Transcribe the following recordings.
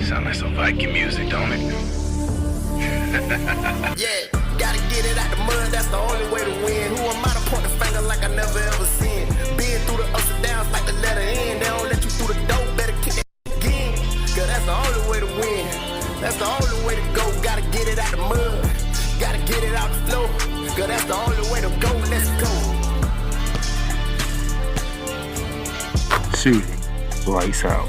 Sound like some Viking music, don't it? Yeah, gotta get it out the mud, that's the only way to win. Who am I to point the finger like I never ever seen? Been through the ups and downs like the letter N. They don't let you through the door, better kick that again. Cause that's the only way to win. That's the only way to go. Gotta get it out the mud, gotta get it out the flow. Cause that's the only way to go, let's go. Shooting, lights out.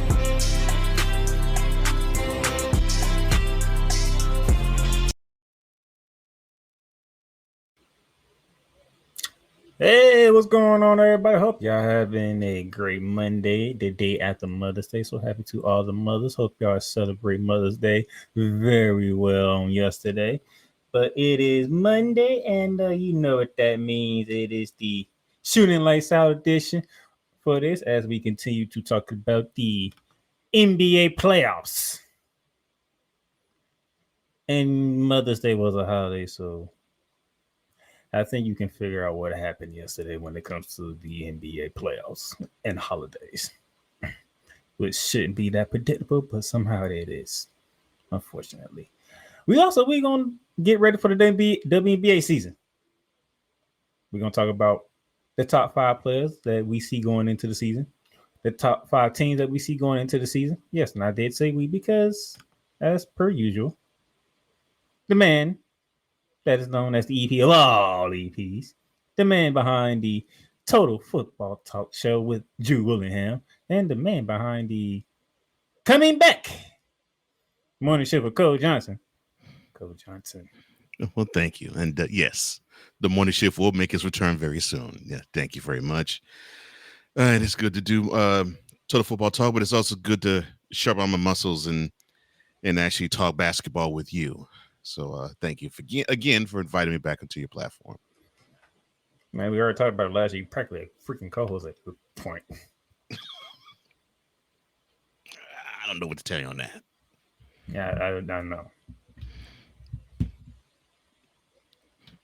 Hey, what's going on, everybody? Hope y'all having a great Monday, the day after Mother's Day. So happy to all the mothers. Hope y'all celebrate Mother's Day very well on yesterday. But it is Monday, and you know what that means. It is the Shooting Lights Out edition for this as we continue to talk about the NBA playoffs. And Mother's Day was a holiday, so I think you can figure out what happened yesterday when it comes to the NBA playoffs and holidays, which shouldn't be that predictable, but somehow it is, unfortunately. We're going to get ready for the WNBA season. We're going to talk about the top 5 players that we see going into the season, the top 5 teams that we see going into the season. Yes, and I did say we because, as per usual, the man that is known as the EP of all EPs, the man behind the Total Football Talk Show with Drew Willingham, and the man behind the Coming Back Morning Show with Cole Johnson. Cole Johnson. Well, thank you. And yes, the morning shift will make its return very soon. Yeah, thank you very much. And it's good to do Total Football Talk, but it's also good to sharpen my muscles and actually talk basketball with you. So thank you again for inviting me back into your platform. Man, we already talked about it last year. You practically a freaking co-host at this point. I don't know what to tell you on that. Yeah, I don't know.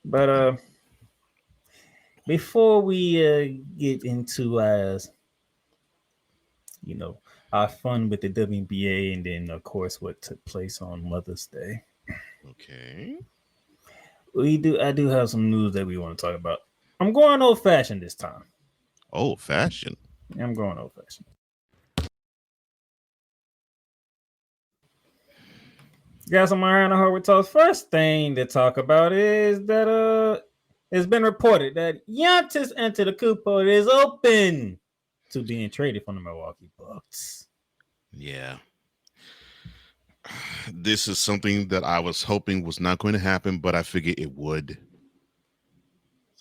But before we get into our fun with the WNBA, and then of course what took place on Mother's Day. Okay. I do have some news that we want to talk about. I'm going old fashioned this time. Old fashioned? I'm going old fashioned. Got some around the Harvard Talks. First thing to talk about is that it's been reported that Giannis Antetokounmpo is open to being traded from the Milwaukee Bucks. Yeah. This is something that I was hoping was not going to happen, but I figured it would.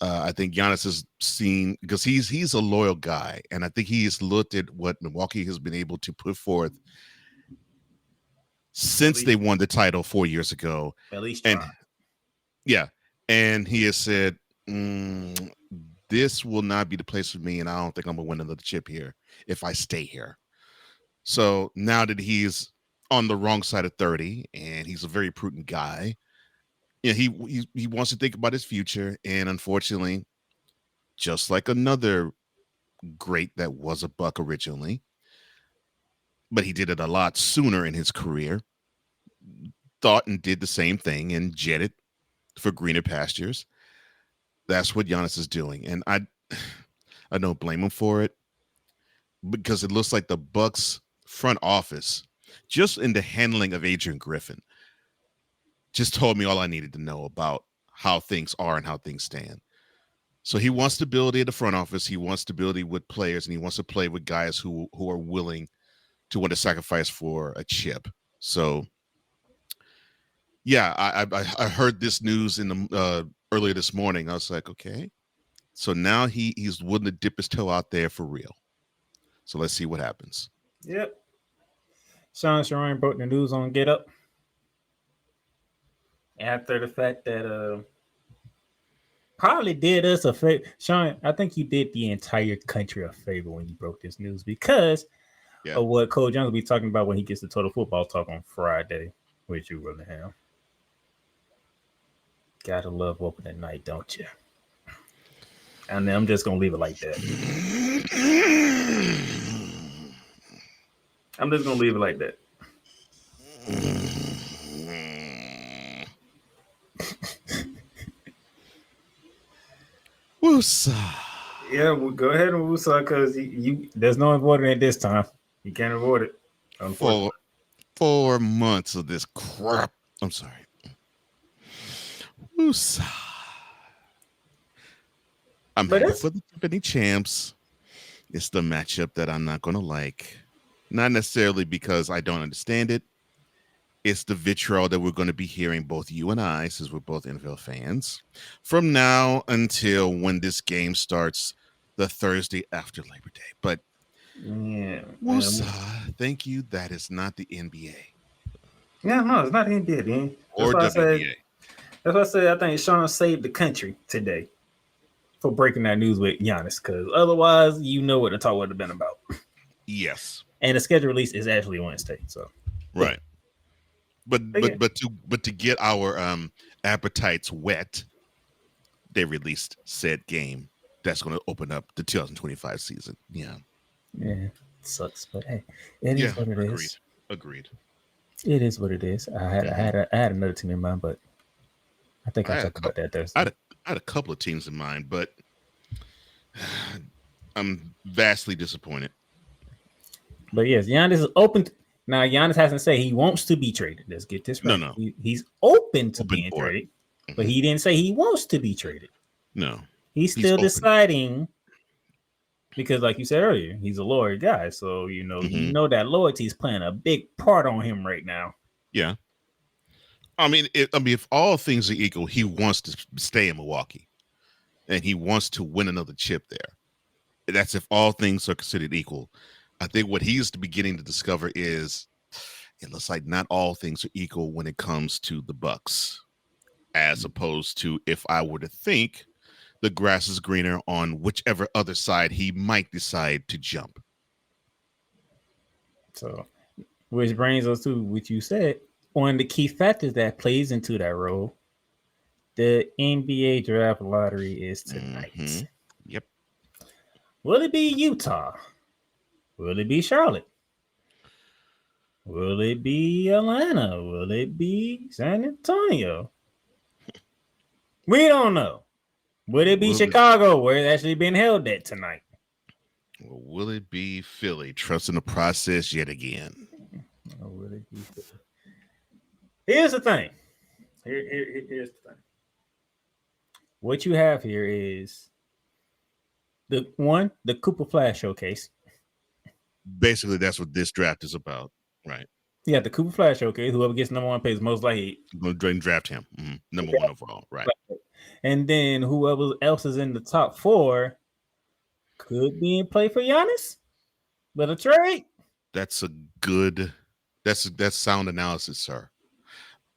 I think Giannis is seen because he's a loyal guy, and I think he's looked at what Milwaukee has been able to put forth since they won the title 4 years ago. At least and yeah, and he has said, this will not be the place for me, and I don't think I'm gonna win another chip here if I stay here. So now that he's on the wrong side of 30, and he's a very prudent guy, yeah, he wants to think about his future, and unfortunately, just like another great that was a Buck originally, but he did it a lot sooner in his career, thought and did the same thing and jetted for greener pastures. That's what Giannis is doing, and I don't blame him for it, because it looks like the Bucks front office, just in the handling of Adrian Griffin, just told me all I needed to know about how things are and how things stand. So he wants stability at the front office. He wants stability with players, and he wants to play with guys who are willing to want to sacrifice for a chip. So, yeah, I heard this news in the earlier this morning. I was like, okay, so now he's willing to dip his toe out there for real. So let's see what happens. Yep. Sean Sharon broke the news on Get Up after the fact that probably did us a favor. Sean, I think you did the entire country a favor when you broke this news, because of what Cole Johnson will be talking about when he gets the Total Football Talk on Friday with you, Willingham. Gotta love opening night, don't you? And then I'm just gonna leave it like that. I'm just gonna leave it like that. Woosah. Yeah, well, go ahead and Wusa because you there's no avoiding it this time. You can't avoid it. Unfortunately. 4 months of this crap. I'm sorry. Woosah. I'm But happy it's for the defending champs. It's the matchup that I'm not going to like. Not necessarily because I don't understand it. It's the vitriol that we're going to be hearing, both you and I, since we're both NFL fans, from now until when this game starts the Thursday after Labor Day. But yeah. woosah, thank you. That is not the NBA Yeah, no, it's not NBA, man. That's or why I said WNBA. that's why I said I think Sean saved the country today for breaking that news with Giannis, because otherwise you know what the talk would have been about. Yes. And the schedule release is actually Wednesday. So Right. But yeah. to get our appetites wet, they released said game that's going to open up the 2025 season. Yeah. Yeah. It sucks, but hey, it is what it is. Agreed. It is what it is. I had another team in mind, but I think I'll talk about that Thursday. I had a couple of teams in mind, but I'm vastly disappointed. But yes, Giannis is open. Now, Giannis hasn't said he wants to be traded. Let's get this right. No. He's open to Open being for it. traded, but he didn't say he wants to be traded. No. He's still deciding because, like you said earlier, he's a loyal guy. So, you know that loyalty is playing a big part on him right now. Yeah. I mean, if all things are equal, he wants to stay in Milwaukee and he wants to win another chip there. That's if all things are considered equal. I think what he's beginning to discover is it looks like not all things are equal when it comes to the Bucks, as opposed to if I were to think the grass is greener on whichever other side he might decide to jump. So, which brings us to what you said, one of the key factors that plays into that role. The NBA draft lottery is tonight. Mm-hmm. Yep. Will it be Utah? Will it be Charlotte? Will it be Atlanta? Will it be San Antonio? We don't know. Will it be Chicago, where it's actually been held at tonight? Or will it be Philly, trusting the process yet again? Or will it be Philly? Here's the thing. Here's the thing. What you have here is the Cooper Flash showcase. Basically, that's what this draft is about, right? You got the Cooper Flash showcase. Whoever gets number one pays most likely. Going to draft him, number one overall, right? And then whoever else is in the top four could be in play for Giannis, but a trade. That's sound analysis, sir.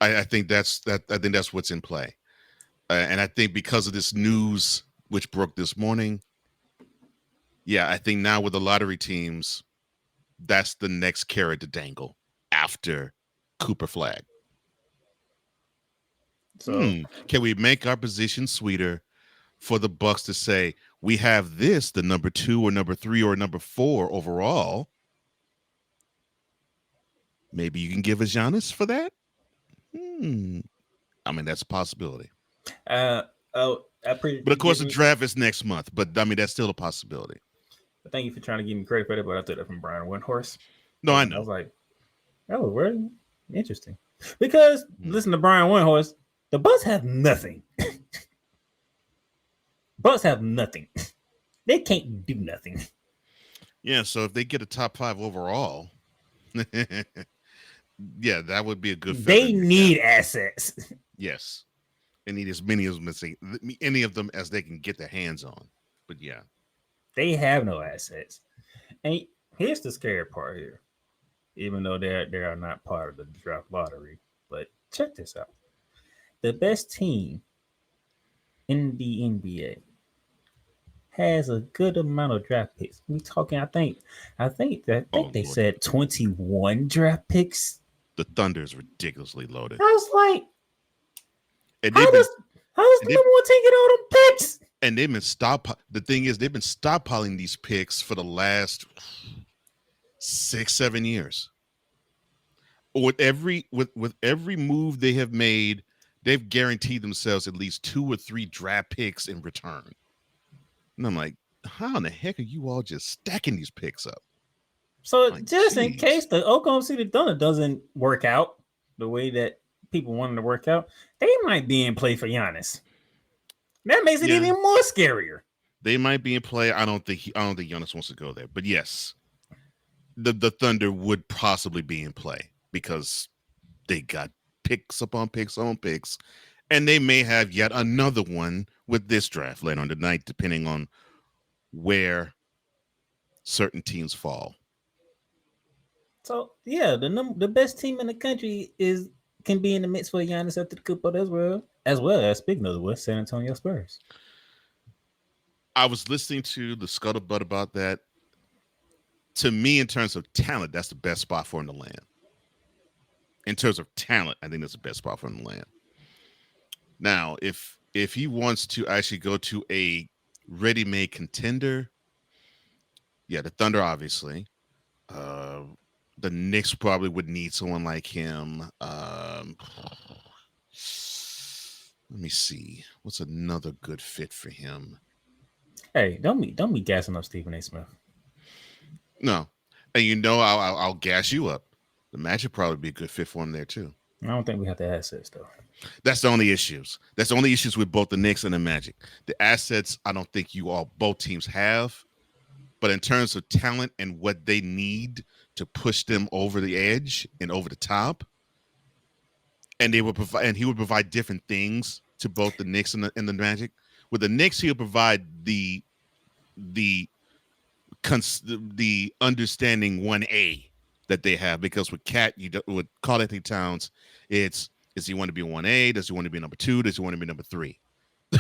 I think that's what's in play, and I think because of this news which broke this morning, yeah, I think now with the lottery teams, that's the next carrot to dangle after Cooper Flag. So can we make our position sweeter for the Bucks to say we have this, the number 2 or number 3 or number 4 overall? Maybe you can give us Giannis for that. I mean, that's a possibility. But of course, the draft is next month. But I mean, that's still a possibility. Thank you for trying to give me credit for that, but I took that from Brian Windhorst. No, I know. I was like, oh, really? Interesting. Because listen to Brian Windhorst, the Bucks have nothing. Bucks have nothing. They can't do nothing. Yeah, so if they get a top 5 overall, yeah, that would be a good. They need assets. Yes, they need as many of them as they can get their hands on. But yeah, they have no assets. And here's the scary part here, even though they are not part of the draft lottery. But check this out: the best team in the NBA has a good amount of draft picks. We talking, I think they said 21 draft picks. The Thunder is ridiculously loaded. I was like, how does the number one team get all them picks? And they've been the thing is, they've been stockpiling these picks for the last 6-7 years. With every move they have made, they've guaranteed themselves at least 2 or 3 draft picks in return. And I'm like, how in the heck are you all just stacking these picks up? So Like, just in jeez. case the Oklahoma City Thunder doesn't work out the way that people want them to work out, they might be in play for Giannis. That makes it Yeah. even more scarier. They might be in play. I don't think Giannis wants to go there. But yes, the Thunder would possibly be in play because they got picks upon picks on picks, and they may have yet another one with this draft later on tonight, depending on where certain teams fall. So yeah, the best team in the country can be in the mix for Giannis after the Cooper as well as speaking of the West San Antonio Spurs. I was listening to the scuttlebutt about that. To me, in terms of talent, that's the best spot for him to land. In terms of talent, I think that's the best spot for him to land. Now, if he wants to actually go to a ready-made contender, yeah, the Thunder, obviously. The Knicks probably would need someone like him. Let me see. What's another good fit for him? Hey, don't be gassing up Stephen A. Smith. No, and I'll gas you up. The Magic probably be a good fit for him there too. I don't think we have the assets though. That's the only issues. That's the only issues with both the Knicks and the Magic. The assets, I don't think both teams have. But in terms of talent and what they need to push them over the edge and over the top, and he would provide different things to both the Knicks and the Magic. With the Knicks, he'll provide the understanding 1A that they have, because with with Karl Anthony Towns, does he want to be 1A? Does he want to be number 2? Does he want to be number 3?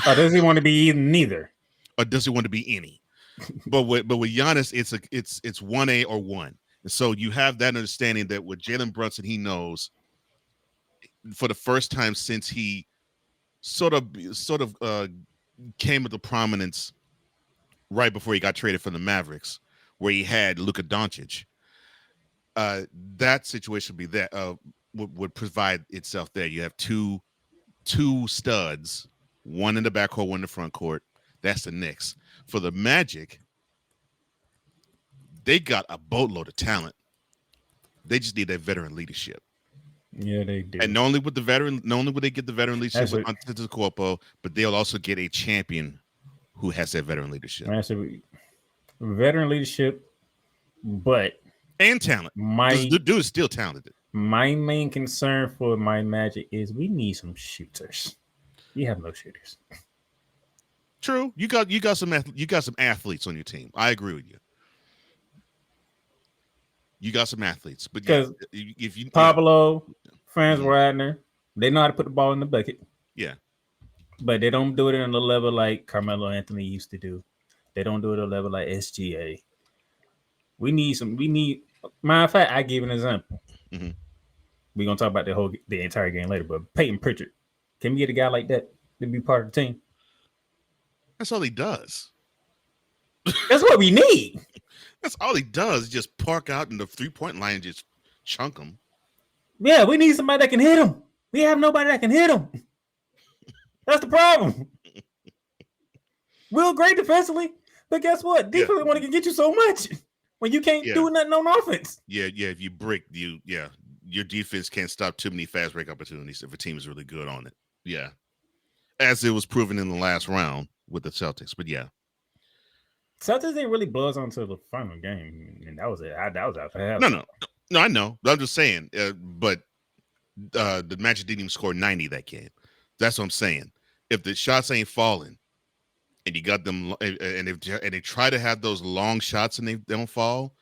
Or does he want to be neither? Or does he want to be any? But with Giannis, it's 1A or 1. And so you have that understanding that with Jalen Brunson, he knows for the first time since he sort of came into prominence right before he got traded from the Mavericks, where he had Luka Doncic. That situation would provide itself there. You have two studs, one in the backcourt, one in the front court. That's the Knicks. For the Magic, they got a boatload of talent. They just need that veteran leadership. Yeah, they do. And not only would they get the veteran leadership with Antetokounmpo, but they'll also get a champion who has that veteran leadership. Veteran leadership, but and talent. The dude is still talented. My main concern for my Magic is we need some shooters. We have no shooters. True. You got some athletes on your team. I agree with you. You got some athletes, but because Pablo, Franz Wagner, they know how to put the ball in the bucket. Yeah, but they don't do it on the level like Carmelo Anthony used to do. They don't do it at a level like SGA. We need. Matter of fact, I give an example. Mm-hmm. We're gonna talk about the entire game later, but Peyton Pritchard, can we get a guy like that to be part of the team? That's all he does. That's what we need. That's all he does. Just park out in the 3-point line and just chunk him. Yeah, we need somebody that can hit him. We have nobody that can hit him. That's the problem. We're great defensively, but guess what? Defensively want to get you so much when you can't do nothing on offense. Yeah. If you break, your defense can't stop too many fast break opportunities if a team is really good on it. Yeah, as it was proven in the last round with the Celtics. But yeah, Celtics didn't really blow us onto the final game, and that was it. That was after half. No, I know. I'm just saying. But the Magic didn't even score 90 that game. That's what I'm saying. If the shots ain't falling, and you got them, and they try to have those long shots and they don't fall,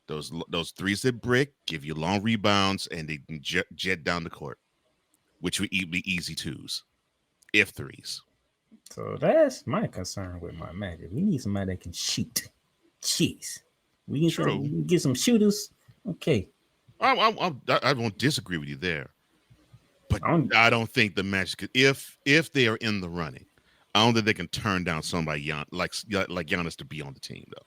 those threes that brick give you long rebounds and they can jet down the court, which would be easy twos, if threes. So that's my concern with my Magic. We need somebody that can shoot. Jeez. We can get some shooters. Okay. I won't disagree with you there. But I don't think the Magic, if they are in the running, I don't think they can turn down somebody like Giannis to be on the team, though.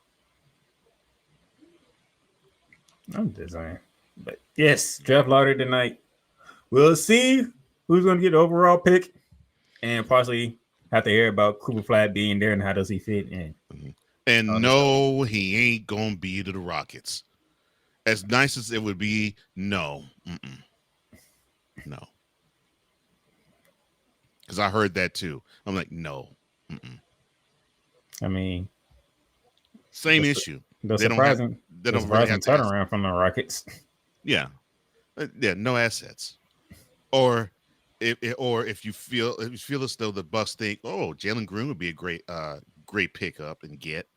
I'm just saying. But yes, draft lottery tonight. We'll see who's going to get the overall pick and possibly Have to hear about Cooper Flag being there and how does he fit in. And no, he ain't gonna be to the Rockets. As nice as it would be, no. No. Because I heard that too. I'm like, no. I mean, same issue. The surprising really have to turnaround from the Rockets. Yeah. No assets. Or if you feel as though the Bucks think, oh, Jalen Green would be a great pickup and get.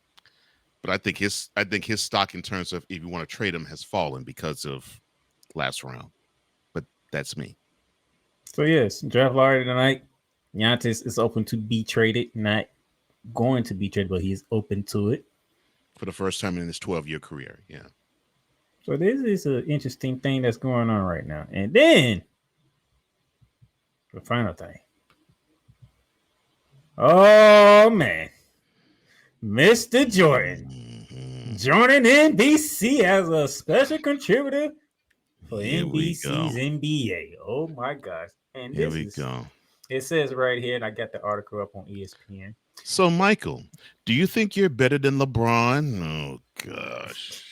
But I think his stock in terms of if you want to trade him has fallen because of last round. But that's me. So yes, draft lottery tonight. Giannis is open to be traded, not going to be traded, but he's open to it for the first time in his 12-year career. Yeah. So this is an interesting thing that's going on right now. And then the final thing. Oh man, Mr. Jordan joining NBC as a special contributor for NBC's NBA. Oh my gosh. And here we go. It says right here, and I got the article up on ESPN. So, Michael, do you think you're better than LeBron? Oh, gosh.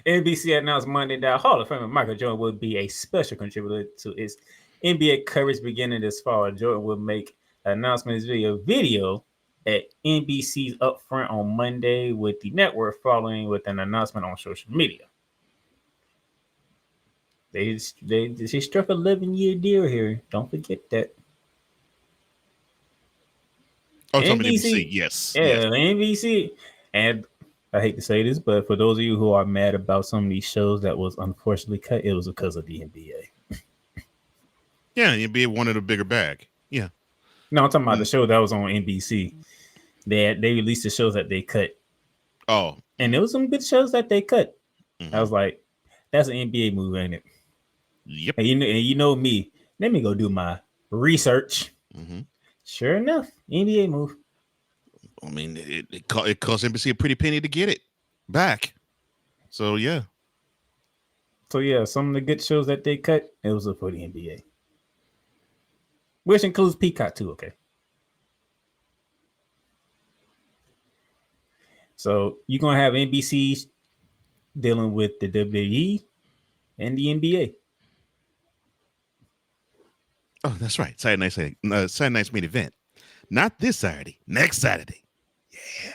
NBC announced Monday that Hall of Famer Michael Jordan will be a special contributor to its NBA coverage beginning this fall. Jordan will make announcements via video at NBC's Upfront on Monday, with the network following with an announcement on social media. They struck a 11-year deal here. Don't forget that. Oh, NBC, yes. Yeah, yes. NBC. And I hate to say this, but for those of you who are mad about some of these shows that was unfortunately cut, it was because of the NBA. Yeah, the NBA wanted a bigger bag. Yeah. No, I'm talking about the show that was on NBC. They released the shows that they cut. Oh. And there was some good shows that they cut. I was like, that's an NBA move, ain't it? Yep. And you know me. Let me go do my research. Sure enough, NBA move. I mean, it cost NBC a pretty penny to get it back. So, yeah. Some of the good shows that they cut, it was for the NBA. Which includes Peacock too, okay? So you're going to have NBC dealing with the WWE and the NBA. Oh, that's right. Saturday night's main event. Not this Saturday. Next Saturday. Yeah.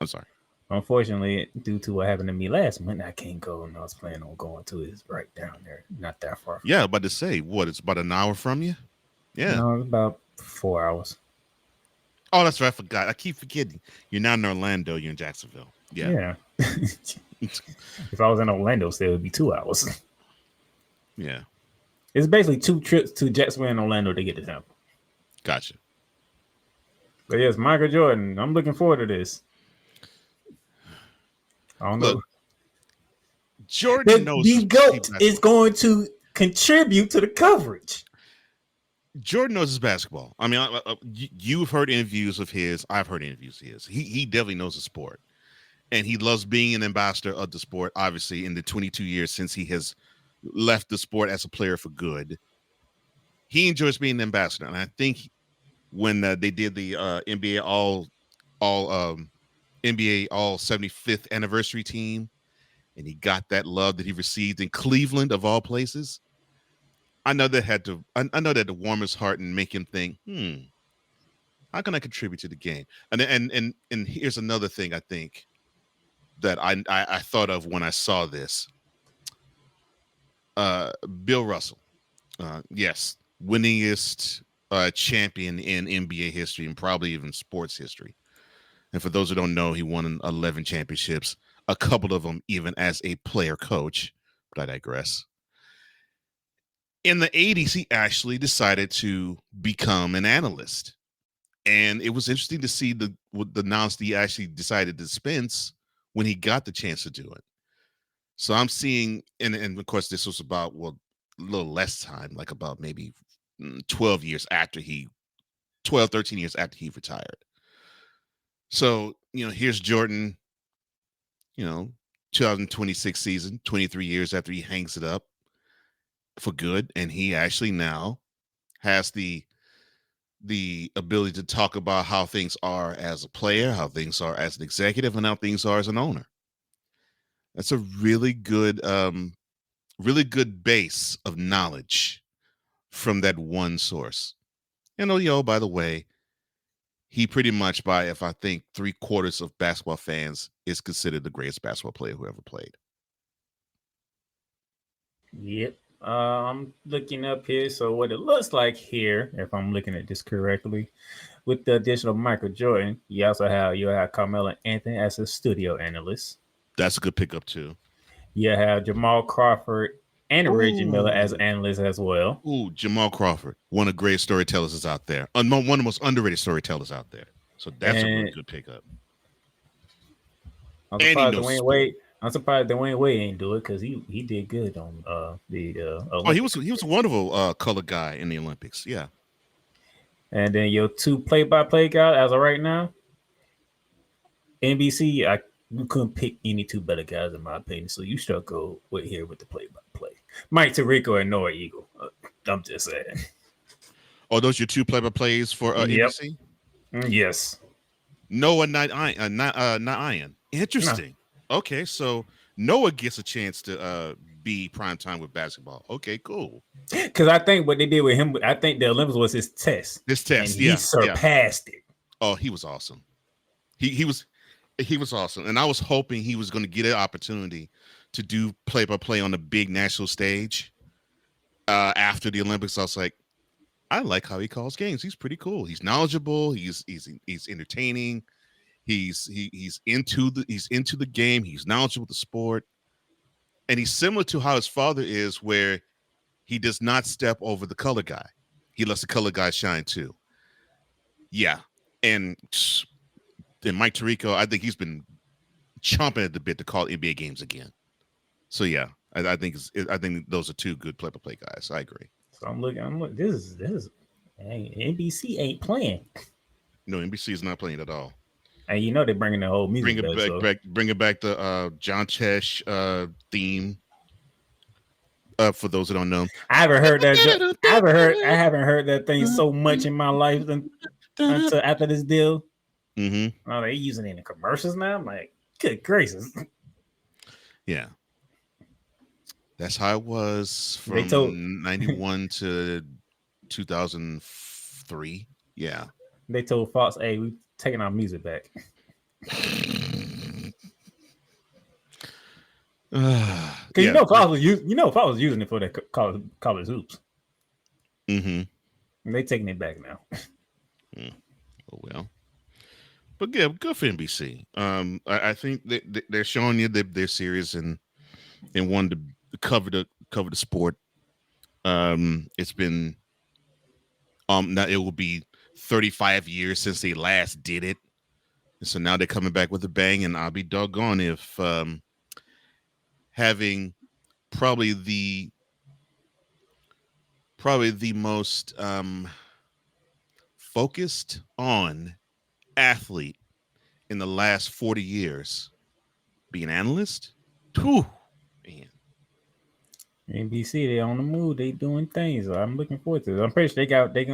I'm sorry. Unfortunately, due to what happened to me last month, I can't go, and I was planning on going to it. It's right down there, not that far. Yeah, about to say, what? It's about an hour from you? Yeah. No, about 4 hours. Oh, that's right. I forgot. I keep forgetting. You're not in Orlando. You're in Jacksonville. Yeah. If I was in Orlando, still, it would be 2 hours. Yeah. It's basically 2 trips to Jacksonville and Orlando to get to Tampa. Gotcha. But yes, Michael Jordan. I'm looking forward to this. I don't know. Jordan knows the GOAT is going to contribute to the coverage. Jordan knows his basketball. I mean, you've heard interviews of his. I've heard interviews of his. He definitely knows the sport. And he loves being an ambassador of the sport, obviously, in the 22 years since he has left the sport as a player for good. He enjoys being an ambassador. And I think when they did the NBA NBA All 75th anniversary team, and he got that love that he received in Cleveland, of all places, I know that to warm his heart and make him think, how can I contribute to the game? And here's another thing I think that I thought of when I saw this. Bill Russell, yes, winningest champion in NBA history and probably even sports history. And for those who don't know, he won 11 championships, a couple of them even as a player coach, but I digress. In the 80s, he actually decided to become an analyst. And it was interesting to see the knowledge he actually decided to dispense when he got the chance to do it. So I'm seeing, and of course, this was about, a little less time, like about maybe 13 years after he retired. So, here's Jordan, 2026 season, 23 years after he hangs it up for good. And he actually now has the the ability to talk about how things are as a player, how things are as an executive, and how things are as an owner. That's a really good base of knowledge from that one source. And by the way, he pretty much, by if I think 3/4 of basketball fans, is considered the greatest basketball player who ever played. Yep. I'm looking up here. So what it looks like here, if I'm looking at this correctly, with the addition of Michael Jordan, you have Carmelo Anthony as a studio analyst. That's a good pickup too. You have Jamal Crawford and Reggie Miller as analysts as well. Ooh, Jamal Crawford, one of the greatest storytellers is out there. One of the most underrated storytellers out there. So that's a really good pickup. I'm surprised Dwayne Wade ain't do it because he did good on the Olympics. He was a wonderful color guy in the Olympics. Yeah. And then your two play-by-play guys as of right now, NBC, you couldn't pick any two better guys in my opinion. So you should go with the play-by-play. Mike Tirico and Noah Eagle. I'm just saying. Oh, those are your two play-by-plays for NBC? Yes. Noah, not Ian. Interesting. No. Okay, so Noah gets a chance to be primetime with basketball. Okay, cool. Because I think what they did with him, I think the Olympics was his test. His test, and he surpassed it. Oh, he was awesome. He was awesome. And I was hoping he was going to get an opportunity to do play-by-play on the big national stage after the Olympics. I was like, I like how he calls games. He's pretty cool. He's knowledgeable. He's entertaining. He's into the game. He's knowledgeable with the sport. And he's similar to how his father is, where he does not step over the color guy. He lets the color guy shine too. Yeah. And Mike Tirico, I think he's been chomping at the bit to call NBA games again. So yeah, I think those are two good play-by-play guys. I agree. So I'm looking. This is NBC ain't playing. No, NBC is not playing at all. And they're bringing the whole music bringing back the John Tesh theme. For those who don't know, I haven't heard that. I haven't heard that thing so much in my life until after this deal. Mm-hmm. Oh, they're using it in the commercials now. I'm like, good gracious. Yeah, that's how it was from 91 to 2003. Yeah, they told Fox, "Hey, we taking our music back." Because Fox was using it for that college hoops. Mm-hmm. And they taking it back now. Oh well. But yeah, good for NBC. I think they're showing you they're serious and wanting to cover the sport. It's been now it will be 35 years since they last did it, and so now they're coming back with a bang. And I'll be doggone if having probably the most focused on athlete in the last 40 years be an analyst. Whew, man. NBC, they on the move. They doing things. So I'm looking forward to it. I'm pretty sure they're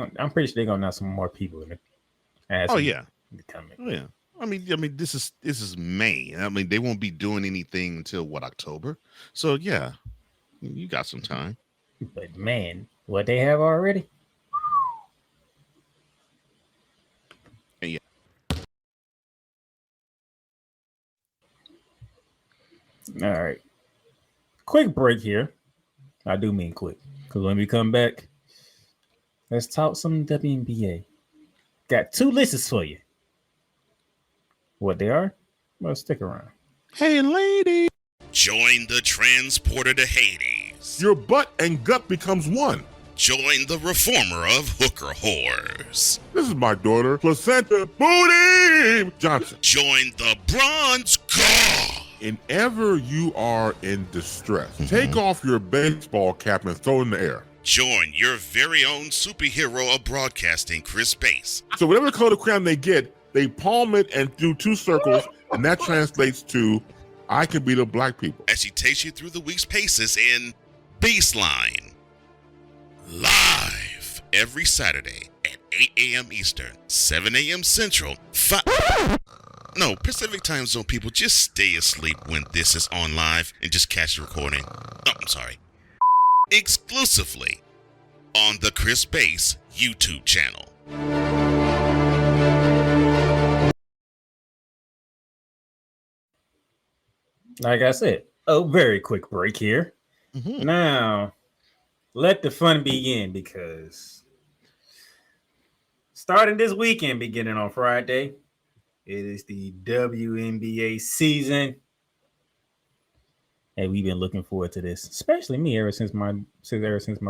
gonna have some more people in it. Oh yeah. I mean, this is May. I mean, they won't be doing anything until October. So yeah, you got some time. But man, what they have already. Yeah. All right. Quick break here. I do mean quick, because when we come back, let's talk some WNBA. Got two lists for you. What they are? Well, stick around. Hey, lady. Join the transporter to Hades. Your butt and gut becomes one. Join the reformer of hooker whores. This is my daughter, Placenta Booty Johnson. Join the bronze god. Whenever you are in distress, take off your baseball cap and throw it in the air. Join your very own superhero of broadcasting, Chris Bass. So whatever color crayon they get, they palm it and do two circles, and that translates to, I can beat up black people. As he takes you through the week's paces in Baseline. Live every Saturday at 8 a.m. Eastern, 7 a.m. Central, No, Pacific Time Zone people, just stay asleep when this is on live and just catch the recording. Oh, I'm sorry. Exclusively on the Chris Bass YouTube channel. Like I said, a very quick break here. Mhm. Now, let the fun begin because starting this weekend, beginning on Friday, it is the WNBA season. And we've been looking forward to this, especially me, ever since my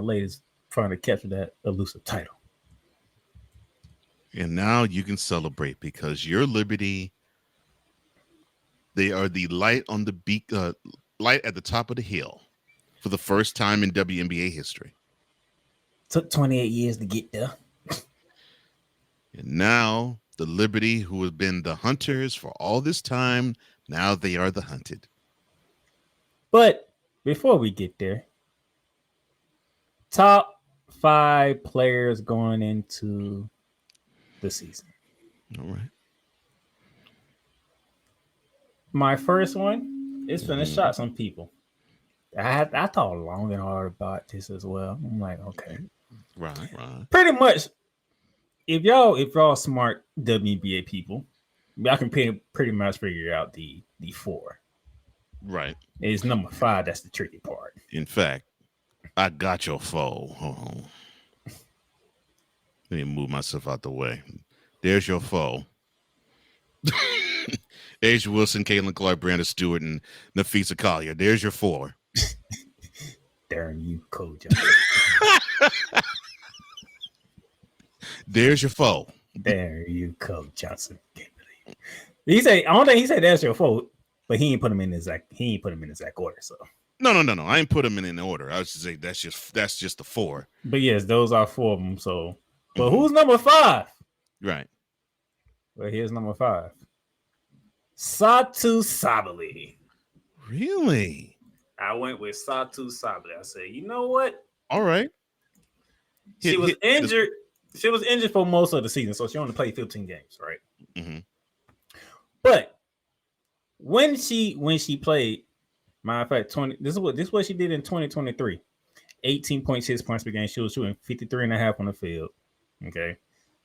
ladies trying to capture that elusive title. And now you can celebrate because your Liberty, they are the light on the light at the top of the hill for the first time in WNBA history. Took 28 years to get there. And now the Liberty, who have been the hunters for all this time, now they are the hunted. But before we get there, top 5 players going into the season. All right. My first one is finna shot some people. I thought long and hard about this as well. I'm like, okay. Right. Pretty much, if y'all smart WNBA people, y'all can pretty much figure out the 4. Right. It's number 5 that's the tricky part. In fact, I got your foe. Oh. Let me move myself out the way. There's your foe. Asia Wilson, Caitlin Clark, Brandon Stewart, and Nafisa Collier. There's your 4. Darn you, Coach. There's your foe. There you go, Johnson. He said, I don't think he said that's your fault, but he ain't put him in the exact order. So No. I ain't put them in order. I was just saying that's just the 4. but yes, those are 4 of them. So but who's number 5? Right. Well, here's number 5. Satu Sabali. Really? I went with Satu Sabali. I said, you know what? All right. She was injured. She was injured for most of the season, so she only played 15 games, right? Mm-hmm. But when she played, matter of fact, this is what she did in 2023. 18.6 points per game. She was shooting 53.5 on the field. Okay.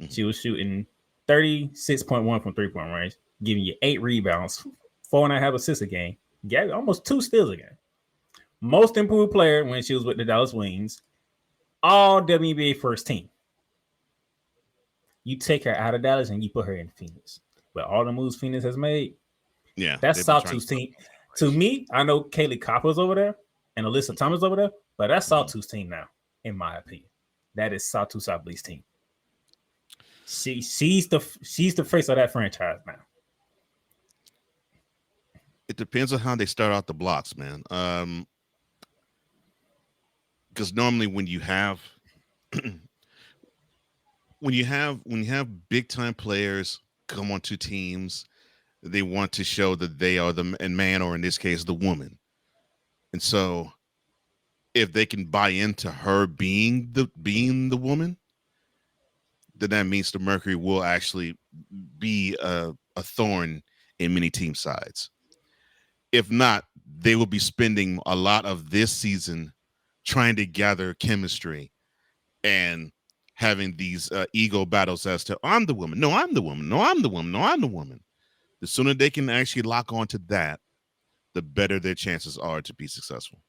Mm-hmm. She was shooting 36.1 from 3-point range, giving you 8 rebounds, 4.5 assists a game, almost 2 steals a game. Most improved player when she was with the Dallas Wings, all WNBA first team. You take her out of Dallas and you put her in Phoenix. But all the moves Phoenix has made, yeah, that's Satu's team. To me, I know Kaylee Copper's over there and Alyssa Thomas over there, but that's Satu's team now, in my opinion. That is Satu Sabali's team. She's the face of that franchise now. It depends on how they start out the blocks, man. Because normally when you have big time players come onto teams, they want to show that they are the man, or in this case, the woman. And so, if they can buy into her being the woman, then that means the Mercury will actually be a thorn in many team sides. If not, they will be spending a lot of this season trying to gather chemistry and having these ego battles as to, I'm the woman. No, I'm the woman. No, I'm the woman. No, I'm the woman. The sooner they can actually lock on to that, the better their chances are to be successful.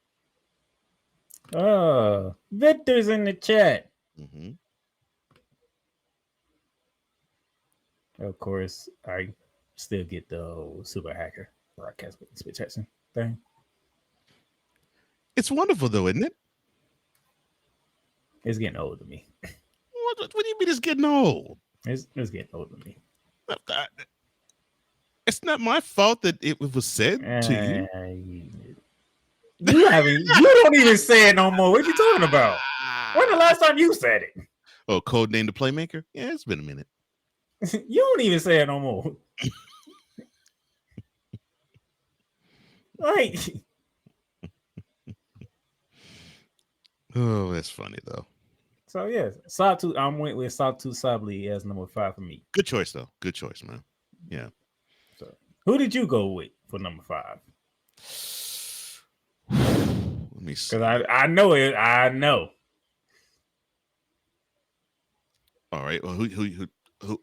Oh, Victor's in the chat. Mm-hmm. Of course, I still get the super hacker broadcast with Spit Jackson thing. It's wonderful, though, isn't it? It's getting old to me. What do you mean it's getting old? It's getting old to me. It's not my fault that it was said to you. You don't even say it no more. What are you talking about? When the last time you said it? Oh, code name the playmaker? Yeah, it's been a minute. You don't even say it no more. Like, oh, that's funny though. So yes, Satu. I'm went with Satu Sabli as number 5 for me. Good choice though. Good choice, man. Yeah. So who did you go with for number 5? Let me see. Because I know it. I know. All right. Well, who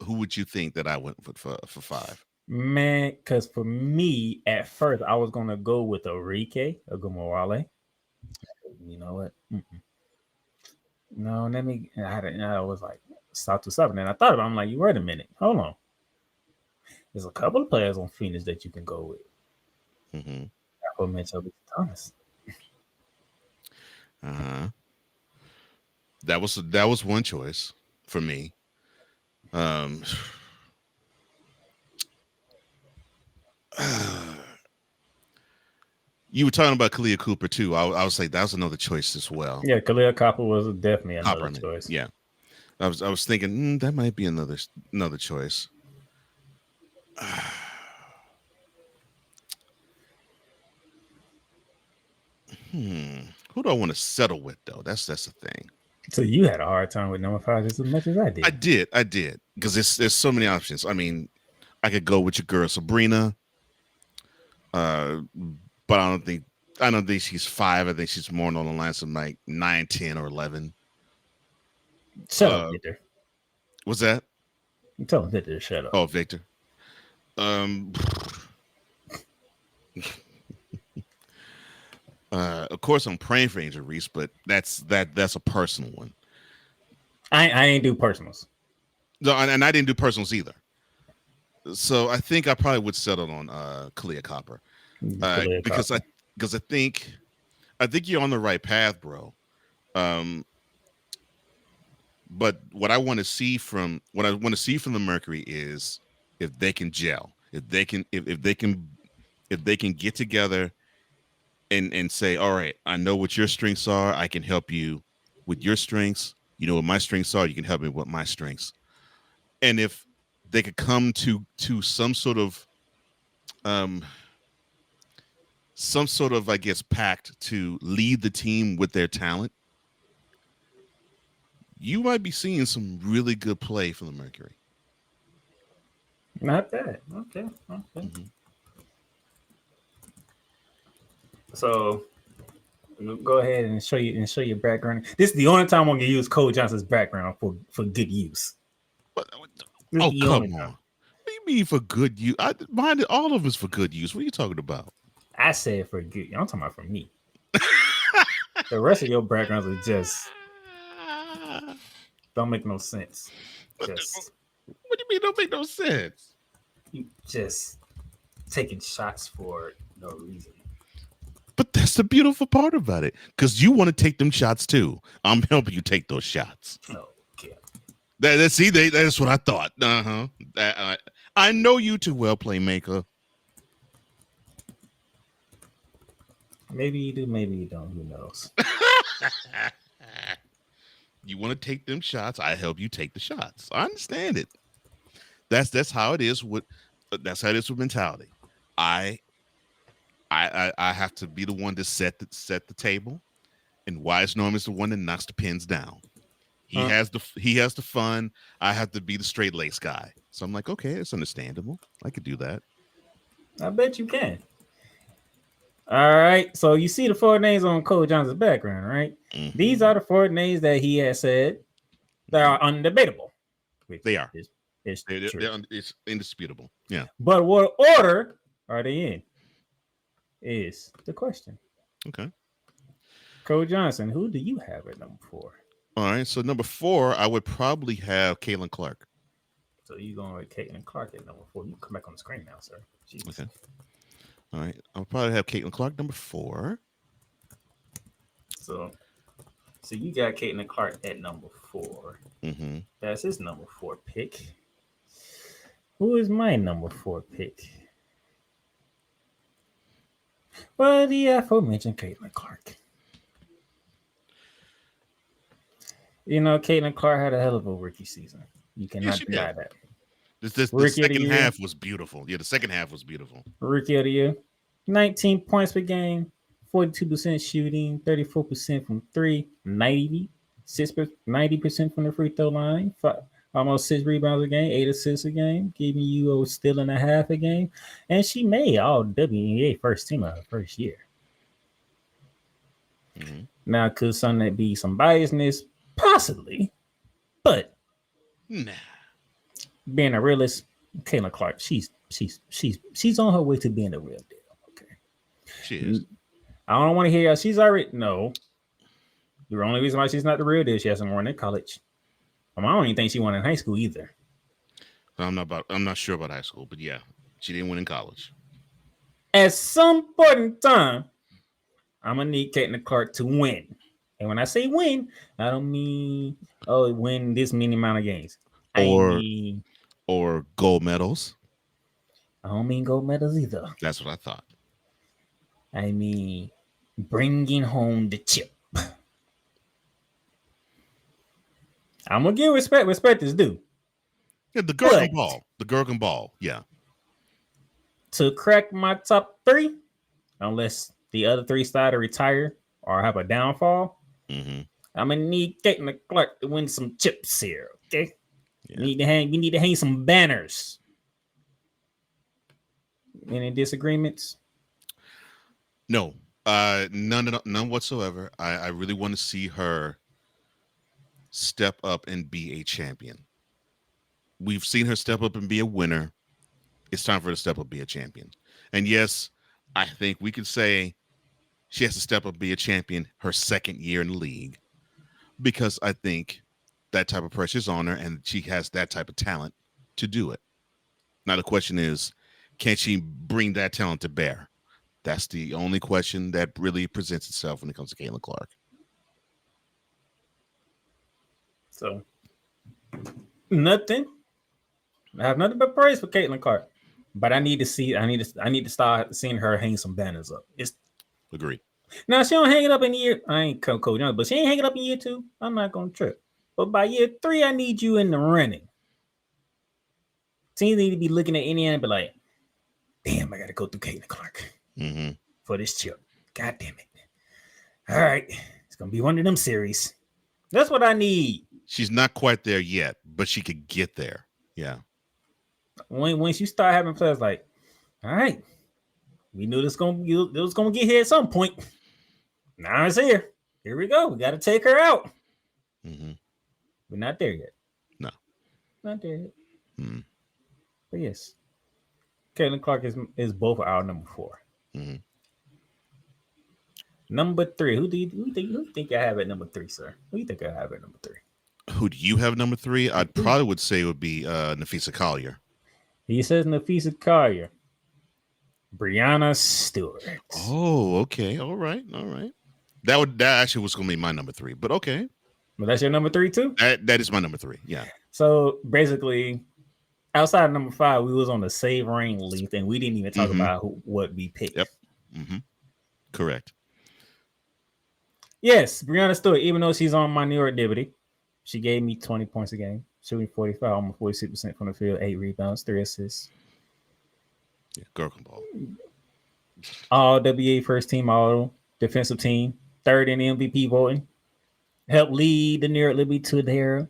would you think that I went for 5? Man, because for me, at first, I was going to go with Enrique Ogumawale. You know what? No, let me. I was like, Satu Sabli. And I thought about it. I'm like, wait a minute. Hold on. There's a couple of players on Phoenix that you can go with. Mm-hmm. Mitchell Thomas. That was one choice for me. You were talking about Kalia Cooper too. I was like, that was another choice as well. Yeah, Kalia Copper was definitely another choice. Yeah, I was thinking that might be another choice. Who do I want to settle with though? That's the thing. So you had a hard time with number 5 just as much as I did. I did because there's so many options. I mean, I could go with your girl Sabrina, but I don't think she's 5. I think she's more along the lines of like 9, 10, or 11. Shut up, Victor. What's that? Tell Victor to shut up. Oh, Victor. Of course, I'm praying for Angel Reese, but that's a personal one. I ain't do personals. No, and I didn't do personals either. So I think I probably would settle on Kalia Copper, because I think you're on the right path, bro. But what I want to see from the Mercury is if they can gel, if they can get together and say, all right, I know what your strengths are. I can help you with your strengths. You know what my strengths are. You can help me with my strengths. And if they could come to some sort of I guess pact to lead the team with their talent, you might be seeing some really good play from the Mercury. Not bad. Okay. Mm-hmm. So go ahead and show your background. This is the only time I'm gonna use Cole Johnson's background for good use. Oh, come on. What do you mean for good use? All of us for good use. What are you talking about? I said for good. I'm talking about for me. The rest of your backgrounds are just don't make no sense. What do you mean don't make no sense? You just taking shots for no reason. But that's the beautiful part about it, because you want to take them shots too. I'm helping you take those shots. Okay. That's what I thought. I know you too well, playmaker. Maybe you do, maybe you don't. Who knows? You want to take them shots, I help you take the shots. I understand it. That's how it is with mentality. I have to be the one to set the table, and Wise Norm is the one that knocks the pins down. He has the fun. I have to be the straight lace guy. So I'm like, okay, it's understandable. I could do that. I bet you can. All right. So you see the 4 names on Cole Johnson's background, right? Mm-hmm. These are the 4 names that he has said that are undebatable. They are. It's indisputable. Yeah. But what order are they in? Is the question. Okay. Cole Johnson, who do you have at number 4? All right. So number 4, I would probably have Caitlin Clark. So you going with Caitlin Clark at number 4? You can come back on the screen now, sir. Jeez. Okay. All right. I'll probably have Caitlin Clark number 4. So you got Caitlin Clark at number 4. Mm-hmm. That's his number 4 pick. Who is my number 4 pick? Well, the aforementioned Caitlin Clark. You know, Caitlin Clark had a hell of a rookie season. You cannot deny that. The second half was beautiful. Yeah, the second half was beautiful. Rookie of the year. 19 points per game, 42% shooting, 34% from 3, 97% 90% from the free throw line, almost 6 rebounds a game, 8 assists a game, giving you a steal and a half a game. And she made all WNBA first team of her first year. Mhm. Now, could some that be some biasness? Possibly. But Nah. being a realist, Caitlin Clark, she's on her way to being a real deal. Okay. She is. I don't want to hear she's already no. The only reason why she's not the real deal, she hasn't won in college. I don't even think she won in high school either. I'm not sure about high school, but yeah, she didn't win in college. At some point in time, I'm gonna need Caitlin Clark to win. And when I say win, I don't mean win this many amount of games. Or gold medals. I don't mean gold medals either. That's what I thought. I mean bringing home the chip. I'm gonna give respect. Respect is due. Yeah, the girl can ball. The girl can ball. Yeah. To crack my top 3, unless the other 3 start to retire or have a downfall, I'm gonna need Caitlin Clark to win some chips here. Okay. Yeah. We need to hang some banners. Any disagreements? No. None whatsoever. I really want to see her step up and be a champion. We've seen her step up and be a winner. It's time for her to step up and be a champion. And yes, I think we could say she has to step up and be a champion her second year in the league, because I think that type of pressure is on her and she has that type of talent to do it. Now the question is, can she bring that talent to bear? That's the only question that really presents itself when it comes to Caitlin Clark. So nothing. I have nothing but praise for Caitlin Clark, but I need to start seeing her hang some banners up. Agree. Now she don't hang it up in year. I ain't Coach Young, but she ain't hang it up in year 2. I'm not gonna trip. But by year 3, I need you in the running. Teams need to be looking at Indiana and be like, "Damn, I got to go through Caitlin Clark for this chip. God damn it! All right, it's gonna be one of them series. That's what I need." She's not quite there yet, but she could get there. Yeah. Once you start having players like, all right, we knew this was gonna get here at some point. Now it's here. Here we go. We got to take her out. We're not there yet. No, not there yet. But yes, Caitlin Clark is both our number 4. Number 3. Who think I have at number 3, sir? Who do you think I have at number 3? Who do you have number 3? I probably would say it would be Nafisa Collier. He says Nafisa Collier. Brianna Stewart. Oh, okay. All right. That actually was going to be my number 3, but okay. But that's your number 3 too? That is my number 3. Yeah. So basically, outside of number 5, we was on the save ring length, and we didn't even talk about what we picked. Yep. Correct. Yes, Brianna Stewart, even though she's on my New York Liberty, she gave me 20 points a game, shooting 45, almost 46% from the field, 8 rebounds, 3 assists. Yeah, girl can ball. All WA first team, all defensive team, 3rd in MVP voting. Helped lead the New York Liberty to their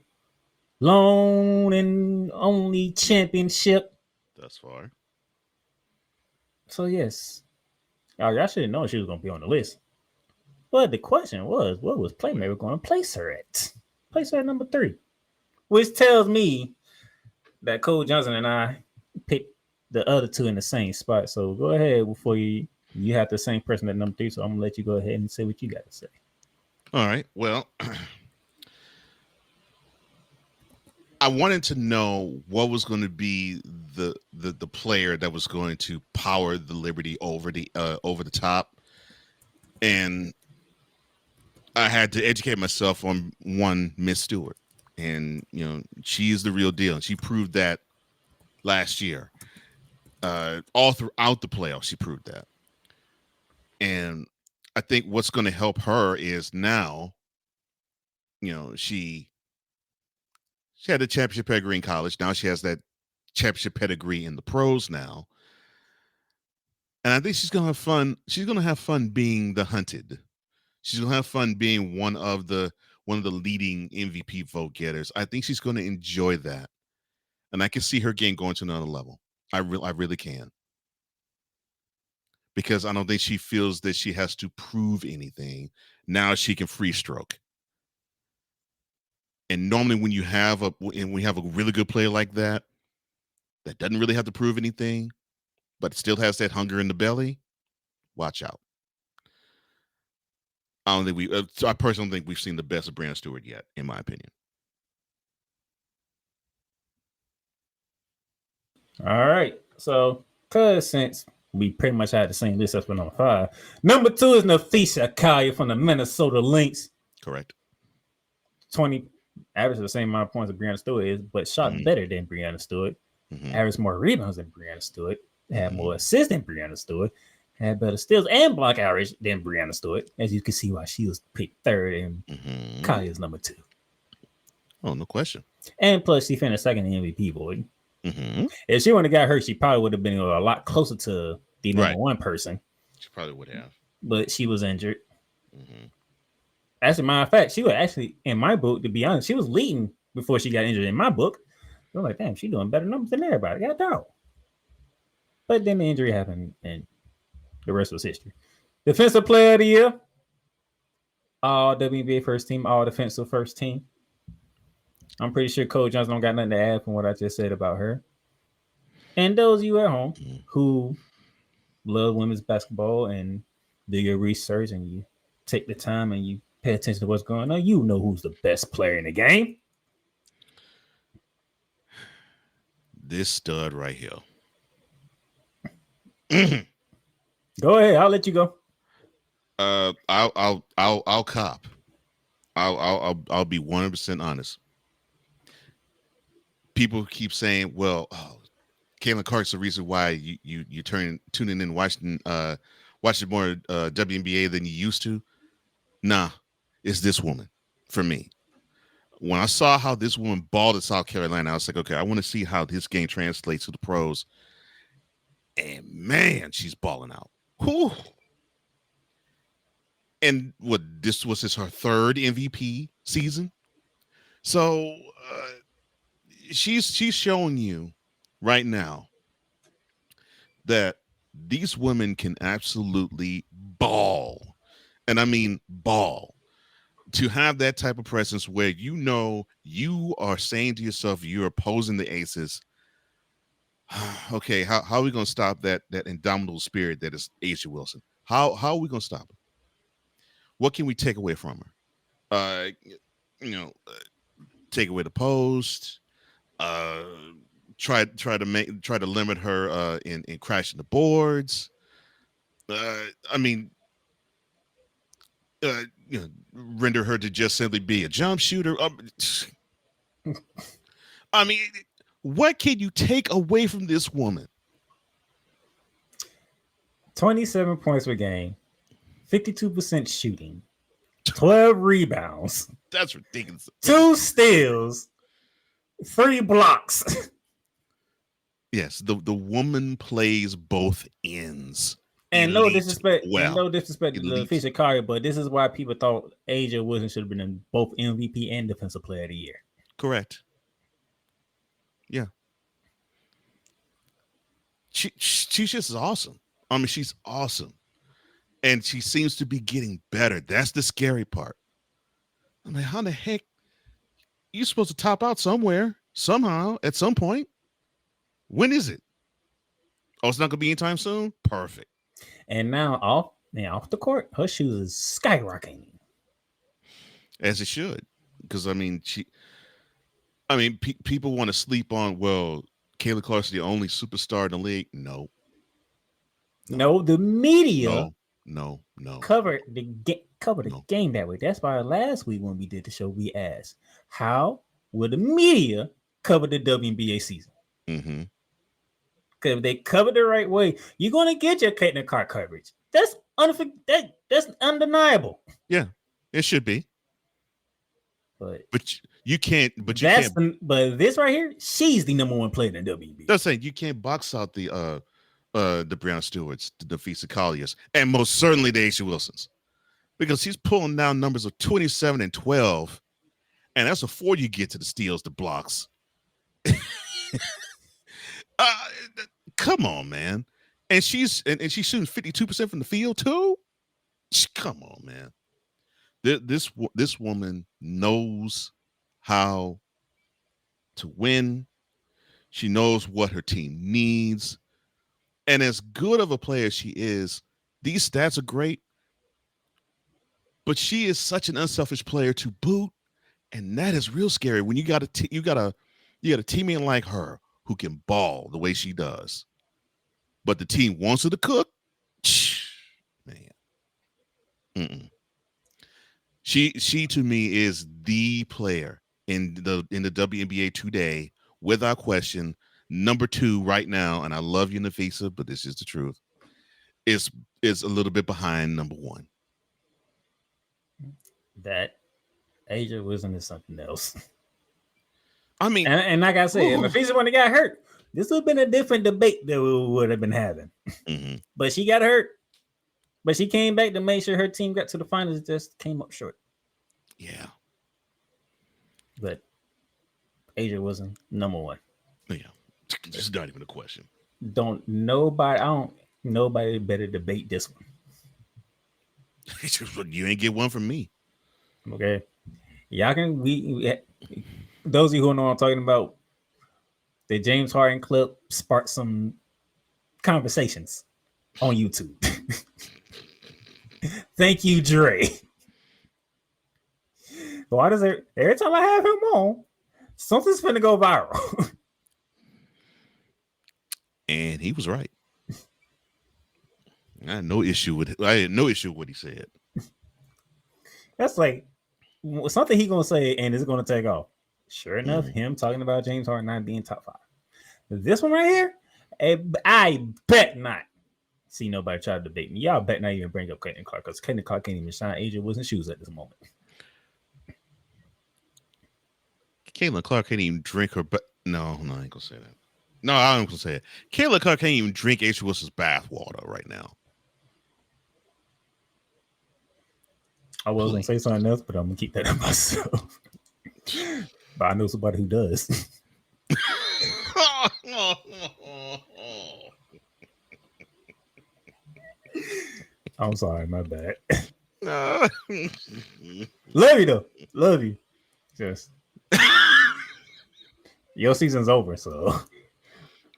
lone and only championship thus far. So yes, y'all should have known she was going to be on the list. But the question was, what was Playmaker going to place her at? Place her at number 3, which tells me that Cole Johnson and I picked the other 2 in the same spot. So go ahead before you have the same person at number 3. So I'm gonna let you go ahead and say what you got to say. All right. Well, I wanted to know what was going to be the player that was going to power the Liberty over the top, and I had to educate myself on one Miss Stewart, and she is the real deal. She proved that last year, all throughout the playoffs. She proved that, and I think what's going to help her is now, she had a championship pedigree in college. Now she has that championship pedigree in the pros now. And I think she's going to have fun. She's going to have fun being the hunted. She's going to have fun being one of the one of the leading MVP vote getters. I think she's going to enjoy that, and I can see her game going to another level. I really can, because I don't think she feels that she has to prove anything. Now she can free stroke. And normally when you have a really good player like that doesn't really have to prove anything, but still has that hunger in the belly, watch out. I personally think we've seen the best of Brianna Stewart yet, in my opinion. All right. So, since we pretty much had the same list as for number 5, number 2 is Nafisa Kaya from the Minnesota Lynx. Correct. 20 average the same amount of points that Brianna Stewart is, but shot better than Brianna Stewart. Average more rebounds than Brianna Stewart. Had more assists than Brianna Stewart. Had better steals and block average than Brianna Stewart. As you can see why she was picked 3rd and Kaya's number 2. Oh, no question. And plus, she finished 2nd in the MVP voting. If she wouldn't have got hurt, she probably would have been a lot closer to the number 1 person. She probably would have. But she was injured. As a matter of fact, she was actually, in my book, to be honest, she was leading before she got injured in my book. I'm like, damn, she's doing better numbers than everybody. God dog. But then the injury happened, and the rest was history. Defensive Player of the Year. All WNBA first team, all defensive first team. I'm pretty sure Cole Johnson don't got nothing to add from what I just said about her. And those of you at home who love women's basketball and do your research and you take the time and you pay attention to what's going on, you know who's the best player in the game. This stud right here. Go ahead, I'll let you go. I'll cop. I'll be 100% honest. People keep saying, "Well, Caitlin Clark's the reason why you tuning in watching more WNBA than you used to." Nah, it's this woman for me. When I saw how this woman balled at South Carolina, I was like, okay, I want to see how this game translates to the pros. And man, she's balling out. Whew. And this was her 3rd MVP season. So she's showing you right now that these women can absolutely ball. And I mean ball. To have that type of presence where you know you are saying to yourself, you're opposing the aces. Okay, how are we going to stop that indomitable spirit that is A'ja Wilson? How are we going to stop her? What can we take away from her? Take away the post. Try to limit her in crashing the boards. Render her to just simply be a jump shooter. What can you take away from this woman? 27 points per game, 52% shooting, 12 rebounds. That's ridiculous. 2 steals, 3 blocks. Yes, the woman plays both ends. And no disrespect, to Elite. Nafisa Kaya, but this is why people thought A'ja Wilson should have been in both MVP and Defensive Player of the Year. Correct. Yeah. She's just awesome. I mean, she's awesome. And she seems to be getting better. That's the scary part. I mean, how the heck you're supposed to top out somewhere, somehow, at some point? When is it? Oh, it's not gonna be anytime soon? Perfect. And now off the court, her shoes is skyrocketing. As it should. Because people want to sleep on, well, Caitlin Clark's the only superstar in the league. No, the media no covered the game that way. That's why last week when we did the show, we asked, how will the media cover the WNBA season? Mm-hmm. Because if they cover the right way, you're going to get your Caitlin Clark coverage. That's undeniable. Yeah, it should be. But you can't. But this right here, she's the number 1 player in the WNBA. That's saying you can't box out the Brianna Stewarts, the Nafisa Kaya's, and most certainly the A'ja Wilsons, because she's pulling down numbers of 27 and 12 And that's before you get to the steals, the blocks. Come on, man. And she's shooting 52% from the field too. Come on, man. This woman knows how to win. She knows what her team needs. And as good of a player as she is, these stats are great. But she is such an unselfish player to boot, and that is real scary when you got a teammate like her who can ball the way she does, but the team wants her to cook. Man, she to me is the player in the WNBA today, without question. Number 2 right now, and I love you, Nafisa, but this is the truth. Is a little bit behind number 1. That Asia Wilson is something else. I mean, and like I said, if Nafisa wouldn't have got hurt, this would have been a different debate that we would have been having. Mm-hmm. But she got hurt. But she came back to make sure her team got to the finals. Just came up short. Yeah. But Asia wasn't number 1. Yeah. It's not even a question. Nobody better debate this one. You ain't get one from me. Okay. Y'all can we those of you who know what I'm talking about, the James Harden clip sparked some conversations on YouTube. Thank you, Dre. Why does it every time I have him on, something's finna go viral? And he was right. I had no issue with what he said. That's like something he gonna say, and it's gonna take off. Sure enough, him talking about James Harden not being top 5. This one right here, I bet not see nobody try to debate me. Y'all bet not even bring up Caitlin Clark, because Caitlin Clark can't even shine Asia Wilson's shoes at this moment. Caitlin Clark can't even drink her, but no, I ain't gonna say that. No, I ain't gonna say it. Caitlin Clark can't even drink Asia Wilson's bath water right now. I was gonna say something else, but I'm gonna keep that to myself. But I know somebody who does. I'm sorry, my bad. Love you though. Love you. Just your season's over, so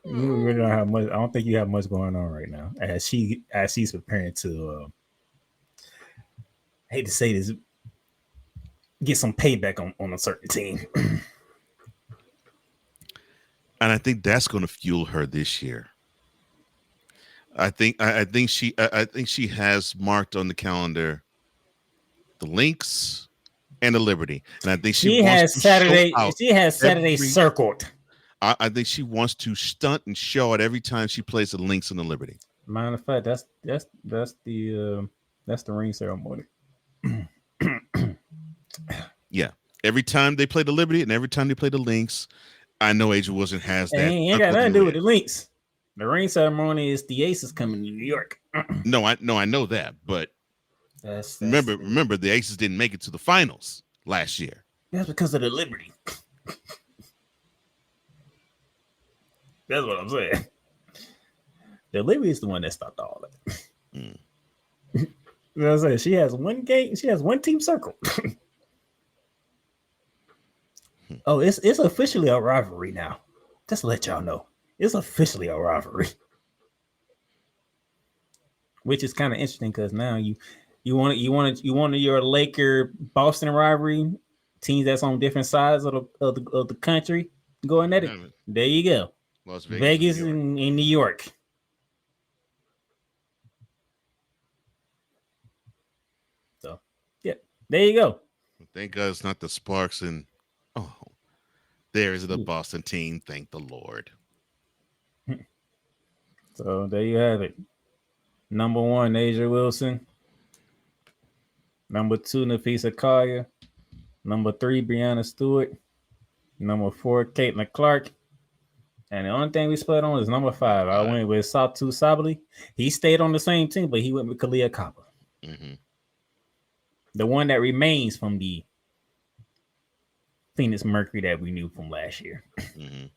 you really don't have much. I don't think you have much going on right now. As she's preparing to I hate to say this, get some payback on a certain team. And I think that's going to fuel her this year. I think she has marked on the calendar the Lynx and the Liberty, and I think she has Saturday. She has Saturday circled. I think she wants to stunt and show it every time she plays the Lynx and the Liberty. Matter of fact, that's the ring ceremony. Yeah, every time they play the Liberty and every time they play the Lynx, I know Asia Wilson has that. Ain't got nothing to do with the Lynx. The ring ceremony is the Aces coming to New York. No, I know that, but remember the Aces didn't make it to the finals last year. That's because of the Liberty. That's what I'm saying. The Liberty is the one that stopped all that. You know what I'm saying? She has one game. She has one team circle. Oh, it's officially a rivalry now. Just to let y'all know, it's officially a rivalry, which is kind of interesting because now you want your Laker Boston rivalry, teams that's on different sides of the country going at it. There you go, Las Vegas in New York. So yeah, there you go. Thank God it's not the Sparks and there is the Boston team. Thank the Lord. So there you have it. Number 1, Asia Wilson. Number 2, Nafisa Collier. Number 3, Breanna Stewart. Number 4, Caitlin Clark. And the only thing we split on is number 5. I went with Satu Sabali. He stayed on the same team, but he went with Kalia Kappa. Mm-hmm. The one that remains from the Phoenix Mercury that we knew from last year. Mhm.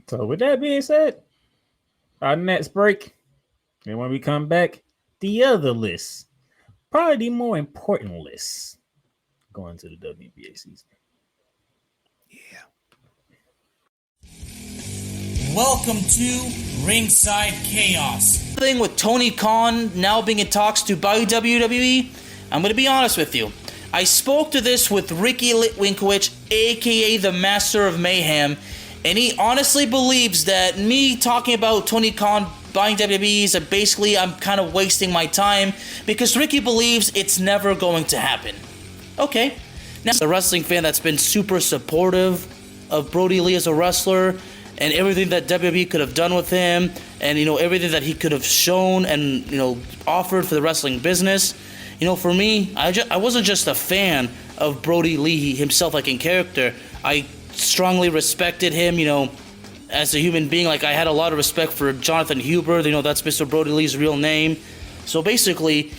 So with that being said, our next break, and when we come back, the other list, probably the more important list going to the WNBA season. Welcome to Ringside Chaos. Thing with Tony Khan now being in talks to buy WWE, I'm going to be honest with you. I spoke to this with Ricky Litwinkowicz, aka the Master of Mayhem, and he honestly believes that me talking about Tony Khan buying WWE is basically I'm kind of wasting my time because Ricky believes it's never going to happen. Okay. Now, a wrestling fan that's been super supportive of Brody Lee as a wrestler and everything that WWE could have done with him and, everything that he could have shown and, offered for the wrestling business. For me, I wasn't just a fan of Brody Lee himself, like in character. I strongly respected him, as a human being. Like, I had a lot of respect for Jonathan Huber. That's Mr. Brody Lee's real name. So basically,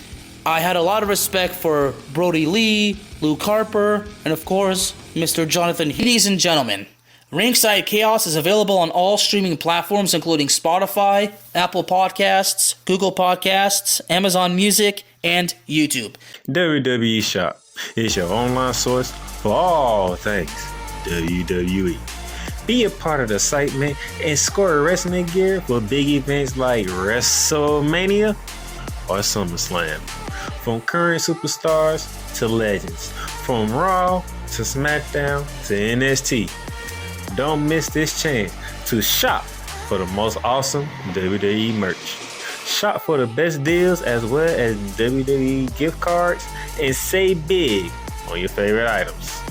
I had a lot of respect for Brody Lee, Luke Harper, and of course, Mr. Jonathan. Ladies and gentlemen, Ringside Chaos is available on all streaming platforms, including Spotify, Apple Podcasts, Google Podcasts, Amazon Music, and YouTube. WWE Shop is your online source for all things WWE. Be a part of the excitement and score wrestling gear for big events like WrestleMania or SummerSlam. From current superstars to legends, from Raw to SmackDown to NXT. Don't miss this chance to shop for the most awesome WWE merch. Shop for the best deals as well as WWE gift cards and save big on your favorite items.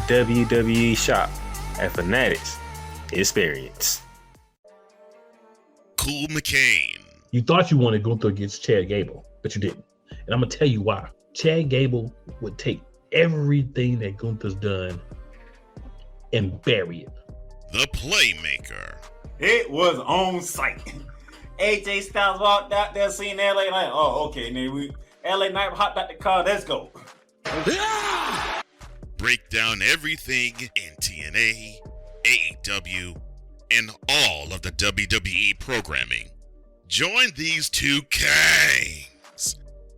WWE Shop at Fanatics Experience. Cool McCain. You thought you wanted Gunther against Chad Gable, but you didn't. And I'm going to tell you why. Chad Gable would take everything that Gunther's done and bury it. The Playmaker. It was on site. AJ Styles walked out there, seen LA Knight. Oh, okay, then LA Knight hopped out the car. Let's go. Break down everything in TNA, AEW, and all of the WWE programming. Join these two kings,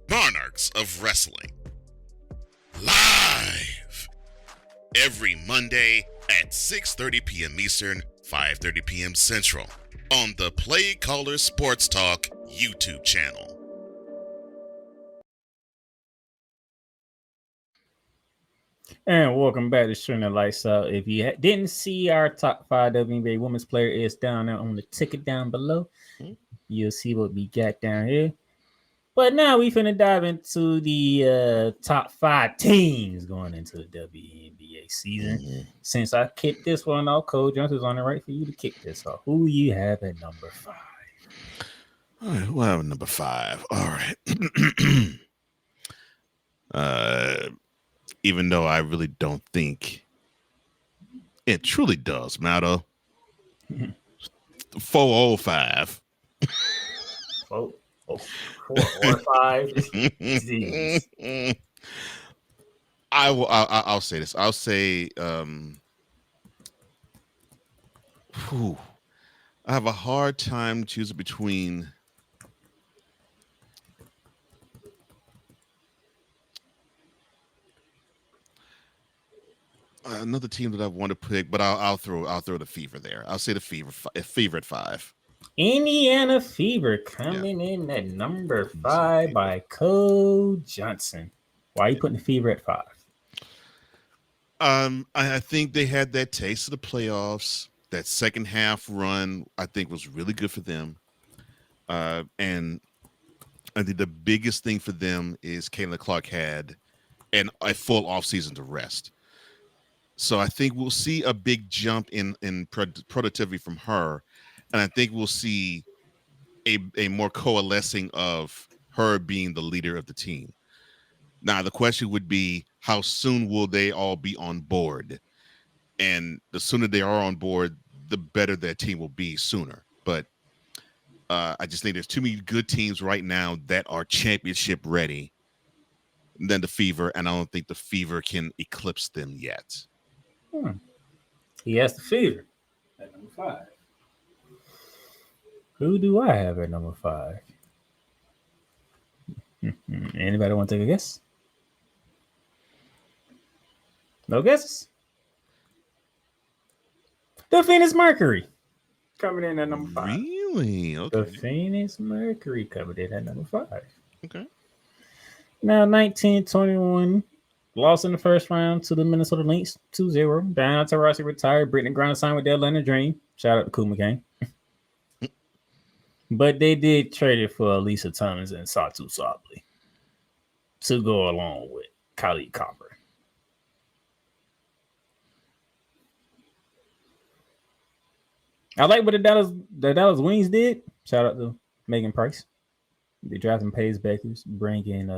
monarchs of wrestling, live every Monday at 6:30 p.m. Eastern, 5:30 p.m. Central on the Play Caller Sports Talk YouTube channel. And welcome back to Shooting the Lights Out. If you didn't see our top 5 WNBA women's player is down there on the ticket down below. You'll see what we got down here. But now we finna dive into the top 5 teams going into the WNBA season. Since I kicked this one off, Cole Jones is on the right for you to kick this off. Who you have at number 5? All right, well, I have number 5. All right. Even though I really don't think it truly does matter. 405. 4 or 5. I'll say this. I'll say I have a hard time choosing between another team that I want to pick, but I'll throw the Fever there. I'll say the Fever at 5. Indiana Fever coming in at number 5 by Cole Johnson. Why are you putting the Fever at 5? I think they had that taste of the playoffs. That second half run, I think, was really good for them. And I think the biggest thing for them is Caitlin Clark had a full offseason to rest. So I think we'll see a big jump in productivity from her. And I think we'll see a more coalescing of her being the leader of the team. Now, the question would be, how soon will they all be on board? And the sooner they are on board, the better their team will be sooner. But I just think there's too many good teams right now that are championship ready than the Fever, and I don't think the Fever can eclipse them yet. He has the Fever at number 5. Who do I have at number 5? Anybody want to take a guess? No guesses? The Phoenix Mercury coming in at number 5. Really? Okay. The Phoenix Mercury coming in at number 5. Okay. Now, 1921, lost in the first round to the Minnesota Lynx, 2-0. Diana Taurasi retired. Brittany Griner signed with the Atlanta Dream. Shout out to Kool McCain. But they did trade it for Lisa Thomas and Satu Sabli to go along with Khalid Copper. I like what the Dallas Wings did. Shout out to Megan Price. They drafted Paige Beckers, bringing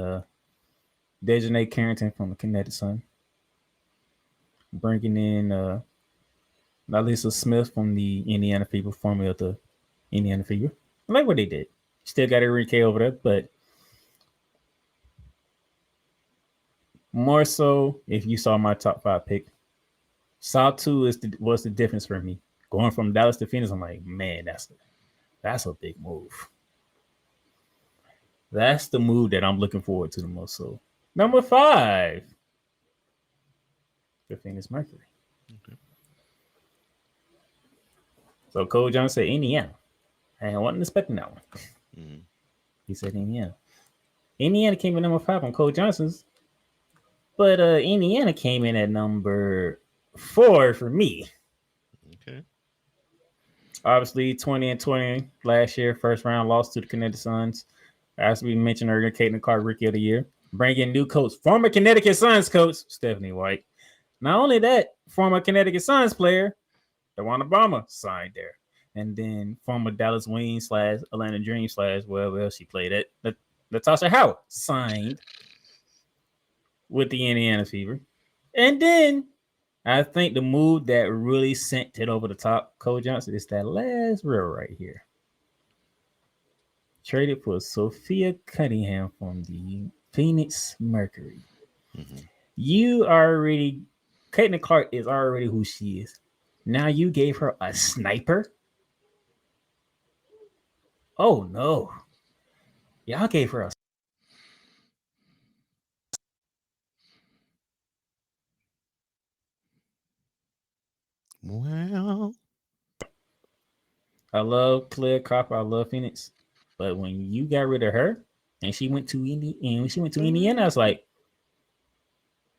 Dejanay Carrington from the Kinetic Sun, bringing in Alyssa Smith from the Indiana Fever, formerly of the Indiana Fever. I like what they did. Still got Enrique over there, but more so, if you saw my top 5 pick, Satu was the difference for me. Going from Dallas to Phoenix, I'm like, man, that's a big move. That's the move that I'm looking forward to the most. So, number 5, the Phoenix Mercury. Okay. So, Cole Johnson said Indiana. I wasn't expecting that one. Mm-hmm. He said Indiana. Indiana came in number 5 on Cole Johnson's, but Indiana came in at number 4 for me. Okay. Obviously, 20-20 last year, first round loss to the Connecticut Suns. As we mentioned earlier, Caitlin Clark, Rookie of the Year. Bringing new coach, former Connecticut Suns coach, Stephanie White. Not only that, former Connecticut Suns player, DeWanna Brahma, signed there. And then former Dallas Wings / Atlanta Dream / wherever else she played at. Natasha Howard signed with the Indiana Fever. And then I think the move that really sent it over the top, Cole Johnson, is that last row right here. Traded for Sophia Cunningham from the Phoenix Mercury. Mm-hmm. Caitlin Clark is already who she is. Now you gave her a sniper? Oh, no. Y'all gave her a... Well, I love Claire Copper. I love Phoenix. But when you got rid of her and she went to Indiana, I was like,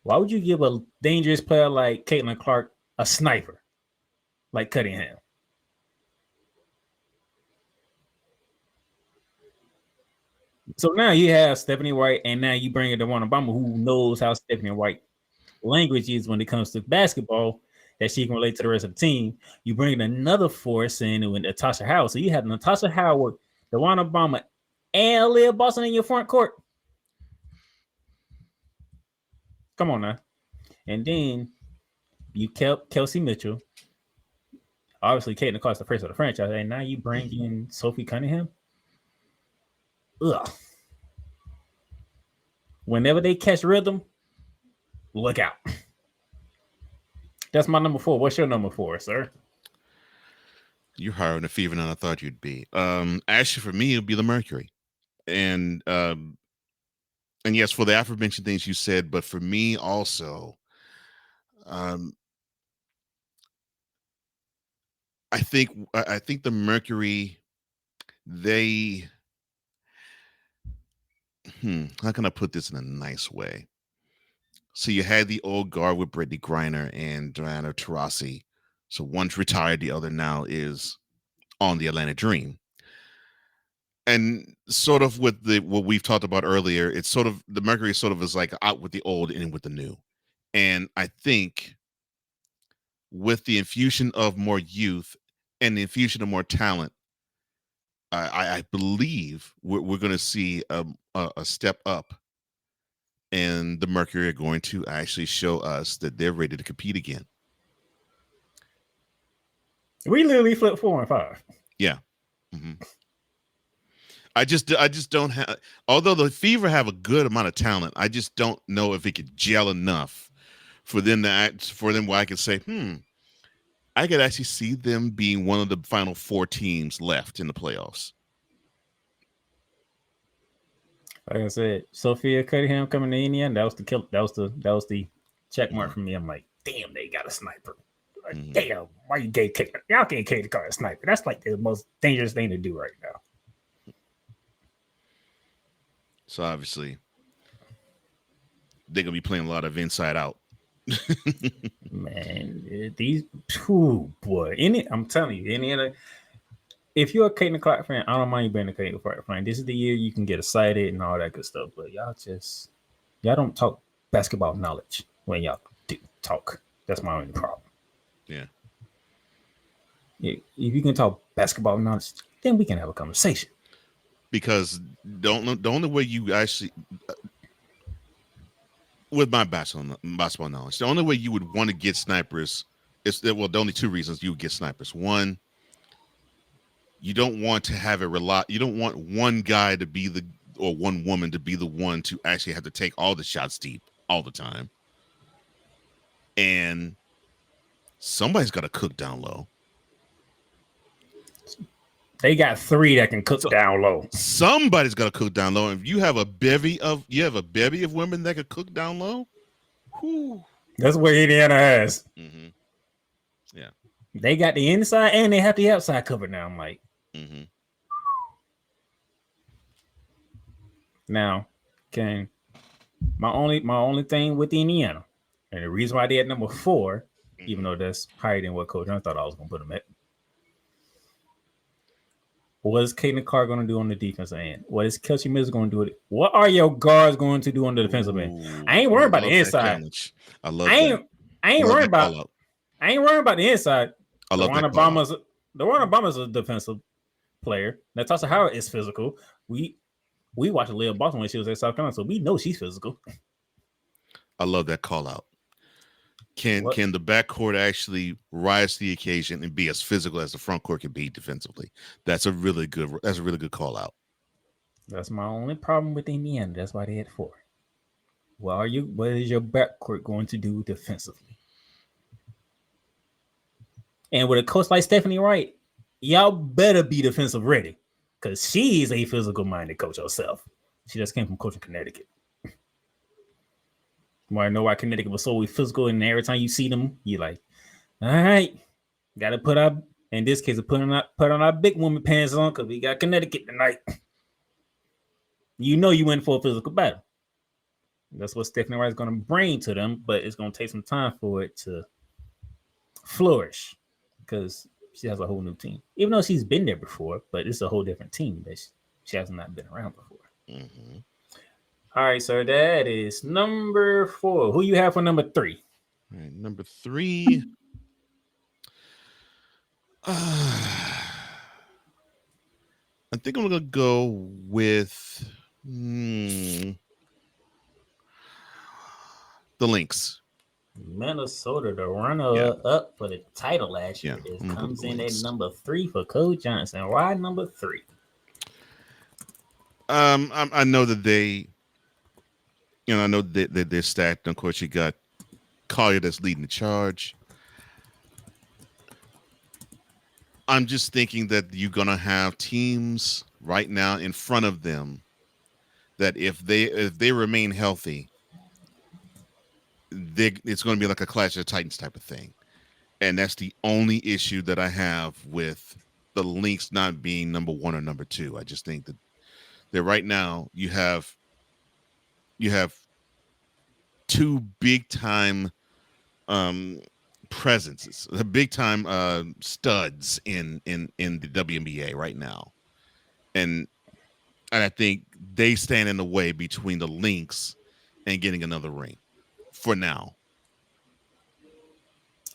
why would you give a dangerous player like Caitlin Clark a sniper like Cunningham? So now you have Stephanie White, and now you bring in DeWanna Brahma, who knows how Stephanie White language is when it comes to basketball, that she can relate to the rest of the team. You bring in another force in with Natasha Howard. So you have Natasha Howard, DeWanna Brahma, and Aaliyah Boston in your front court. Come on now. And then you kept Kelsey Mitchell. Obviously, Caitlin Clark's the first of the franchise. And now you bring in Sophie Cunningham. Ugh. Whenever they catch rhythm, look out. That's my number 4. What's your number 4, sir? You're higher on the Fever than I thought you'd be. Actually, for me, it would be the Mercury. And yes, for the aforementioned things you said, but for me also, I think the Mercury, how can I put this in a nice way? So you had the old guard with Brittany Griner and Diana Taurasi. So one's retired, the other now is on the Atlanta Dream. And sort of with what we've talked about earlier, it's sort of the Mercury sort of is like out with the old and in with the new. And I think with the infusion of more youth and the infusion of more talent, I believe we're going to see a step up, and the Mercury are going to actually show us that they're ready to compete again. We literally flipped 4 and 5. Yeah. Mm-hmm. I just don't have. Although the Fever have a good amount of talent, I just don't know if it could gel enough for them to act. For them, where I could say, I could actually see them being one of the final 4 teams left in the playoffs. Like I said, Sophia Cunningham coming to Indiana. That was the kill. That was the check mark for me. I'm like, damn, they got a sniper. Like, damn, why you gave y'all can't Kate Carr a sniper? That's like the most dangerous thing to do right now. So obviously, they're gonna be playing a lot of inside out. Man, these two boy. I'm telling you, Indiana. If you're a Caitlin Clark fan, I don't mind you being a Caitlin Clark fan. This is the year you can get excited and all that good stuff. But y'all don't talk basketball knowledge when y'all do talk. That's my only problem. Yeah. If you can talk basketball knowledge, then we can have a conversation. Because the only way you actually, with my basketball knowledge, the only way you would want to get snipers is the only 2 reasons you would get snipers. One, you don't want to have you don't want one guy to be or one woman to be the one to actually have to take all the shots deep all the time. And somebody's got to cook down low. They got 3 that can cook down low. Somebody's got to cook down low. And if you have a bevy of women that can cook down low, whew. That's what Indiana has. Mm-hmm. Yeah. They got the inside and they have the outside covered now. I'm like, Now, my only thing with Indiana, and the reason why they at number 4, even though that's higher than what Coach I thought I was gonna put them at. What is Caitlin Clark going to do on the defensive end? What is Kelsey Mills going to do? What are your guards going to do on the defensive end? I ain't worried about the inside. I love that. I ain't worried about the inside. I love that. DeWanna Obama's a defensive player. Natasha Howard is physical. We watched Leah Boston when she was at South Carolina, so we know she's physical. I love that call out. Can the backcourt actually rise to the occasion and be as physical as the front court can be defensively? That's a really good call out. That's my only problem with Indiana. That's why they had 4. What is your backcourt going to do defensively? And with a coach like Stephanie Wright, y'all better be defensive ready, because she's a physical minded coach herself. She just came from coaching Connecticut. I know why Connecticut was so physical, and every time you see them, you're like, all right, got to put our, in this case, put on our big woman pants on because we got Connecticut tonight. You know you went for a physical battle. That's what Stephanie Wright is going to bring to them, but it's going to take some time for it to flourish because she has a whole new team. Even though she's been there before, but it's a whole different team that she has not been around before. Mm-hmm. All right, so that is number 4. Who you have for number 3? All right, number 3. I think I'm gonna go with the Lynx. Minnesota, the runner-up for the title last year, comes in at number 3 for Coach Johnson. Why number 3? I know that they. I know that they're stacked. Of course, you got Collier that's leading the charge. I'm just thinking that you're going to have teams right now in front of them that if they remain healthy, it's going to be like a Clash of Titans type of thing. And that's the only issue that I have with the Lynx not being number 1 or number 2. I just think that right now you have 2 big time presences, the big time studs in the WNBA right now, and I think they stand in the way between the Lynx and getting another ring for now.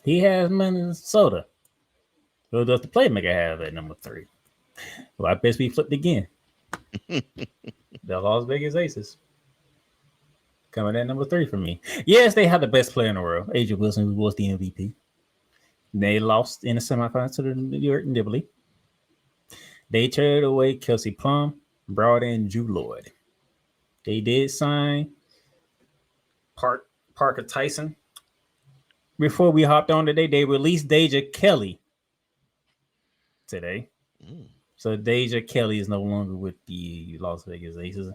He has Minnesota. Who does the playmaker have at number 3? Well, I best be flipped again. The Las Vegas Aces. Coming at number 3 for me. Yes, they have the best player in the world, Asia Wilson, who was the MVP. They lost in the semifinals to the New York Nibley. They traded away Kelsey Plum, brought in Drew Lloyd. They did sign Parker Tyson. Before we hopped on today, they released Deja Kelly today. So Deja Kelly is no longer with the Las Vegas Aces.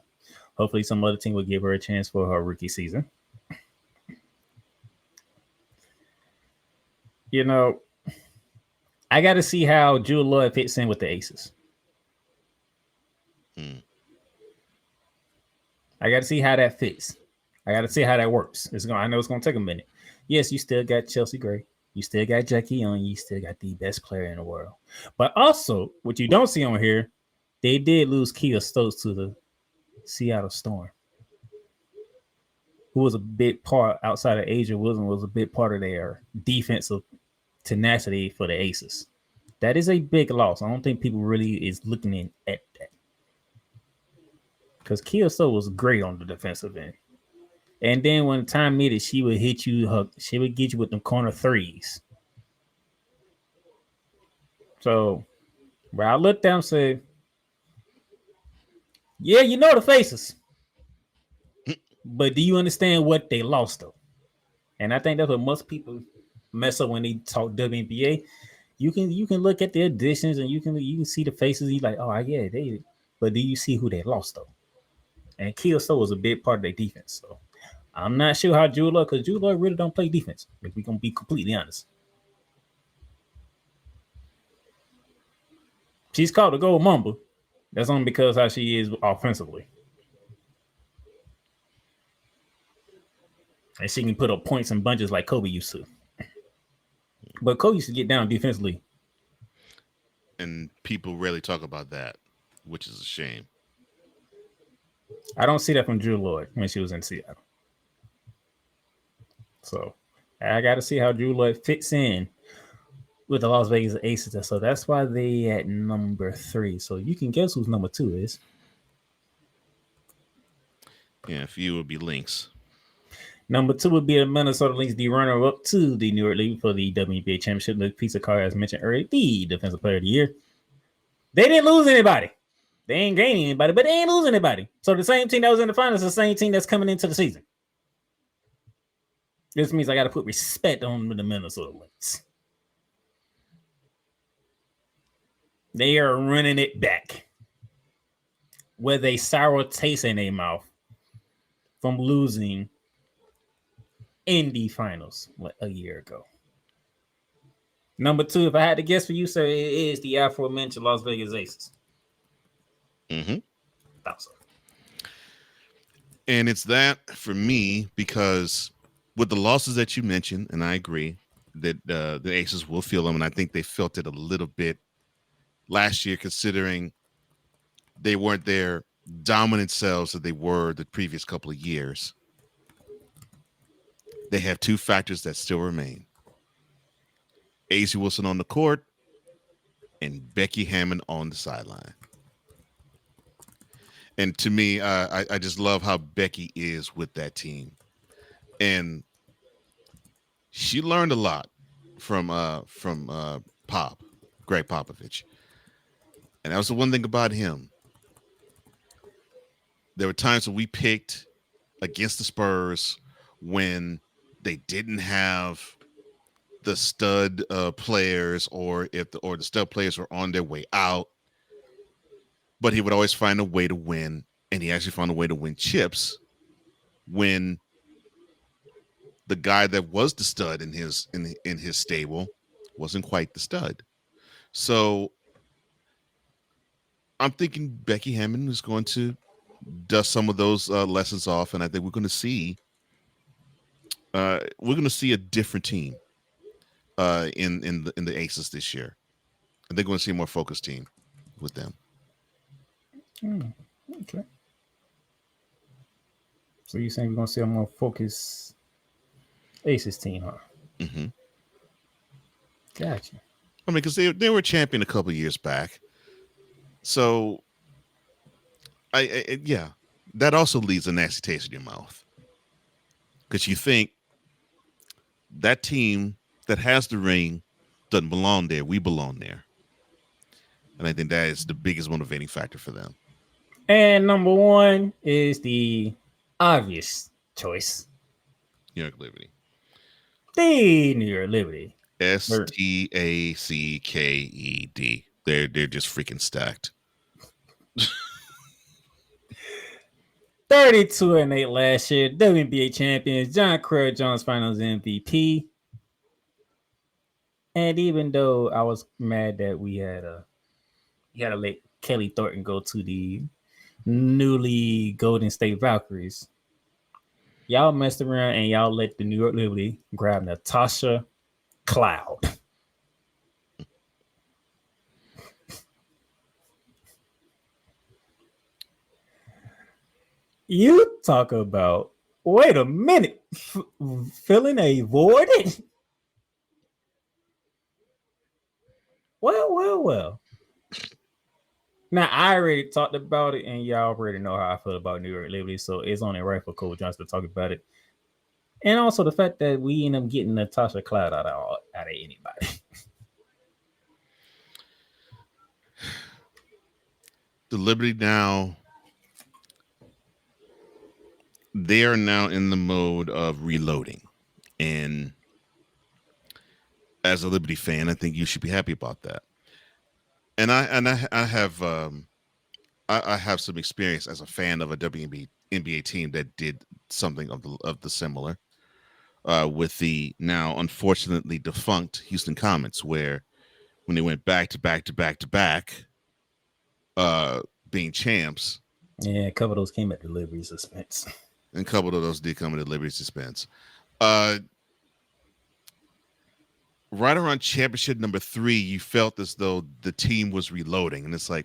Hopefully some other team will give her a chance for her rookie season. You know, I got to see how Drew Lloyd fits in with the Aces. I got to see how that fits. I got to see how that works. I know it's going to take a minute. Yes, you still got Chelsea Gray. You still got Jackie Young. You still got the best player in the world. But also, what you don't see on here, they did lose Kia Stokes to the Seattle Storm, who was a big part outside of Asia Wilson, was a big part of their defensive tenacity for the Aces. That is a big loss. I don't think people really is looking at that. Because Kia Stokes was great on the defensive end. And then when the time needed, she would hit you. She would get you with them corner threes. So, where I looked down and said, yeah, you know the faces. But do you understand what they lost, though? And I think that's what most people mess up when they talk WNBA. You can look at the additions and you can see the faces. You're like, oh, yeah, they. But do you see who they lost, though? And Kia Stokes was a big part of their defense. So, I'm not sure how Drew Lloyd, because Drew Lloyd really don't play defense. If we're going to be completely honest. She's called the gold mamba. That's only because how she is offensively. And she can put up points and bunches like Kobe used to. But Kobe used to get down defensively. And people rarely talk about that, which is a shame. I don't see that from Drew Lloyd when she was in Seattle. So I got to see how Drew Lloyd fits in with the Las Vegas Aces. So that's why they at number 3. So you can guess who's number 2 is. Yeah, for you would be Lynx. Number 2 would be the Minnesota Lynx, the runner-up to the New York League for the WNBA championship. The piece of card, as mentioned earlier, the defensive player of the year. They didn't lose anybody. They ain't gaining anybody, but they ain't losing anybody. So the same team that was in the finals is the same team that's coming into the season. This means I got to put respect on the Minnesota Lynx. They are running it back with a sour taste in their mouth from losing in the finals a year ago. Number 2, if I had to guess for you, sir, it is the aforementioned Las Vegas Aces. Thought so. And it's that for me because with the losses that you mentioned, and I agree that the Aces will feel them, and I think they felt it a little bit last year, considering they weren't their dominant selves that they were the previous couple of years. They have 2 factors that still remain. A'ja Wilson on the court and Becky Hammon on the sideline. And to me, I just love how Becky is with that team. And she learned a lot from Greg Popovich. And that was the one thing about him. There were times when we picked against the Spurs when they didn't have the stud players, or the stud players were on their way out. But he would always find a way to win, and he actually found a way to win chips when the guy that was the stud in his stable wasn't quite the stud. So I'm thinking Becky Hammon is going to dust some of those lessons off, and I think we're going to see a different team in the Aces this year. I think we're going to see a more focused team with them. Okay. So you're saying we're going to see a more focused Aces team, huh? Mm-hmm. Gotcha. I mean, because they were a champion a couple of years back. So, yeah, that also leaves a nasty taste in your mouth. Because you think that team that has the ring doesn't belong there. We belong there. And I think that is the biggest motivating factor for them. And number one is the obvious choice. New York Liberty. The New York Liberty. STACKED. They're just freaking stacked. 32-8 last year, WNBA champions, John Cryer Jones Finals MVP. And even though I was mad that we had to let Kelly Thornton go to the newly Golden State Valkyries, y'all messed around and y'all let the New York Liberty grab Natasha Cloud. You talk about, wait a minute, filling a void? Well. Now, I already talked about it, and y'all already know how I feel about New York Liberty, so it's only right for Coach Johnson to talk about it. And also the fact that we end up getting Natasha Cloud out of anybody. The Liberty now, they are now in the mode of reloading. And as a Liberty fan, I think you should be happy about that. And I have some experience as a fan of a WNBA team that did something of the similar with the now unfortunately defunct Houston Comets, where when they went back to back being champs. Yeah, a couple of those came at the Liberty's expense. And a couple of those did come at the Liberty's expense. Right around championship number 3, you felt as though the team was reloading. And it's like,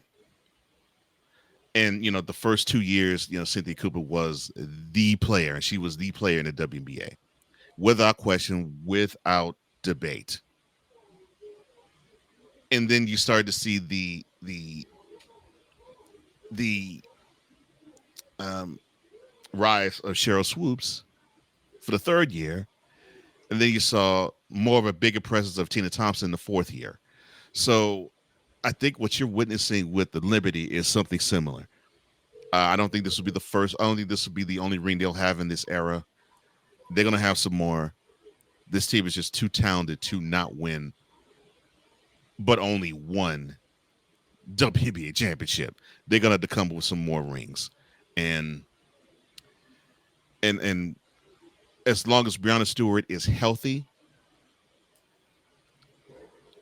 and, you know, the first 2 years, you know, Cynthia Cooper was the player, and she was the player in the WNBA. Without question, without debate. And then you started to see the rise of Cheryl Swoops for the 3rd year. And then you saw more of a bigger presence of Tina Thompson in the 4th year. So I think what you're witnessing with the Liberty is something similar. I don't think this will be the first. I don't think this will be the only ring they'll have in this era. They're going to have some more. This team is just too talented to not win, but only one WNBA championship. They're going to have to come with some more rings. And as long as Breanna Stewart is healthy,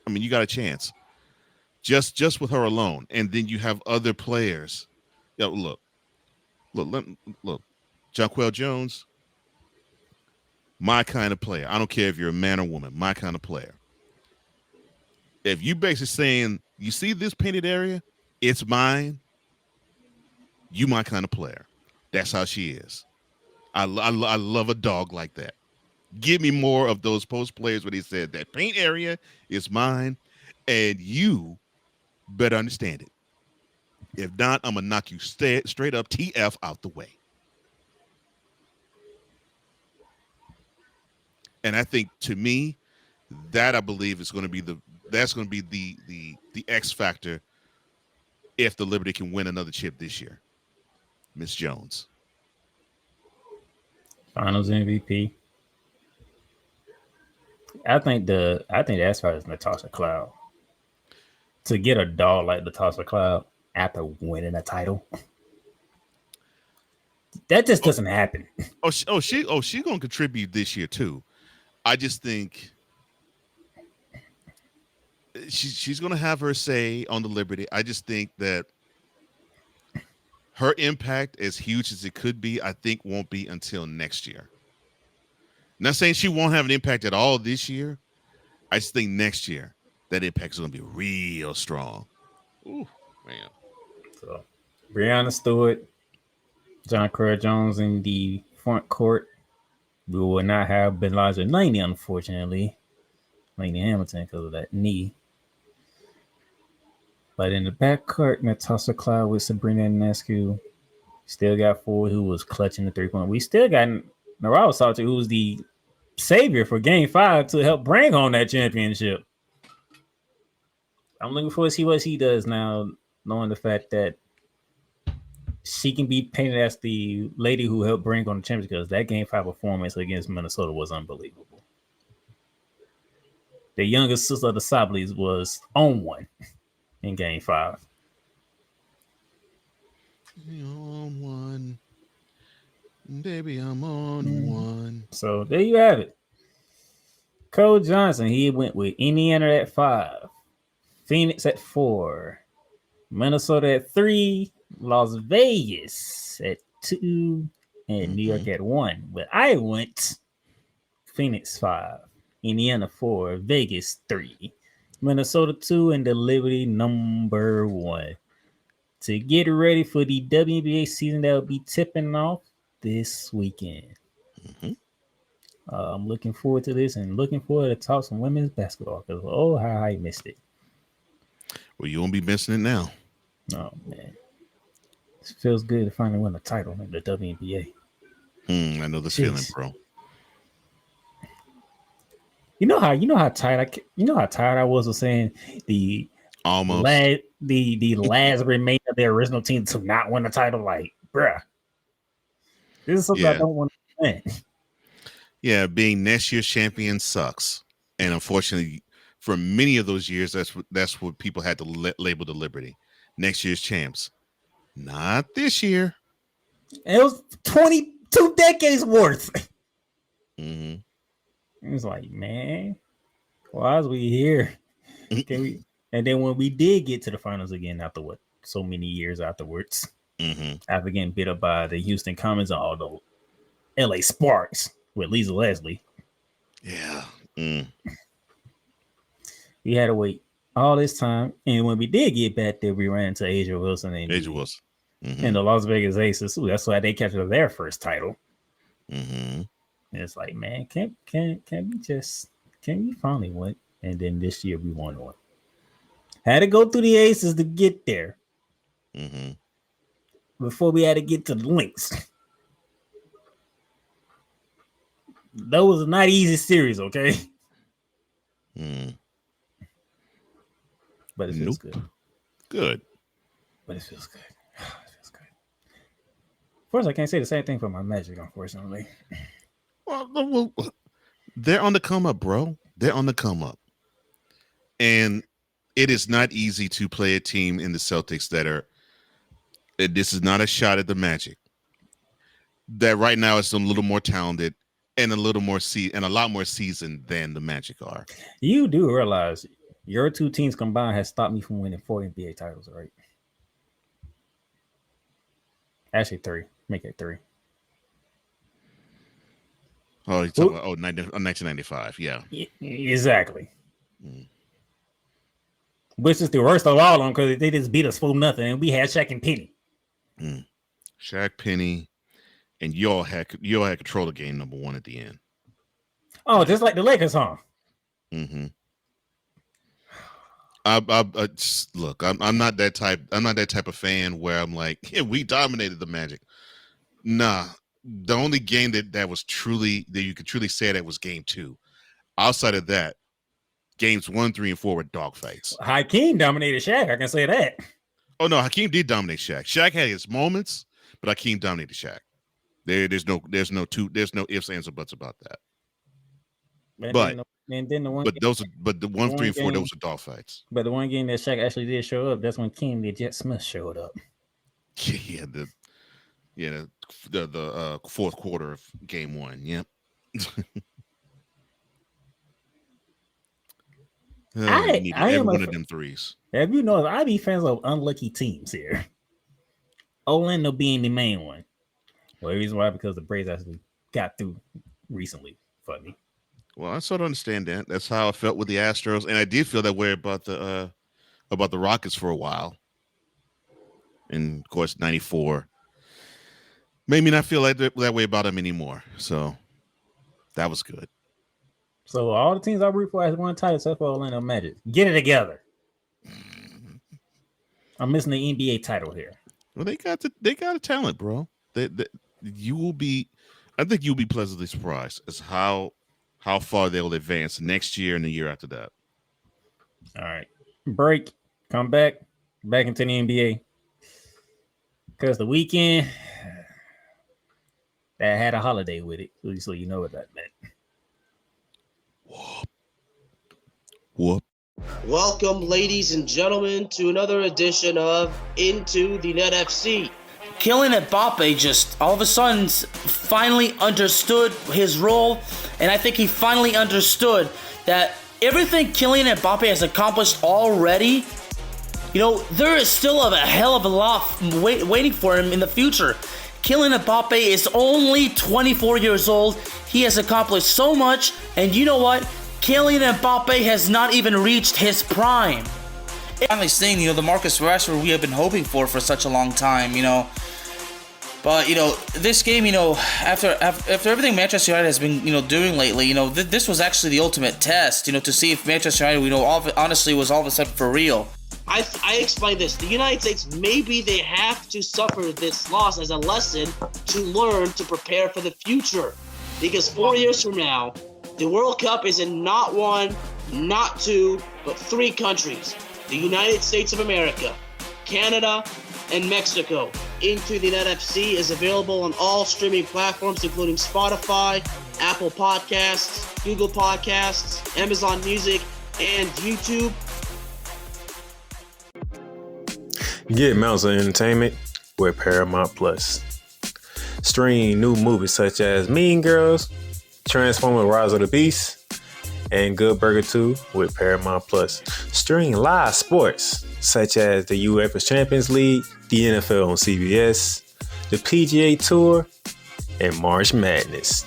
I mean, you got a chance. Just with her alone, and then you have other players. You know, look, Jonquel Jones, my kind of player. I don't care if you're a man or woman, my kind of player. If you basically saying, you see this painted area, it's mine, you my kind of player. That's how she is. I love a dog like that. Give me more of those post players where they said that paint area is mine, and you better understand it. If not, I'm gonna knock you straight up TF out the way. And I think, to me, that I believe is going to be the X factor if the Liberty can win another chip this year. Miss Jones, Finals MVP. I think the X factor is Natasha Cloud. To get a dog like Natasha Cloud after winning a title, that just doesn't happen. She's gonna contribute this year too. I just think she's gonna have her say on the Liberty. I just think that her impact, as huge as it could be, I think won't be until next year. Not saying she won't have an impact at all this year. I just think next year that impact is gonna be real strong. Ooh, man. So, Breanna Stewart, John Cryer Jones in the front court. We will not have Belijah Laney, unfortunately. Laney Hamilton, because of that knee. But in the backcourt, Natasha Cloud with Sabrina Ionescu. Still got Ford, who was clutching the 3-point. We still got Narawa Salter, who was the savior for Game 5 to help bring home that championship. I'm looking forward to see what he does now, knowing the fact that she can be painted as the lady who helped bring on the championship because that Game 5 performance against Minnesota was unbelievable. The youngest sister of the Sablis was on one in Game 5. On one. Baby, I'm on one. So there you have it. Cole Johnson, he went with Indiana at 5, Phoenix at 4, Minnesota at 3, Las Vegas at 2, and New York at 1. But I went Phoenix 5, Indiana 4, Vegas 3, Minnesota 2, and the Liberty number 1. To get ready for the WNBA season that will be tipping off this weekend. I'm looking forward to this and looking forward to talk some women's basketball because how I missed it. Well, you won't be missing it now. Oh man, it feels good to finally win a title in the WNBA. I know the feeling, bro. You know how tired I was of saying the almost the last remainder of the original team to not win the title. Like, bruh, this is something I don't want to win. Yeah, being next year's champion sucks, and unfortunately, for many of those years, that's what people had to label the Liberty. Next year's champs, not this year. It was 22 decades worth. It was like, man, why is we here? Can we? And then when we did get to the finals again, after so many years afterwards, after getting beat up by the Houston Comets and all the LA Sparks with Lisa Leslie. Yeah. We had to wait all this time. And when we did get back there, we ran into Asia Wilson and the Las Vegas Aces. Ooh, that's why they captured their first title. And it's like, man, can we finally win? And then this year we won one. Had to go through the Aces to get there. Before we had to get to the Lynx. That was not easy series, okay? But it feels good. Good. But it feels good. It feels good. Of course, I can't say the same thing for my Magic, unfortunately. Well, they're on the come up, bro. They're on the come up. And it is not easy to play a team in the Celtics this is not a shot at the Magic. That right now is a little more talented and a lot more seasoned than the Magic are. You do realize your two teams combined has stopped me from winning 4 NBA titles, right? Actually, 3. Make it 3. Oh, you're talking about 1995. Yeah. Exactly. Which is the worst of all of them because they just beat us 4-0 and we had Shaq and Penny. Shaq, Penny, and y'all had control of game number 1 at the end. Oh, just like the Lakers, huh? Look, I'm not that type. I'm not that type of fan where I'm like, yeah, we dominated the Magic. Nah, the only game that was truly that you could truly say that was game 2. Outside of that, games 1, 3, and 4 were dogfights. Hakeem dominated Shaq. I can say that. Oh no, Hakeem did dominate Shaq. Shaq had his moments, but Hakeem dominated Shaq. There's no ifs, ands, or buts about that. But the 1, 3, and 4, those are dogfights. But the one game that Shaq actually did show up, that's when King the Jet Smith showed up. Yeah, the fourth quarter of game 1. Yep. I am one of them threes. Have you noticed? I be fans of unlucky teams here. Orlando being the main one. Well, the reason why because the Braves actually got through recently for me. Well, I sort of understand that. That's how I felt with the Astros, and I did feel that way about the Rockets for a while. And of course, '94 made me not feel like that way about them anymore. So that was good. So all the teams I root for has one title except for Orlando Magic. Get it together. I'm missing the NBA title here. Well, they got a talent, bro. You will be. I think you'll be pleasantly surprised as how far they will advance next year and the year after that. All right, break. Come back into the NBA. Because the weekend that had a holiday with it, so you know what that meant. Whoop. Welcome, ladies and gentlemen, to another edition of Into the Net FC. Kylian Mbappe just all of a sudden finally understood his role, and I think he finally understood that everything Kylian Mbappe has accomplished already, there is still a hell of a lot waiting for him in the future. Kylian Mbappe is only 24 years old. He has accomplished so much, and you know what? Kylian Mbappe has not even reached his prime. Finally seeing, the Marcus Rashford we have been hoping for such a long time, But, this game, after everything Manchester United has been, doing lately, this was actually the ultimate test, to see if Manchester United, honestly was all of a sudden for real. I explained this. The United States, maybe they have to suffer this loss as a lesson to learn to prepare for the future. Because 4 years from now, the World Cup is in not one, not two, but 3 countries. The United States of America, Canada, and Mexico. Into the Net FC is available on all streaming platforms, including Spotify, Apple Podcasts, Google Podcasts, Amazon Music, and YouTube. Get mounts of entertainment with Paramount Plus. Stream new movies such as Mean Girls, Transformers: Rise of the Beast, and Good Burger 2 with Paramount Plus. Stream live sports such as the UEFA Champions League, the NFL on CBS, the PGA Tour, and March Madness.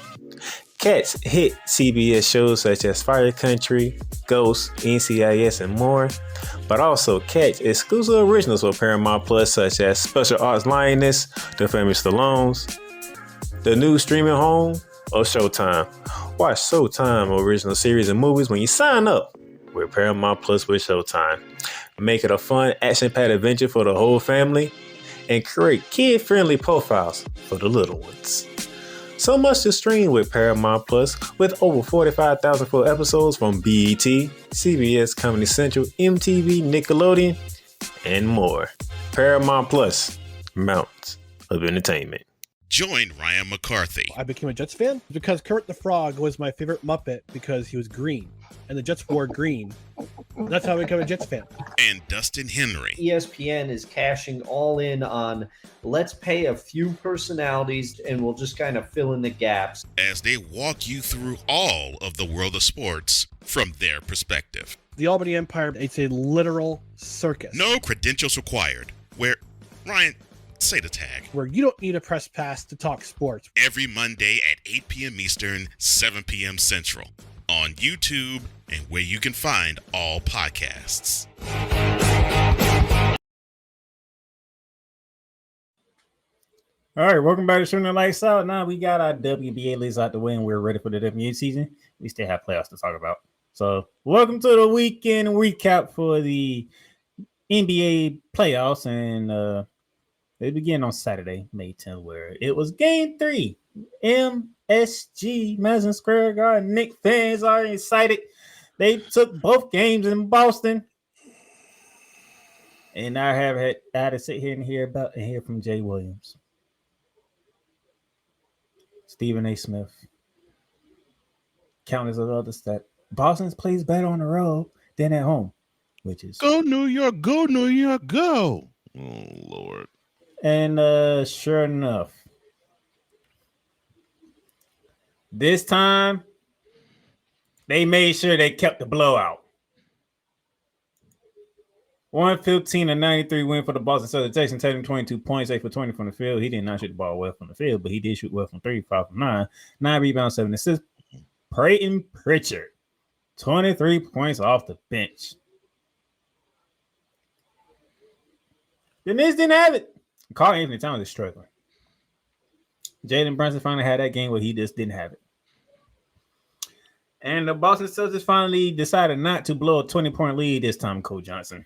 Catch hit CBS shows such as Fire Country, Ghost, NCIS, and more. But also catch exclusive originals for Paramount Plus such as Special Ops Lioness, The Famous Stallones, the new streaming home of Showtime. Watch Showtime original series and movies when you sign up with Paramount Plus with Showtime. Make it a fun, action-packed adventure for the whole family and create kid-friendly profiles for the little ones. So much to stream with Paramount Plus with over 45,000 full episodes from BET, CBS, Comedy Central, MTV, Nickelodeon, and more. Paramount Plus, mountains of entertainment. Join Ryan McCarthy. I became a Jets fan because Kurt the Frog was my favorite Muppet because he was green, and the Jets wore green. That's how I became a Jets fan. And Dustin Henry. ESPN is cashing all in on let's pay a few personalities and we'll just kind of fill in the gaps. As they walk you through all of the world of sports from their perspective. The Albany Empire, it's a literal circus. No credentials required. Where, Ryan, say the tag. Where you don't need a press pass to talk sports. Every Monday at 8 p.m. Eastern, 7 p.m. Central. On YouTube and where you can find all podcasts. All right, welcome back to Shooting the Lights Out. Now we got our WBA list out the way and we're ready for the WNBA season. We still have playoffs to talk about. So welcome to the weekend recap for the NBA playoffs. And they begin on Saturday, May 10th, where it was game 3. MSG, Madison Square Garden. Knicks fans are excited. They took both games in Boston. And I had to sit here and hear from Jay Williams, Stephen A. Smith, countless of others that Boston plays better on the road than at home, which is Go New York, go New York, go. Oh Lord. And sure enough, this time they made sure they kept the blowout. 115-93 win for the Boston Celtics. Jason Tatum, 22 points, 8 for 20 from the field. He did not shoot the ball well from the field, but he did shoot well from 3, 5 from 9. 9 rebounds, 7 assists. Peyton Pritchard, 23 points off the bench. The Knicks didn't have it. Carl Anthony Towns is struggling. Jalen Brunson finally had that game where he just didn't have it. And the Boston Celtics finally decided not to blow a 20-point lead this time, Cole Johnson.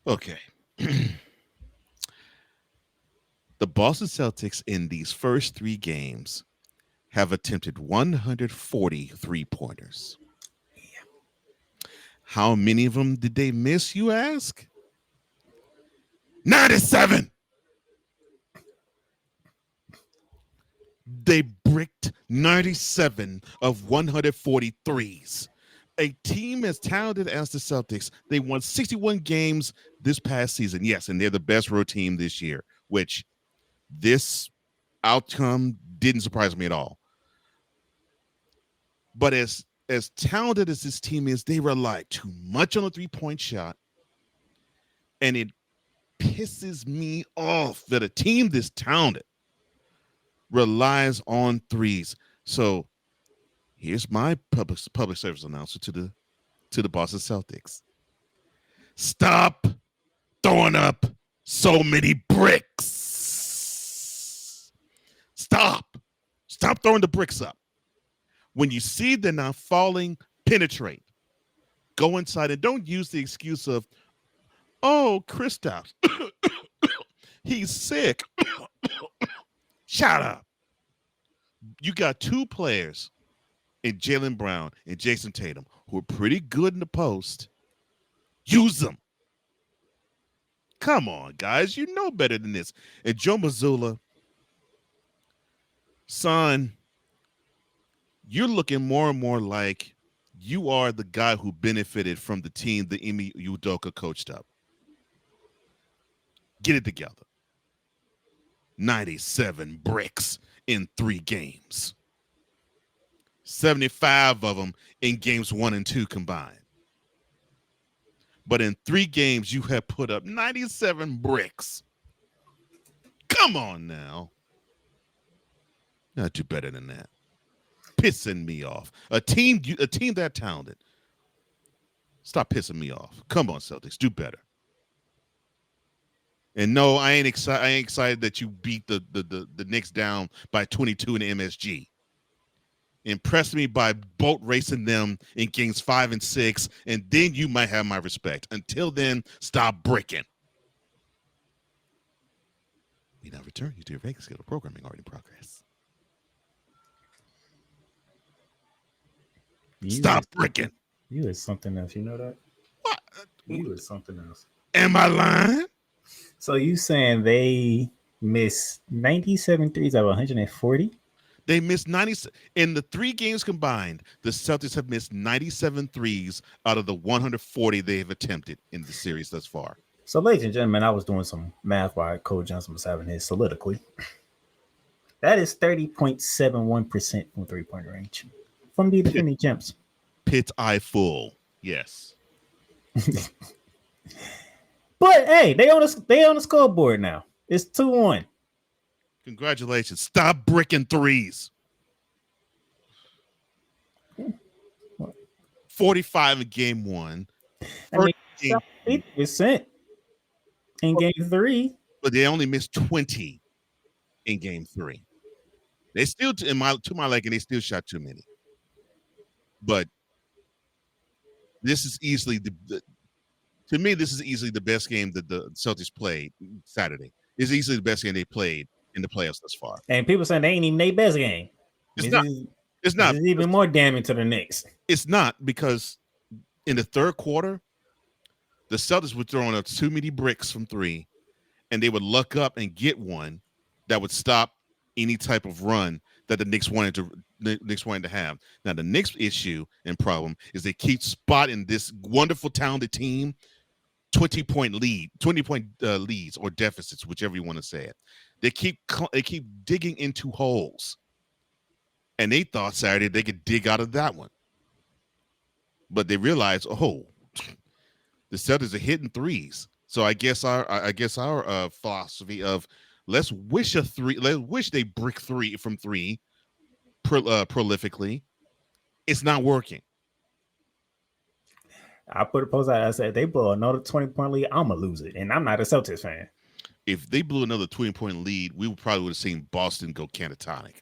Okay. The Boston Celtics in these first 3 games have attempted 140 three-pointers. How many of them did they miss, you ask? 97. They bricked 97 of 143s. A team as talented as the Celtics, they won 61 games this past season. Yes, and they're the best road team this year, which this outcome didn't surprise me at all. But as talented as this team is, they rely too much on a three-point shot. And it pisses me off that a team this talented relies on threes. So here's my public service announcement to the Boston Celtics. Stop throwing up so many bricks. Stop throwing the bricks up. When you see they're not falling, penetrate. Go inside and don't use the excuse of, oh, Kristaps, he's sick. Shut up. You got two players in Jaylen Brown and Jason Tatum who are pretty good in the post. Use them. Come on, guys. You know better than this. And Joe Mazzulla, son, you're looking more and more like you are the guy who benefited from the team that Emi Udoka coached up. Get it together. 97 bricks in 3 games. 75 of them in games 1 and 2 combined. But in 3 games, you have put up 97 bricks. Come on now. Not do better than that. Pissing me off. A team that talented. Stop pissing me off. Come on, Celtics, do better. And no, I ain't excited that you beat the Knicks down by 22 in the MSG. Impress me by boat racing them in games 5 and 6, and then you might have my respect. Until then, stop bricking. We now return you to your Vegas schedule programming already in progress. Stop bricking. You is something else. You know that? What? You is something else. Am I lying? So you saying they missed 97 threes out of 140? They missed 90 in the 3 games combined. The Celtics have missed 97 threes out of the 140 they have attempted in the series thus far. So, ladies and gentlemen, I was doing some math while Coach Johnson was having his soliloquy. That is 30.71% from 3-point range from the defending champs. Pit eye full. Yes. But hey, they on the scoreboard now. It's 2-1. Congratulations. Stop bricking threes. 45 in game 1. I mean, 50% in game 3. But they only missed 20 in game 3. They still, to my liking, they still shot too many. But this is easily to me, this is easily the best game that the Celtics played Saturday. It's easily the best game they played in the playoffs thus far. And people saying they ain't even their best game. It's not. It's even more damning to the Knicks. It's not, because in the third quarter, the Celtics were throwing up too many bricks from 3, and they would luck up and get one that would stop any type of run that the Knicks wanted to have. Now, the Knicks issue and problem is they keep spotting this wonderful, talented team 20-point leads or deficits, whichever you want to say it. They keep digging into holes, and they thought Saturday they could dig out of that one, but they realized, oh, the Celtics are hitting threes. So I guess our philosophy of let's wish they brick 3 from 3 prolifically. It's not working. I put a post out. I said, they blow another 20-point lead, I'm going to lose it. And I'm not a Celtics fan. If they blew another 20-point lead, we probably would have seen Boston go catatonic.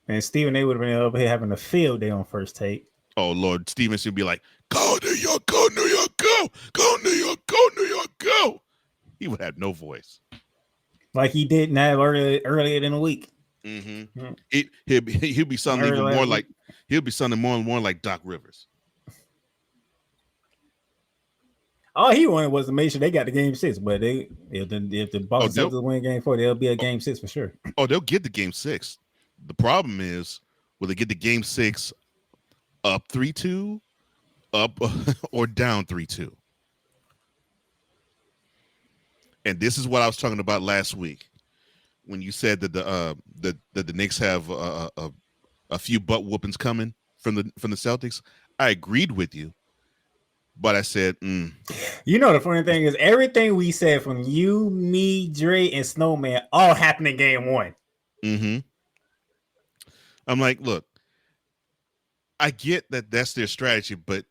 And Stephen A would have been over here having a field day on First Take. Oh, Lord. Stephen should be like, go New York, go New York, go. Go New York, go New York, go. He would have no voice. Like he didn't have earlier in the week. Mm-hmm. He'll be sounding even more like more like Doc Rivers. All he wanted was to make sure they got the game 6, but if the Boston Celtics win game 4, they'll be a game 6 for sure. Oh, they'll get the game 6. The problem is, will they get the game 6 up 3-2, up or down 3-2? And this is what I was talking about last week when you said that the Knicks have a few butt whoopings coming from the Celtics. I agreed with you. But I said, You know, the funny thing is everything we said from you, me, Dre, and Snowman all happened in game 1. Mm-hmm. I'm like, look, I get that that's their strategy, but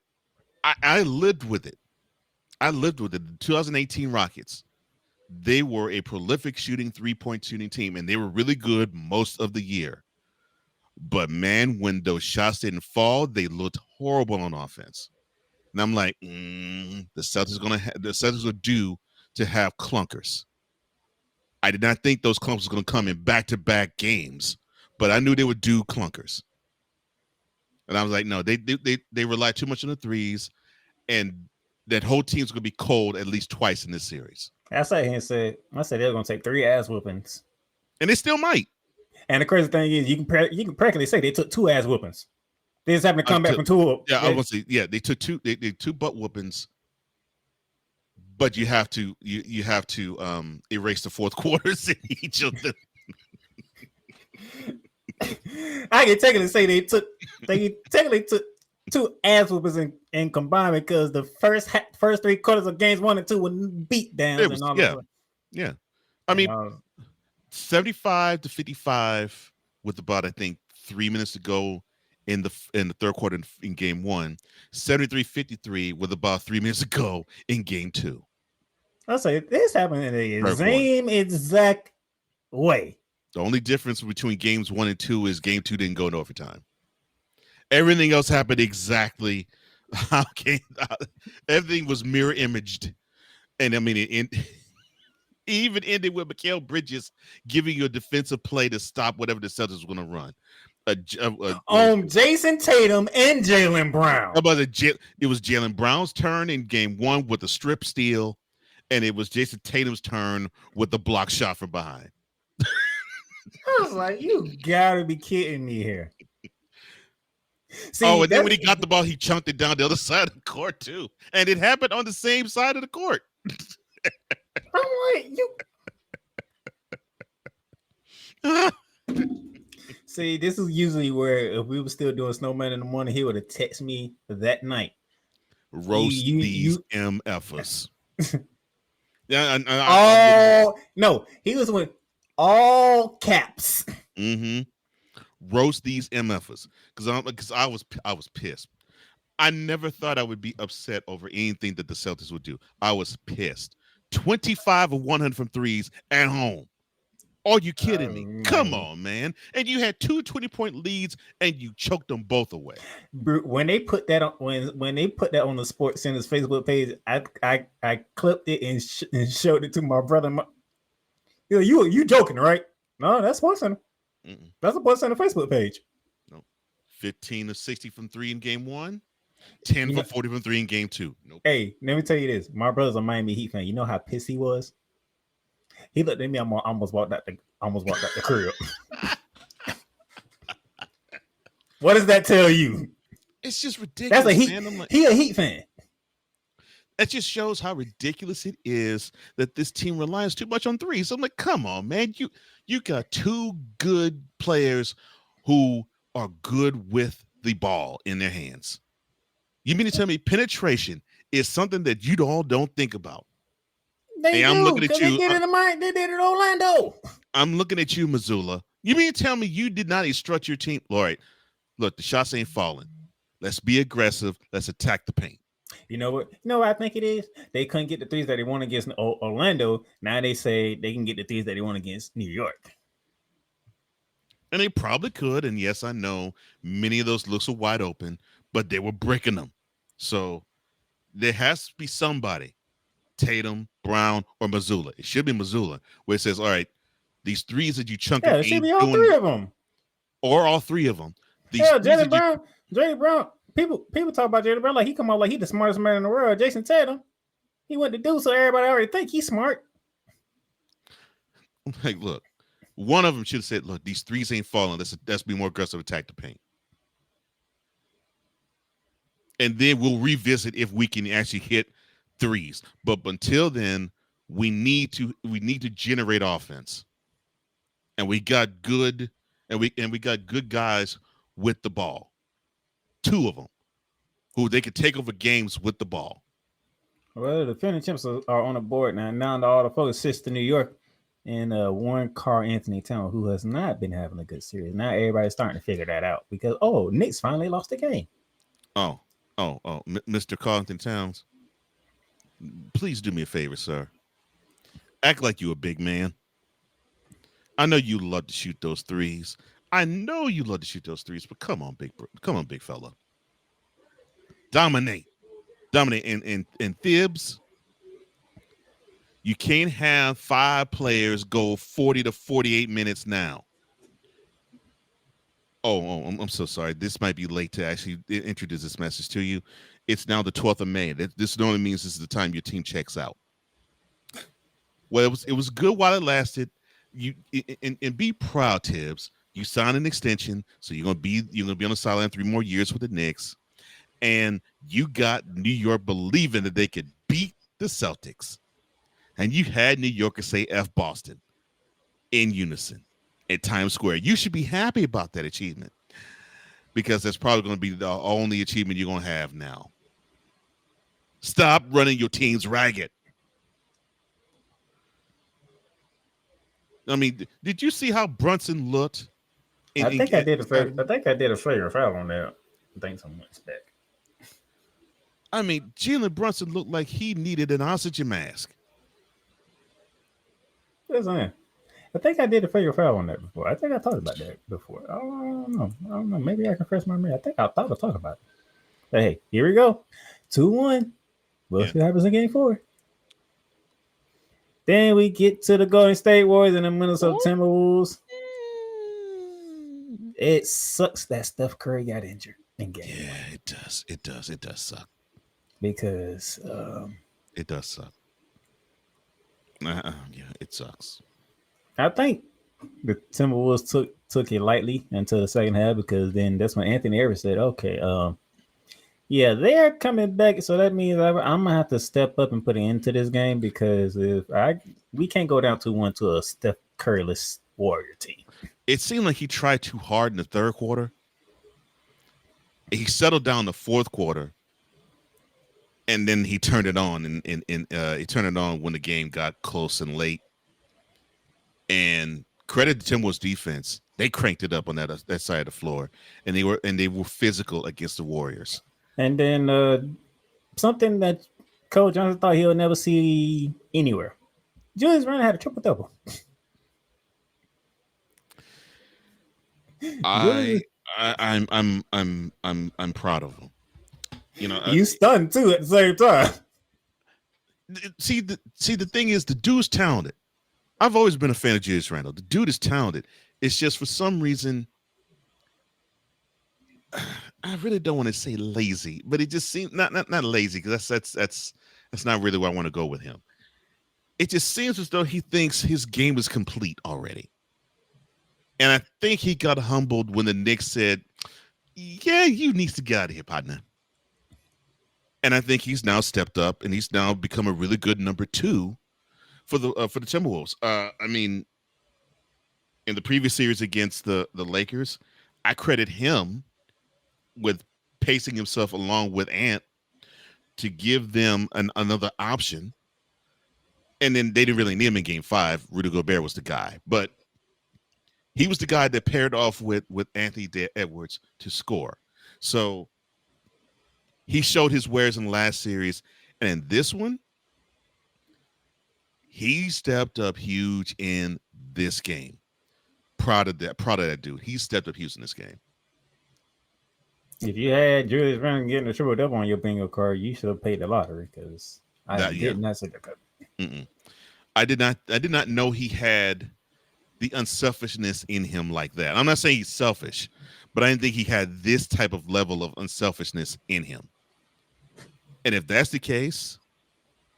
I lived with it. I lived with it. The 2018 Rockets, they were a prolific shooting, 3-point shooting team, and they were really good most of the year. But, man, when those shots didn't fall, they looked horrible on offense. And I'm like, the Celtics are due to have clunkers. I did not think those clunkers were going to come in back-to-back games, but I knew they would do clunkers. And I was like, no, they rely too much on the threes, and that whole team's going to be cold at least twice in this series. I said they were going to take 3 ass whoopings, and they still might. And the crazy thing is, you can practically say they took 2 ass whoopings. They just happened to come back from 2. Yeah, I want to say, yeah, they took 2 butt whoopings, but you have to erase the fourth quarters in each of them. I can technically say they took 2 ass whoopings and combined because the first 3 quarters of games 1 and 2 were beat downs and all that. Yeah. I mean, 75-55 with about, I think, 3 minutes to go in the third quarter in game 1, 73-53 with about 3 minutes to go in game 2. I'll say this happened in the same exact way. The only difference between games 1 and 2 is game 2 didn't go into overtime. Everything else happened exactly how everything was mirror imaged. And I mean, it even ended with Mikal Bridges giving you a defensive play to stop whatever the Celtics were going to run. Jason Tatum and Jaylen Brown. It was Jaylen Brown's turn in game 1 with a strip steal, and it was Jason Tatum's turn with the block shot from behind. I was like, you gotta be kidding me here. See, and then when he got the ball, he chunked it down the other side of the court too, and it happened on the same side of the court. I'm like, you. See, this is usually where if we were still doing Snowman in the morning, he would have texted me that night. Roast these MFers. No, he was with all caps. Mm-hmm. Roast these MFers because I was pissed. I never thought I would be upset over anything that the Celtics would do. I was pissed. 25 of 100 from threes at home. Are you kidding me? Come on, man. And you had 2 20-point leads and you choked them both away. When they put that on when they put that on the Sports Center's Facebook page, I clipped it and showed it to my brother. You joking, right? No, that's Sports Center. That's a Sports Center Facebook page. No. 15 of 60 from 3 in game 1. 10 for 40 from 3 in game 2. Nope. Hey, let me tell you this. My brother's a Miami Heat fan. You know how pissed he was? He looked at me. I almost walked out the crib. What does that tell you? It's just ridiculous. That's a Heat. He a Heat fan. That just shows how ridiculous it is that this team relies too much on threes. I'm like, come on, man. You got 2 good players who are good with the ball in their hands. You mean to tell me penetration is something that you all don't think about? I'm looking at you. They did it in Orlando. I'm looking at you, Missoula. You mean to tell me you did not instruct your team? All right, look, the shots ain't falling. Let's be aggressive. Let's attack the paint. You know what? You know what I think it is? They couldn't get the threes that they want against Orlando. Now they say they can get the threes that they want against New York. And they probably could. And yes, I know many of those looks are wide open, but they were breaking them. So there has to be somebody, Tatum, Brown, or Missoula. It should be Missoula, where it says, all right, These threes that you chunk Yeah, up it should ain't be all doing, three of them. or all three of them. These Yeah, threes that Jalen Brown. People talk about Jalen Brown like he come out like he the smartest man in the world. Jason Tatum, he went to do so everybody already think he's smart. Like, look, one of them should have said, "Look, these threes ain't falling. Let's be more aggressive, attack the paint." And then we'll revisit if we can actually hit threes. But until then, we need to generate offense. And we got good guys with the ball. Two of them who they could take over games with the ball. Well, the defending champs are on the board now. Now all the focus shifts to New York and Warren Carl Anthony Town, who has not been having a good series. Now everybody's starting to figure that out because Knicks finally lost the game. Mr. Carlton Towns, please do me a favor, sir. Act like you a big man. I know you love to shoot those threes. But come on, big fella. Dominate. And Thibs, you can't have 5 players go 40 to 48 minutes now. I'm so sorry. This might be late to actually introduce this message to you. It's now the 12th of May. This only means this is the time your team checks out. Well, it was good while it lasted. And be proud, Tibbs. You signed an extension, so you're gonna be on the sideline 3 more years with the Knicks, and you got New York believing that they could beat the Celtics, and you had New Yorkers say "F Boston" in unison at Times Square. You should be happy about that achievement because that's probably going to be the only achievement you're going to have now. Stop running your teams ragged. I mean, did you see how Brunson looked? I think I did a flagrant foul on that. I think someone went back. I mean, Jalen Brunson looked like he needed an oxygen mask. Listen, I think I did a flagrant foul on that before. I think I talked about that before. I don't know. Maybe I can refresh my memory. I think I thought I talked about it. But hey, here we go. 2-1. We'll see what happens in game 4. Then we get to the Golden State Warriors and the Minnesota Timberwolves. It sucks that Steph Curry got injured in game 1. Yeah, it does. It does suck. Because it does suck. Yeah, it sucks. I think the Timberwolves took it lightly until the second half because then that's when Anthony Edwards said, okay, yeah, they're coming back. So that means I'm going to have to step up and put an end to this game because we can't go down 2-1 to a Steph Curry-less Warrior team. It seemed like he tried too hard in the third quarter. He settled down the fourth quarter. And then he turned it on, and he turned it on when the game got close and late. And credit to Timberwolves defense, they cranked it up on that side of the floor, and they were physical against the Warriors. And then something that Coach Johnson thought he'll never see anywhere. Julius Randle had a triple double. I'm proud of him. You know, you stunned too at the same time. See, the thing is, the dude's talented. I've always been a fan of Julius Randle. The dude is talented. It's just for some reason, I really don't want to say lazy, but it just seems not lazy because that's not really where I want to go with him. It just seems as though he thinks his game is complete already. And I think he got humbled when the Knicks said, "Yeah, you need to get out of here, partner." And I think he's now stepped up and he's now become a really good number 2 for the Timberwolves. I mean, in the previous series against the Lakers, I credit him with pacing himself along with Ant to give them another option. And then they didn't really need him in game 5. Rudy Gobert was the guy, but he was the guy that paired off with Anthony Edwards to score. So he showed his wares in the last series, and in this one, he stepped up huge in this game. Proud of that dude. He stepped up huge in this game. If you had Julius Randle getting a triple double on your bingo card, you should have paid the lottery because I did not see the cut. I did not know he had the unselfishness in him like that. I'm not saying he's selfish, but I didn't think he had this type of level of unselfishness in him. And if that's the case,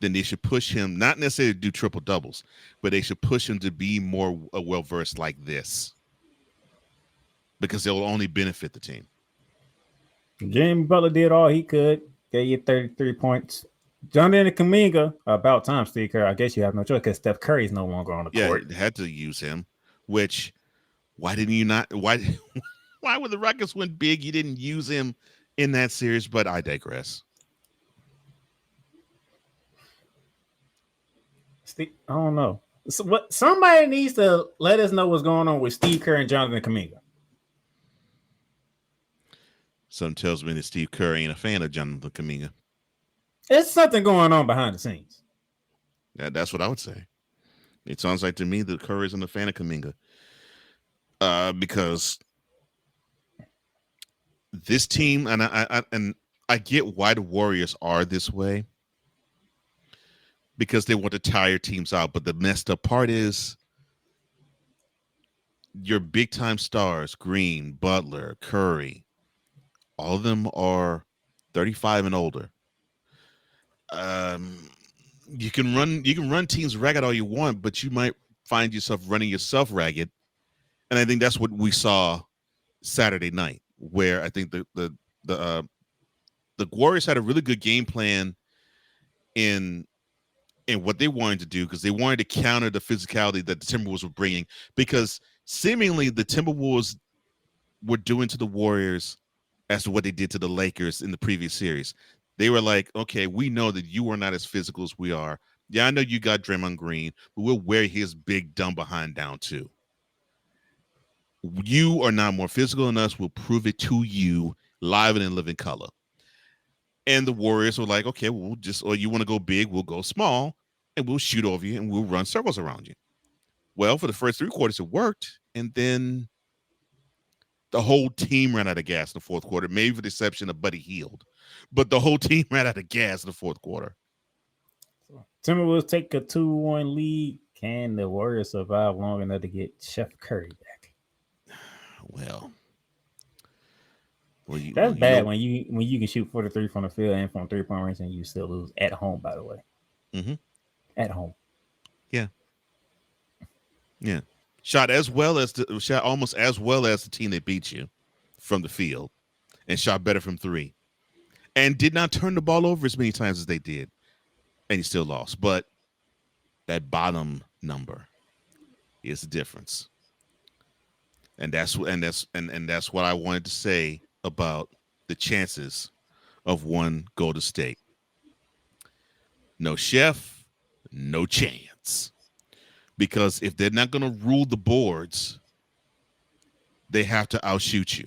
then they should push him, not necessarily to do triple doubles, but they should push him to be more well-versed like this, because it will only benefit the team. Jimmy Butler did all he could. Gave you 33 points. Jonathan Kuminga, about time, Steve Curry. I guess you have no choice because Steph Curry is no longer on the court. Yeah, had to use him. Which, why didn't you not? Why when the Rockets went big, you didn't use him in that series? But I digress. Steve, I don't know. So what? Somebody needs to let us know what's going on with Steve Kerr and Jonathan Kuminga. Something tells me that Steve Curry ain't a fan of Jonathan Kuminga. There's something going on behind the scenes. Yeah, that's what I would say. It sounds like to me that Curry isn't a fan of Kuminga. Because this team, and I get why the Warriors are this way, because they want to tire teams out. But the messed up part is your big time stars, Green, Butler, Curry, all of them are 35 and older. You can run teams ragged all you want, but you might find yourself running yourself ragged. And I think that's what we saw Saturday night, where I think the Warriors had a really good game plan in what they wanted to do, because they wanted to counter the physicality that the Timberwolves were bringing, because seemingly the Timberwolves were doing to the Warriors as to what they did to the Lakers in the previous series. They were like, okay, we know that you are not as physical as we are. Yeah, I know you got Draymond Green, but we'll wear his big dumb behind down too. You are not more physical than us. We'll prove it to you live and in living color. And the Warriors were like, okay, we'll just, or you want to go big, we'll go small, and we'll shoot over you, and we'll run circles around you. Well, for the first 3 quarters, it worked. And then the whole team ran out of gas in the fourth quarter, maybe with the exception of Buddy Hield. But the whole team ran out of gas in the fourth quarter. Timberwolves take a 2-1 lead. Can the Warriors survive long enough to get Steph Curry back? Well, that's bad when you can shoot 43 from the field and from 3-point range and you still lose at home, by the way. Mm-hmm. At home. Yeah. Shot almost as well as the team that beat you from the field, and shot better from 3, and did not turn the ball over as many times as they did, and he still lost. But that bottom number is the difference, and that's what I wanted to say about the chances of one Golden State. No chef, no chance. Because if they're not going to rule the boards, they have to outshoot you.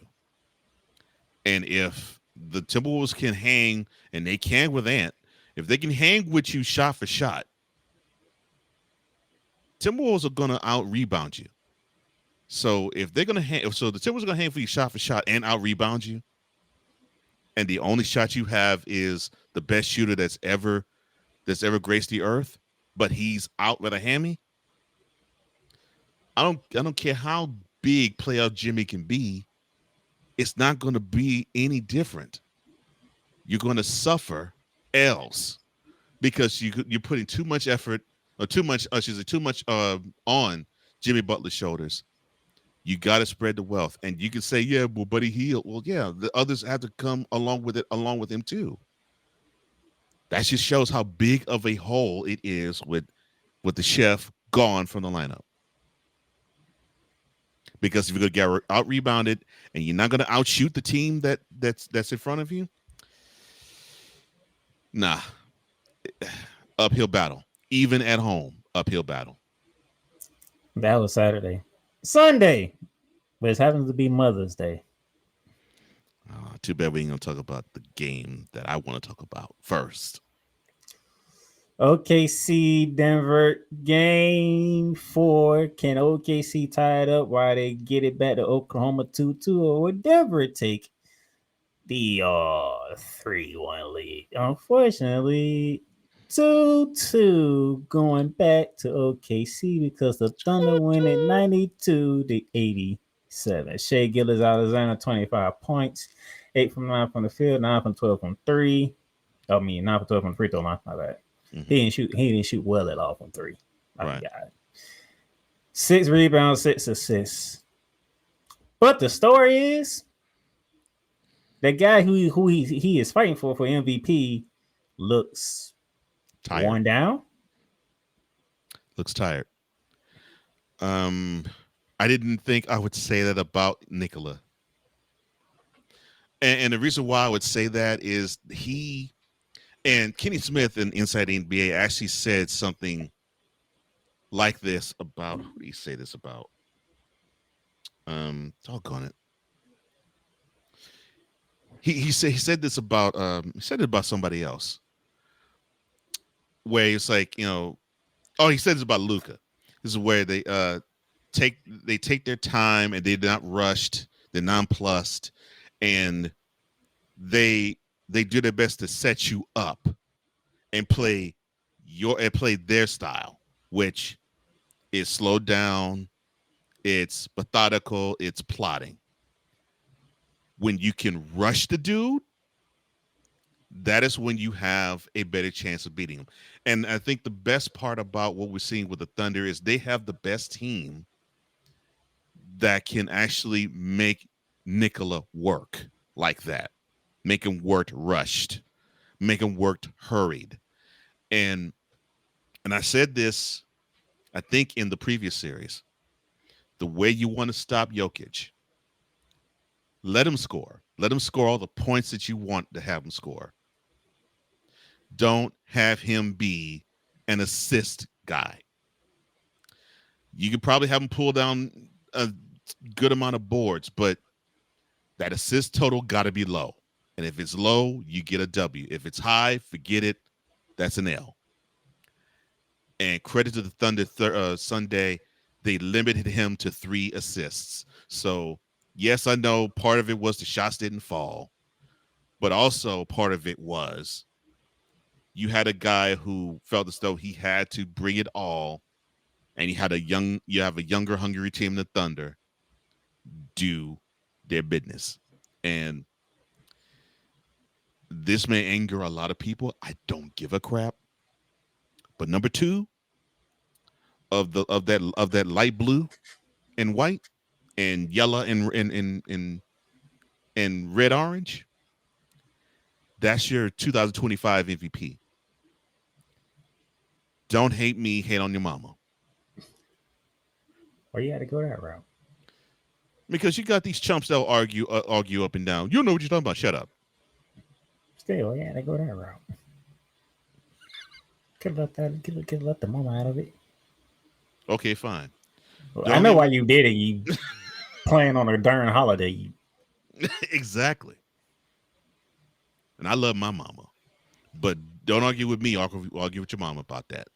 And if the Timberwolves can hang, and they can with Ant, if they can hang with you shot for shot, Timberwolves are going to out-rebound you. So if they're going to hang, so the Timberwolves are going to hang for you shot for shot and out-rebound you, and the only shot you have is the best shooter that's ever graced the earth, but he's out with a hammy, I don't care how big playoff Jimmy can be, it's not going to be any different. You're going to suffer else, because you're putting too much effort, or too much on Jimmy Butler's shoulders. You got to spread the wealth, and you can say, yeah, well, Buddy Hield. Well, yeah, the others have to come along with him too. That just shows how big of a hole it is with the chef gone from the lineup. Because if you're going to get out-rebounded and you're not going to outshoot the team that's in front of you, nah. Uphill battle. Even at home, uphill battle. That was Saturday. Sunday, but it happens to be Mother's Day. Too bad we ain't going to talk about the game that I want to talk about first. OKC Denver game 4. Can OKC tie it up while they get it back to Oklahoma 2-2, or would Denver take the 3-1 lead? Unfortunately, 2-2 going back to OKC because the Thunder win at 92-87. Shea Gillis Alexander 25 points, 8 from 9 from the field, 9 from 12 from 3. I mean 9 from 12 from the free throw line. My bad. He didn't shoot well at all from 3. Right. 6 rebounds, 6 assists. But the story is that guy who he is fighting for MVP looks tired. worn down. Looks tired. I didn't think I would say that about Nikola. And the reason why I would say that is he and Kenny Smith in Inside NBA actually said something like this about, who did he say this about? Doggone it. He said this about he said it about somebody else. Where it's like, he said this about Luka. This is where they take their time and they're not rushed, they're nonplussed, and they do their best to set you up and play their style, which is slowed down, it's methodical, it's plotting. When you can rush the dude, that is when you have a better chance of beating him. And I think the best part about what we're seeing with the Thunder is they have the best team that can actually make Nikola work like that, make him work rushed, make him work hurried. And I said this, I think in the previous series, the way you want to stop Jokic, let him score. Let him score all the points that you want to have him score. Don't have him be an assist guy. You could probably have him pull down a good amount of boards, but that assist total got to be low. And if it's low, you get a W. If it's high, forget it. That's an L. And credit to the Thunder Sunday, they limited him to 3 assists. So, yes, I know part of it was the shots didn't fall, but also part of it was you had a guy who felt as though he had to bring it all, and you have a younger, hungry team, the Thunder, do their business. And this may anger a lot of people. I don't give a crap. But number 2 of that light blue and white and yellow and red orange, that's your 2025 MVP. Don't hate me, hate on your mama. Why you had to go that route? Because you got these chumps that'll argue up and down. You know what you're talking about. Shut up. Still, you had to go that route. Could let the mama out of it. Okay, fine. Well, I know why you did it. You playing on a darn holiday. Exactly. And I love my mama, but don't argue with me. Argue with your mama about that.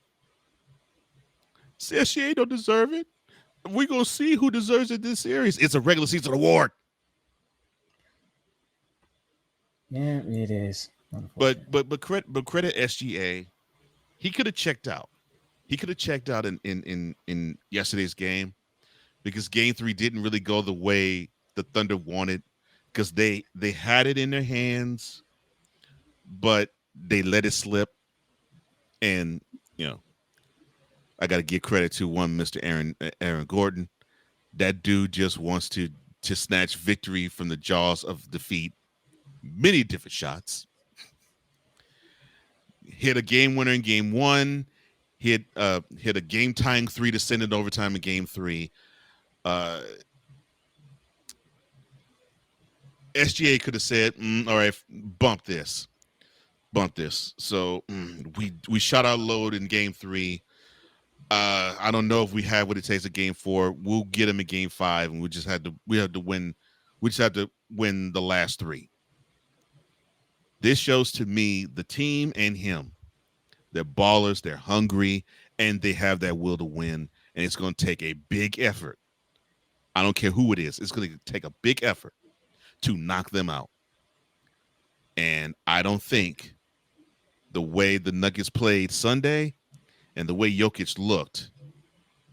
Says she ain't don't deserve it. We're gonna see who deserves it this series. It's a regular season award. Yeah, it is. But credit SGA. He could have checked out. He could have checked out in yesterday's game, because game 3 didn't really go the way the Thunder wanted, because they had it in their hands, but they let it slip. And I got to give credit to one Mr. Aaron Gordon. That dude just wants to snatch victory from the jaws of defeat. Many different shots. Hit a game winner in game 1. Hit a game tying 3 to send it overtime in game 3. SGA could have said, "All right, bump this." So we shot our load in game 3. I don't know if we have what it takes in game 4. We'll get him in game 5, and we have to win. We just have to win the last 3. This shows to me the team and him. They're ballers, they're hungry, and they have that will to win. And it's going to take a big effort. I don't care who it is. It's going to take a big effort to knock them out. And I don't think the way the Nuggets played Sunday and the way Jokic looked,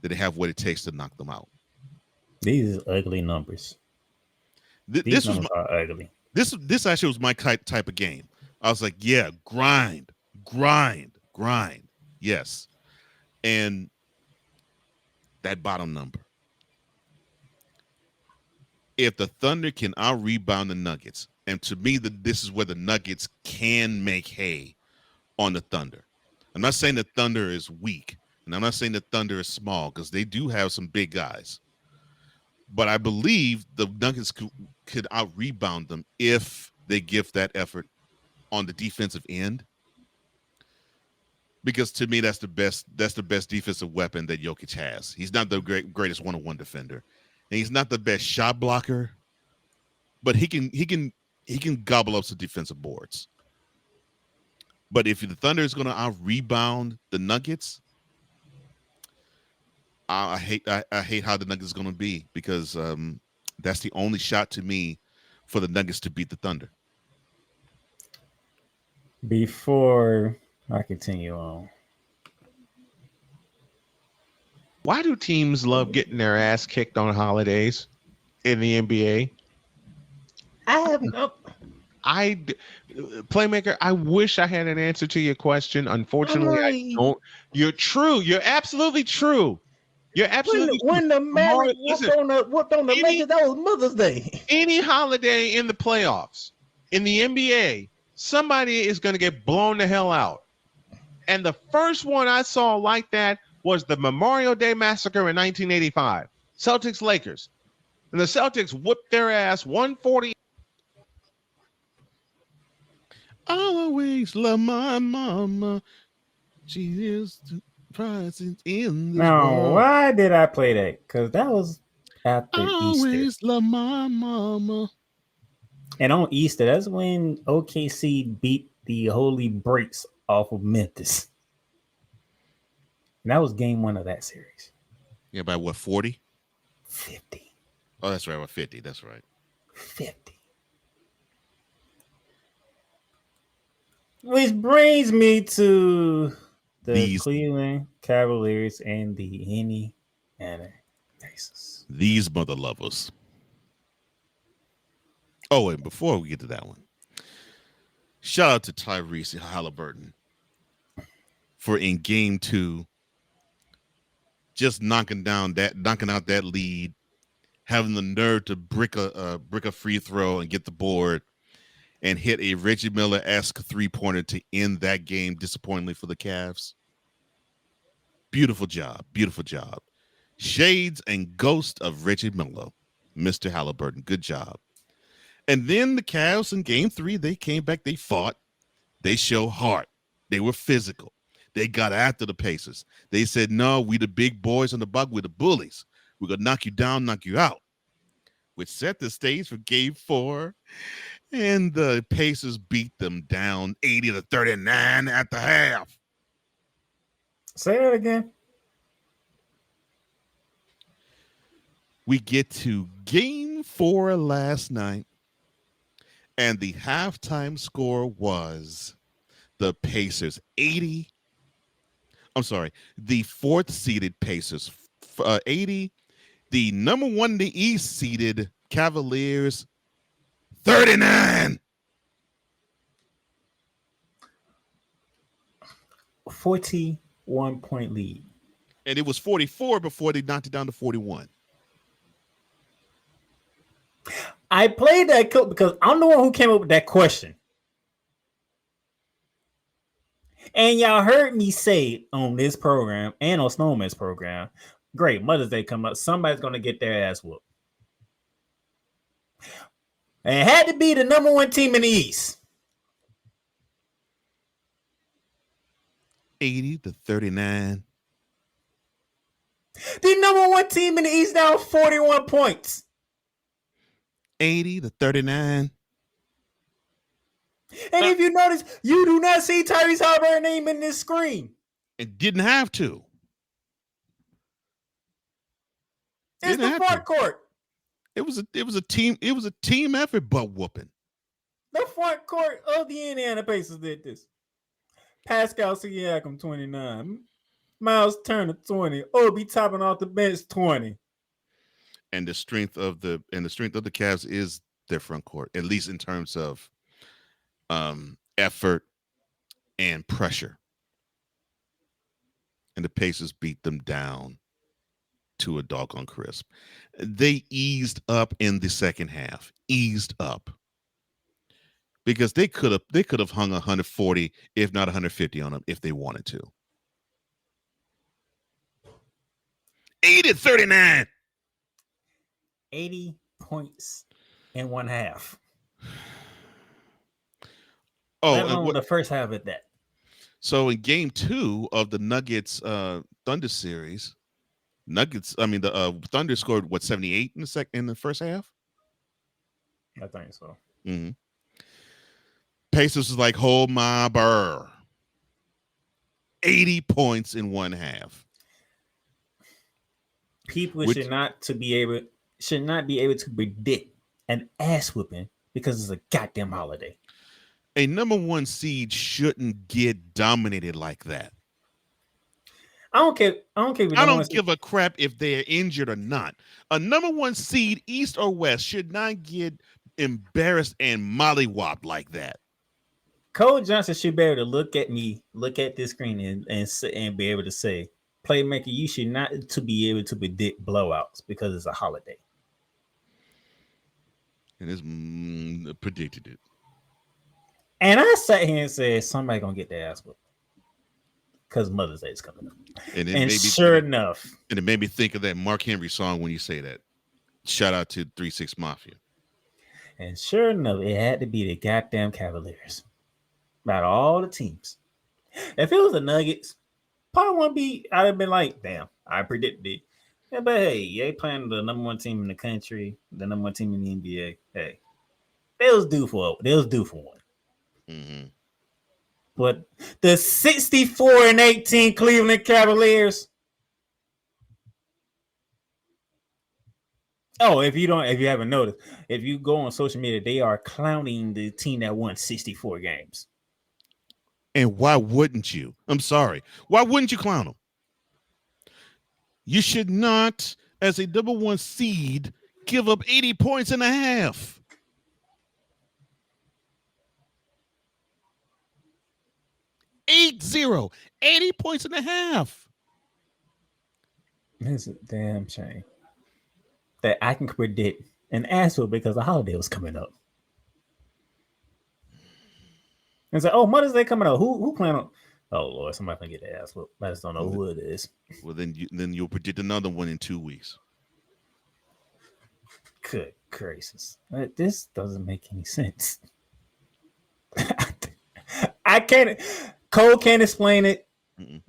that they have what it takes to knock them out. These are ugly numbers. This numbers are ugly. This actually was my type of game. I was like, yeah, grind. Yes. And that bottom number. If the Thunder can out-rebound the Nuggets, and to me, this is where the Nuggets can make hay on the Thunder. I'm not saying the Thunder is weak, and I'm not saying the Thunder is small, because they do have some big guys. But I believe the Nuggets could out-rebound them if they give that effort on the defensive end. Because to me, that's the best defensive weapon that Jokic has. He's not the greatest one-on-one defender. And he's not the best shot blocker, but he can gobble up some defensive boards. But if the Thunder is going to out-rebound the Nuggets, I hate how the Nuggets is going to be, because that's the only shot to me for the Nuggets to beat the Thunder. Before I continue on, why do teams love getting their ass kicked on holidays in the NBA? Playmaker, I wish I had an answer to your question. Unfortunately, I don't. You're true. You're absolutely true. You're absolutely when the Mavericks whooped on the Lakers, that was Mother's Day. Any holiday in the playoffs, in the NBA, somebody is going to get blown the hell out. And the first one I saw like that was the Memorial Day Massacre in 1985. Celtics Lakers. And the Celtics whooped their ass 140. I'll always love my mama. She is the prize in this world. Why did I play that? Because that was after Easter. Always love my mama. And on Easter, that's when OKC beat the Holy Breaks off of Memphis. And that was game 1 of that series. Yeah, by what, 40? 50. Oh, that's right. About 50. That's right. 50. Which brings me to the Cleveland Cavaliers and the Indiana Pacers. These mother lovers. Oh, and before we get to that one, shout out to Tyrese Halliburton for in game 2 just knocking out that lead, having the nerve to brick a free throw and get the board, and hit a Reggie Miller-esque three-pointer to end that game disappointingly for the Cavs. Beautiful job. Shades and ghost of Reggie Miller, Mr. Halliburton. Good job. And then the Cavs in game 3, they came back, they fought, they showed heart, they were physical. They got after the Pacers. They said, no, we the big boys on the block, we're the bullies. We're going to knock you down, knock you out. Which set the stage for game 4. And the Pacers beat them down 80-39 at the half. Say that again. We get to game 4 last night. And the halftime score was the Pacers 80. I'm sorry, the 4th seeded Pacers 80. The number 1 in the East seeded Cavaliers 39. 41-point lead. And it was 44 before they knocked it down to 41. I played that clip because I'm the one who came up with that question. And y'all heard me say on this program and on Snowman's program, great, Mother's Day come up, somebody's going to get their ass whooped. And it had to be the number 1 team in the East. 80-39. The number 1 team in the East now 41 points. 80-39. And if you notice, you do not see Tyrese Halliburton's name in this screen. It didn't have to. It's the front court. It was a team effort, butt whooping. The front court of the Indiana Pacers did this. Pascal Siakam 29. Miles Turner 20. Obi topping off the bench 20. And the strength of the Cavs is their front court, at least in terms of effort and pressure. And the Pacers beat them down to a doggone crisp. They eased up in the second half. Eased up. Because they could have hung 140, if not 150 on them if they wanted to. 80-39. 80 points in one half. Oh, let alone the first half of that. So in game 2 of the Nuggets Thunder series, the Thunder scored 78 in the first half? I think so. Mm-hmm. Pacers was like, hold my burr. 80 points in one half. People should not be able to predict an ass whooping because it's a goddamn holiday. A number 1 seed shouldn't get dominated like that. I don't care. I don't give a crap if they're injured or not. A number 1 seed, East or West, should not get embarrassed and mollywopped like that. Cole Johnson should be able to look at this screen and be able to say, playmaker, you should not to be able to predict blowouts because it's a holiday. And it's predicted it. And I sat here and said, somebody gonna get their ass whooped because Mother's Day is coming up. And sure enough, and it made me think of that Mark Henry song when you say that. Shout out to 3-6 Mafia. And sure enough, it had to be the goddamn Cavaliers. About all the teams. If it was the Nuggets, probably wouldn't be. I'd have been like, damn, I predicted it. Yeah, but hey, they playing the number 1 team in the country, the number 1 team in the NBA. Hey, they was due for one. Mm-hmm. But the 64-18 Cleveland Cavaliers. Oh, if you haven't noticed, if you go on social media, they are clowning the team that won 64 games. And why wouldn't you? I'm sorry. Why wouldn't you clown them? You should not, as a number 1 seed, give up 80 points and a half. $80, 80 points and a half. It's a damn shame that I can predict an asshole because the holiday was coming up. And say, oh, Mother's Day coming up. Who plan on? Oh Lord, somebody can get their ass whooped. I just don't know who it is. Well, then you'll predict another one in 2 weeks. Good gracious, this doesn't make any sense. I can't. Cole can't explain it.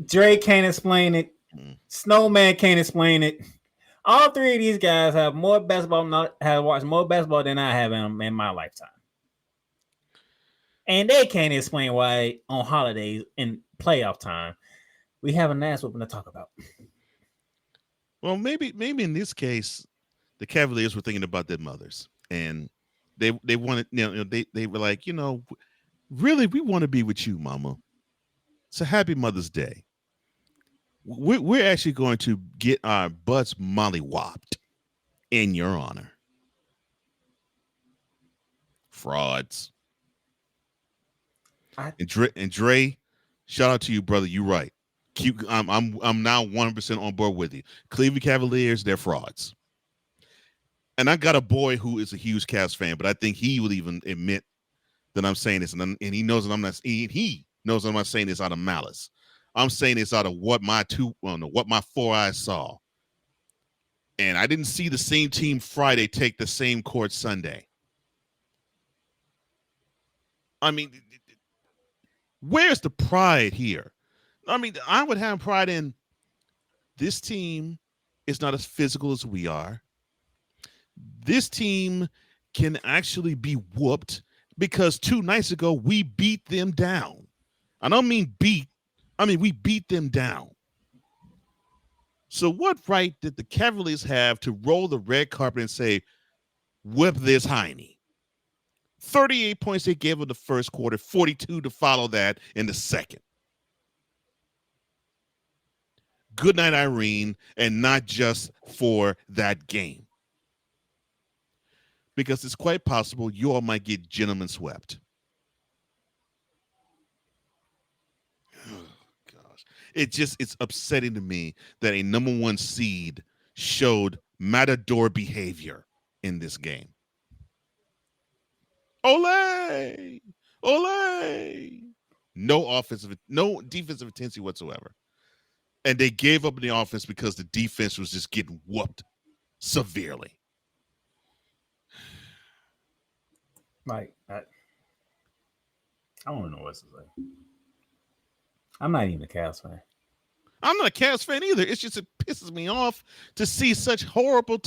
Dre can't explain it. Snowman can't explain it. All 3 of these guys have more basketball. Have watched more basketball than I have in my lifetime. And they can't explain why on holidays in playoff time we have an ass whooping to talk about. Well, maybe in this case, the Cavaliers were thinking about their mothers, and they wanted, they were like, really, we want to be with you, Mama. It's a happy Mother's Day. We're actually going to get our butts mollywopped in your honor. Frauds. And Dre, shout out to you, brother. You're right. I'm now 100% on board with you. Cleveland Cavaliers, they're frauds. And I got a boy who is a huge Cavs fan, but I think he would even admit that I'm saying this, and he knows that I'm not. He knows I'm not saying this out of malice. I'm saying this out of what my 4 eyes saw. And I didn't see the same team Friday take the same court Sunday. I mean, where's the pride here? I mean, I would have pride in this team is not as physical as we are. This team can actually be whooped because 2 nights ago we beat them down. I don't mean beat. I mean, we beat them down. So what right did the Cavaliers have to roll the red carpet and say, whip this hiney? 38 points they gave in the first quarter, 42 to follow that in the second. Good night, Irene, and not just for that game. Because it's quite possible you all might get gentlemen swept. Gosh. It's upsetting to me that a number 1 seed showed matador behavior in this game. Ole! Ole! No defensive intensity whatsoever. And they gave up in the offense because the defense was just getting whooped severely. Like, I don't know what to say. I'm not even a Cavs fan. I'm not a Cavs fan either. It's just it pisses me off to see such horrible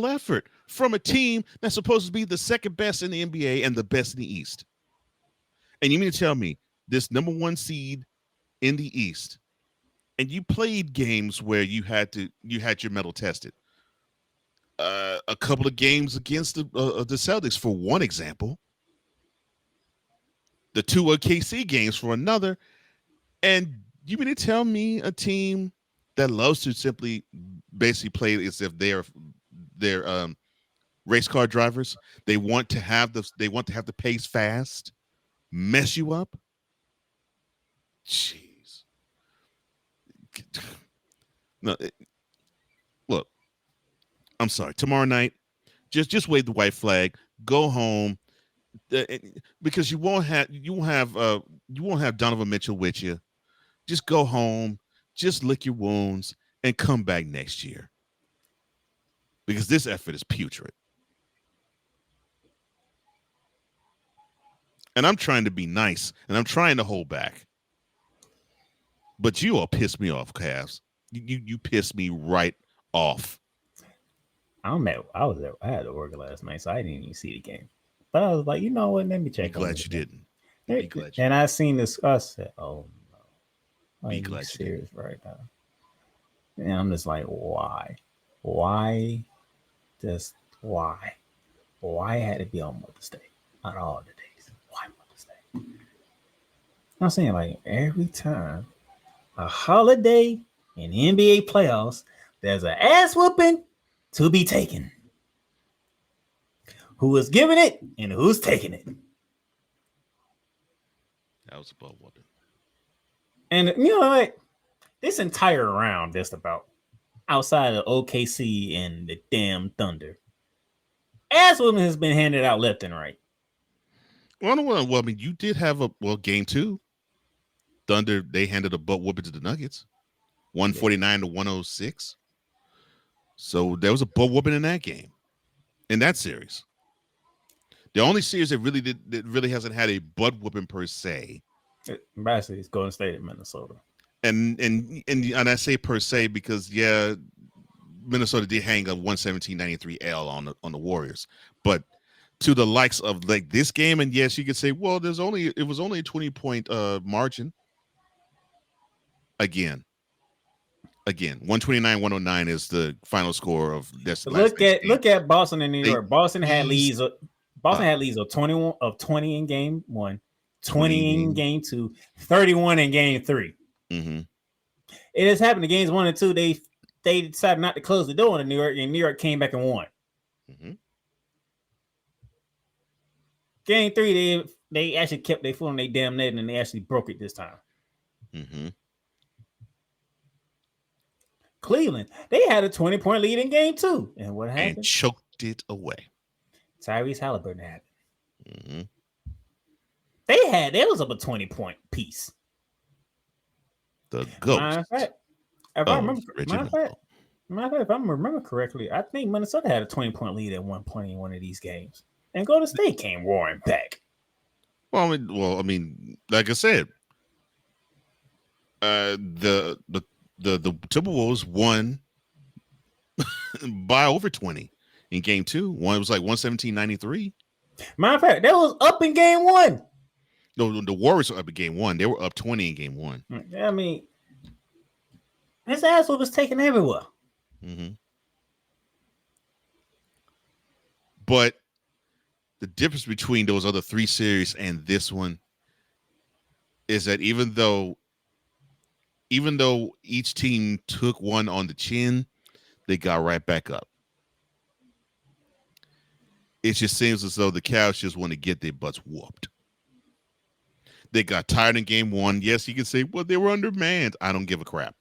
effort from a team that's supposed to be the second best in the NBA and the best in the East. And you mean to tell me this number 1 seed in the East, and you played games where you had your mettle tested. A couple of games against the Celtics, for one example. The 2 OKC games for another. And you mean to tell me a team that loves to simply basically play as if they're race car drivers, they want to have the pace fast, mess you up? Jeez. No, look. I'm sorry. Tomorrow night, just wave the white flag. Go home, because you won't have Donovan Mitchell with you. Just go home, just lick your wounds, and come back next year. Because this effort is putrid. And I'm trying to be nice, and I'm trying to hold back. But you all piss me off, Cavs. You piss me right off. I had to work last night, so I didn't even see the game. But I was like, you know what? Let me check. Be glad you didn't. Be glad. And I seen this. I said, "Oh no, be glad you serious right now." And I'm just like, why? Why? Just why? Why had it be on Mother's Day? Not all the days. Why Mother's Day? I'm saying, like, every time a holiday in the NBA playoffs, there's an ass whooping to be taken. Who is giving it and who's taking it? That was above whooping. And you know what? This entire round, just about outside of OKC and the damn Thunder, ass whooping has been handed out left and right. Well, I mean, you did have game 2. Thunder, they handed a butt whooping to the Nuggets, 149 to 106. So there was a butt whooping in that game, in that series. The only series that really hasn't had a butt whooping per se. Basically, it's Golden State and Minnesota. And I say per se because Minnesota did hang a 117-93 L on the Warriors, but to the likes of like this game, and yes, you could say, well, it was only a 20-point margin. Again, 129-109 is the final score of this. Look at Boston and New York. Boston had leads of 20 in game 1, 20 in game 2, 31 in game 3. Mm-hmm. It has happened to games 1 and 2. They decided not to close the door in New York, and New York came back and won. Mm-hmm. Game 3, they actually kept their foot on their damn net, and they actually broke it this time. Mm-hmm. Cleveland, they had a 20-point lead in game 2. And what happened? And choked it away. Tyrese Halliburton happened. Mm-hmm. They was up a 20-point piece. The ghost. Matter of fact, if I remember correctly, I think Minnesota had a 20-point lead at one point in one of these games. And Golden State came roaring back. Well, I mean, like I said, the Timberwolves won by over 20 in game 2. One was like 117-93. Matter of fact, that was up in game 1. No, the Warriors were up in game 1. They were up 20 in game 1. I mean, his ass was taken everywhere. Mm-hmm. But the difference between those other 3 series and this one is that even though even though each team took one on the chin, they got right back up. It just seems as though the Cavs just want to get their butts whooped. They got tired in game one. Yes, you can say, well, they were undermanned. I don't give a crap.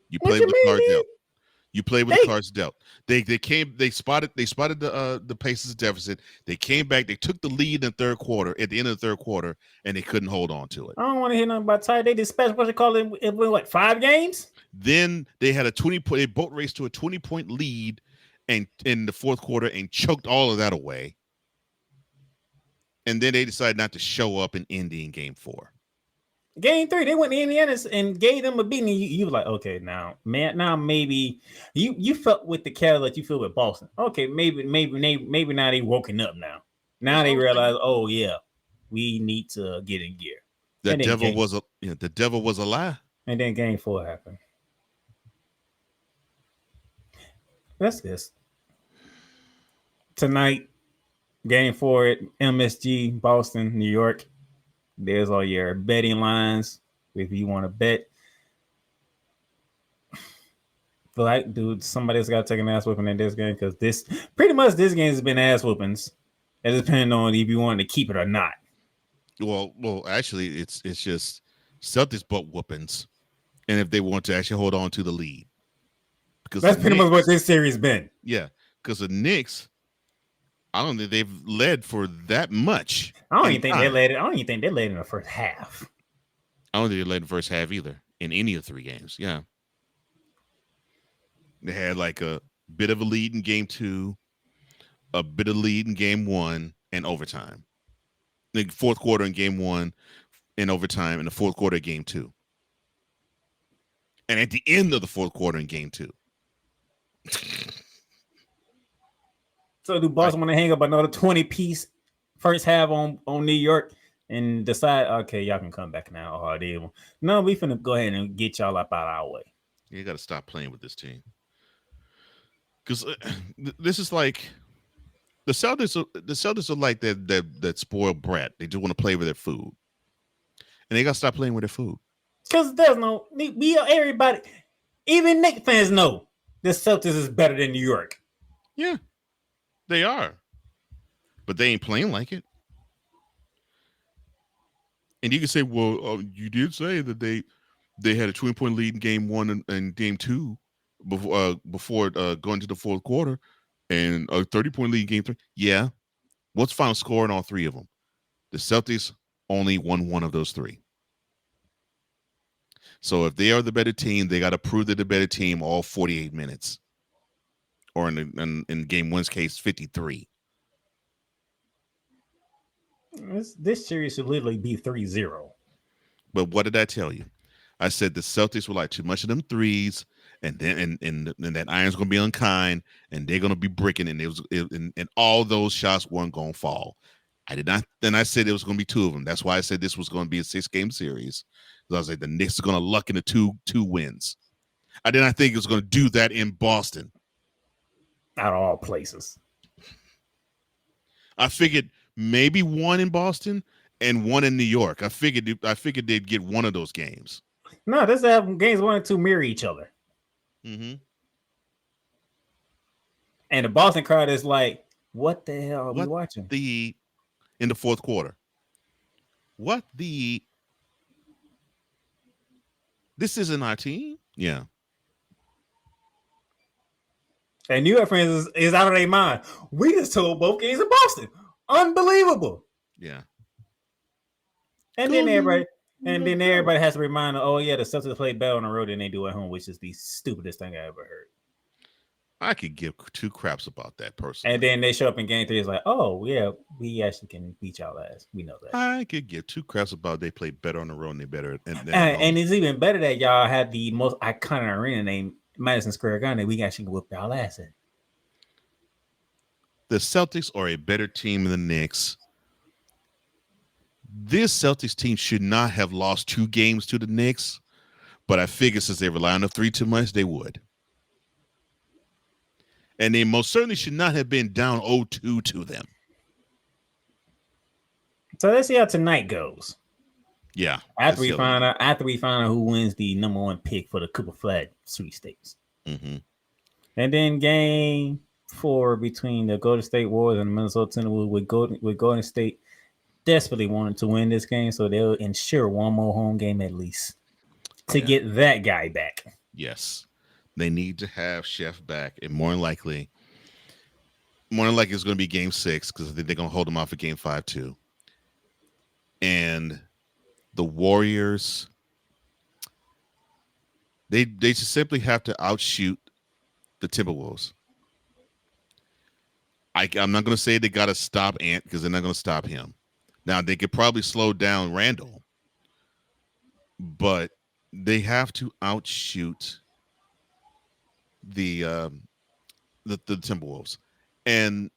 You play with the cards dealt. You play with the cards dealt. They spotted the Pacers deficit. They came back. They took the lead in the third quarter at the end of the third quarter, and they couldn't hold on to it. I don't want to hear nothing about tight. They dispatched what they call it in what, 5 games? Then they had a 20-point. They boat raced to a 20-point lead, and in the fourth quarter, and choked all of that away. And then they decided not to show up in Indy in game 4. Game 3, they went to Indiana and gave them a beating. You were like, okay, now maybe you felt with the Cavs like you feel with Boston. Okay, maybe now they woken up now. Now they realize, oh yeah, we need to get in gear. The devil was a lie. And then game 4 happened. That's this. Tonight, game 4 at MSG, Boston, New York. There's all your betting lines if you want to bet. Feel like, dude, somebody's got to take an ass whooping in this game because this game has been ass whoopings. It depends on if you want to keep it or not. Well, actually, it's just Celtics butt whoopings, and if they want to actually hold on to the lead, because that's pretty much what this series been. Yeah, because the Knicks, I don't think they've led for that much. I don't even think they led in the first half. I don't think they led in the first half either in any of the 3 games. Yeah. They had like a bit of a lead in game 2, a bit of lead in game 1, and overtime. The fourth quarter in game 1, and overtime in the fourth quarter of game 2. And at the end of the fourth quarter in game 2. So do Boston want to hang up another 20-piece first half on New York and decide, okay, y'all can come back now? Or they no, we finna go ahead and get y'all up out of our way. You got to stop playing with this team. Because this is like the Celtics are like that spoiled brat. They just want to play with their food. And they got to stop playing with their food. Because there's everybody, even Knicks fans know the Celtics is better than New York. Yeah. They are, but they ain't playing like it. And you can say, well, you did say that they had a 20-point lead in game 1 and game 2 before going to the fourth quarter, and a 30-point lead in game 3. Yeah. What's final score in all 3 of them? The Celtics only won 1 of those 3. So if they are the better team, they got to prove they're the better team all 48 minutes. Or in game 1's case, 53. This series should literally be 3-0. But what did I tell you? I said the Celtics were like too much of them threes, and then and that iron's gonna be unkind, and they're gonna be bricking, and all those shots weren't gonna fall. I did not. Then I said it was gonna be 2 of them. That's why I said this was gonna be a 6-game series. I was like, the Knicks are gonna luck into two wins. I did not think it was gonna do that in Boston. Out of all places. I figured maybe 1 in Boston and 1 in New York. I figured they'd get 1 of those games. No, this have games 1 and 2 mirror each other. Mm-hmm. And the Boston crowd is like, what the hell are we watching? In the fourth quarter. This isn't our team? Yeah. And New York fans is out of their mind. We just told both games in Boston. Unbelievable. Yeah. And then everybody has to remind them, oh yeah, the Celtics play better on the road than they do at home, which is the stupidest thing I ever heard. I could give 2 craps about that person. And then they show up in game 3. It's like, oh yeah, we actually can beat y'all ass. We know that. I could give 2 craps about they play better on the road and they better. And it's even better that y'all had the most iconic arena named Madison Square Garden. We actually whip y'all ass in. The Celtics are a better team than the Knicks. This Celtics team should not have lost 2 games to the Knicks, but I figured since they rely on the 3 too much, they would. And they most certainly should not have been down 0-2 to them. So let's see how tonight goes. Yeah. After we find out who wins the number 1 pick for the Cooper Flag sweepstakes. Mm-hmm. And then game 4 between the Golden State Warriors and the Minnesota Timberwolves with Golden State desperately wanted to win this game, so they'll ensure one more home game at least to get that guy back. Yes. They need to have Chef back, and more than likely it's going to be game 6 because they're going to hold him off at game 5 too. And the Warriors, they just simply have to outshoot the Timberwolves. I'm not going to say they got to stop Ant because they're not going to stop him. Now, they could probably slow down Randall, but they have to outshoot the Timberwolves. And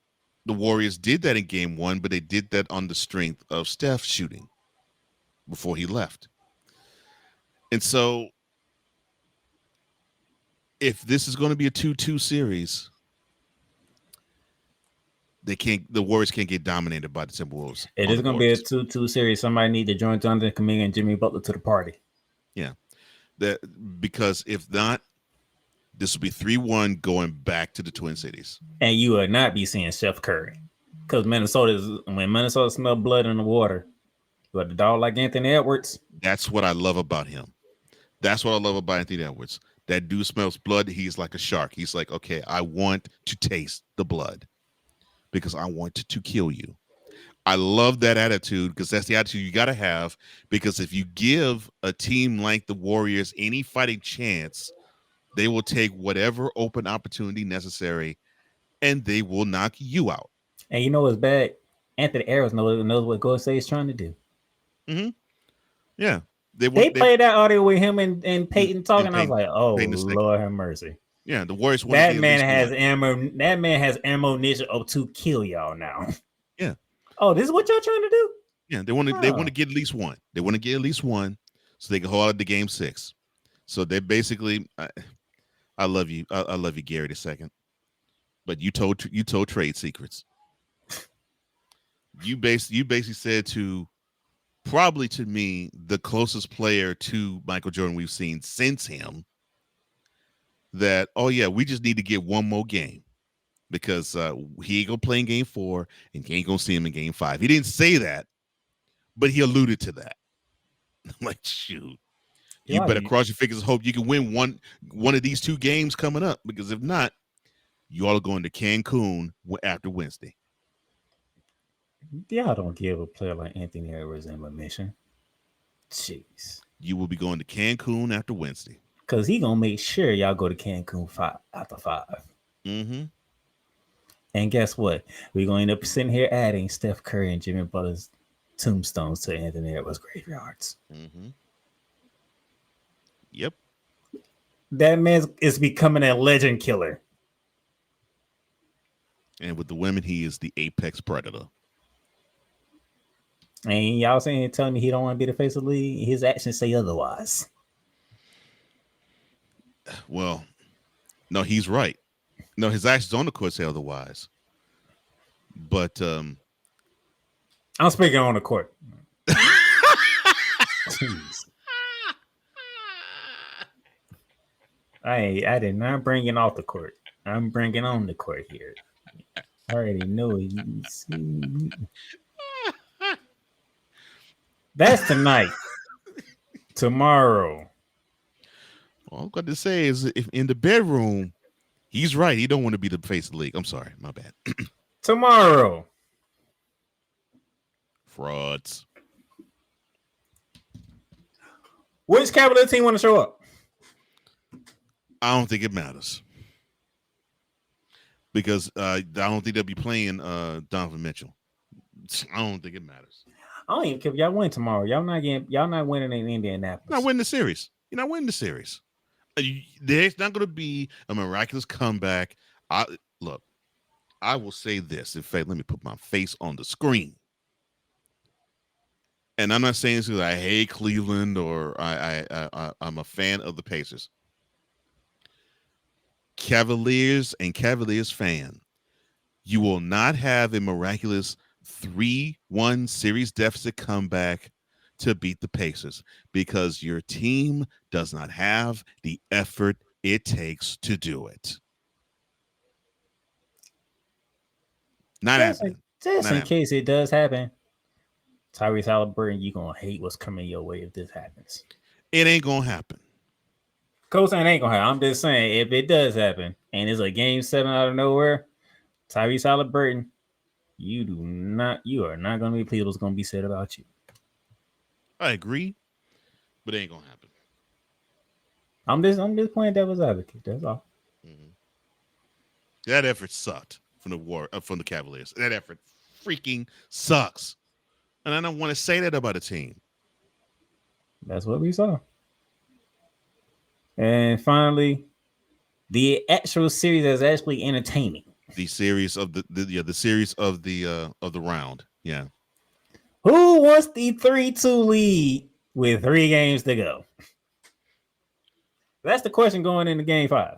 the Warriors did that in game 1, but they did that on the strength of Steph shooting before he left. And so if this is going to be a 2-2 series, the Warriors can't get dominated by the Timberwolves. It is going to be a 2-2 series. Somebody need to join Jonathan Kuminga and Jimmy Butler to the party. Yeah. Because if not, this will be 3-1 going back to the Twin Cities. And you will not be seeing Steph Curry. Because when Minnesota smell blood in the water, but the dog like Anthony Edwards. That's what I love about him. That's what I love about Anthony Edwards. That dude smells blood. He's like a shark. He's like, okay, I want to taste the blood because I want to kill you. I love that attitude because that's the attitude you got to have, because if you give a team like the Warriors any fighting chance, they will take whatever open opportunity necessary and they will knock you out. And you know what's bad? Anthony Edwards knows what Golden State is trying to do. Mm-hmm. Yeah. They played that audio with him and Peyton talking. And I was like, oh, Lord have mercy. Yeah, the Warriors. That man has ammo. That man has ammunition to kill y'all now. Yeah. Oh, this is what y'all trying to do? Yeah, they want to. They want to get at least one. They want to get at least one, so they can hold out the game 6. So they basically, I love you. I love you, Gary II. But you told trade secrets. You basically said to probably to me the closest player to Michael Jordan we've seen since him that, oh yeah, we just need to get one more game because he ain't gonna play in game 4 and you ain't gonna see him in game 5. He didn't say that, but he alluded to that. I'm like, shoot, you better cross your fingers and hope you can win one of these 2 games coming up, because if not, you all are going to Cancun after Wednesday. Y'all don't give a player like Anthony Edwards ammunition. Jeez. You will be going to Cancun after Wednesday. Because he going to make sure y'all go to Cancun after 5. Mm-hmm. And guess what? We're going to end up sitting here adding Steph Curry and Jimmy Butler's tombstones to Anthony Edwards' graveyards. Mm-hmm. Yep. That man is becoming a legend killer. And with the women, he is the apex predator. And y'all telling me he don't want to be the face of the league? His actions say otherwise. Well, no, he's right. No, his actions on the court say otherwise. But I'm speaking on the court. Jeez. I did not bring it off the court. I'm bringing on the court here. I already know it. That's tonight. Tomorrow. All I've got to say is, if in the bedroom, he's right. He don't want to be the face of the league. I'm sorry. My bad. Tomorrow. Frauds. Which Cavalier team want to show up? I don't think it matters. Because I don't think they'll be playing Donovan Mitchell. I don't think it matters. I don't even care if y'all win tomorrow. Y'all not winning in Indianapolis. Not winning the series. You're not winning the series. There's not going to be a miraculous comeback. Look, I will say this. In fact, let me put my face on the screen. And I'm not saying this because I hate Cleveland or I'm a fan of the Pacers. Cavaliers and Cavaliers fan, you will not have a miraculous 3-1 series deficit comeback to beat the Pacers because your team does not have the effort it takes to do it. Not happening. Just Not in happening. case it does happen, Tyrese Halliburton, you're going to hate what's coming your way if this happens. It ain't going to happen. Coach saying it ain't going to happen. I'm just saying, if it does happen and it's a game 7 out of nowhere, Tyrese Halliburton, you are not going to be pleased what's going to be said about you. I agree, but it ain't going to happen. I'm just playing devil's advocate. That's all. Mm-hmm. That effort sucked from the Cavaliers. That effort freaking sucks. And I don't want to say that about a team. That's what we saw. And finally, the actual series is actually entertaining. The series of the series of the round. Yeah. Who wants the 3-2 lead with 3 games to go? That's the question going into game 5.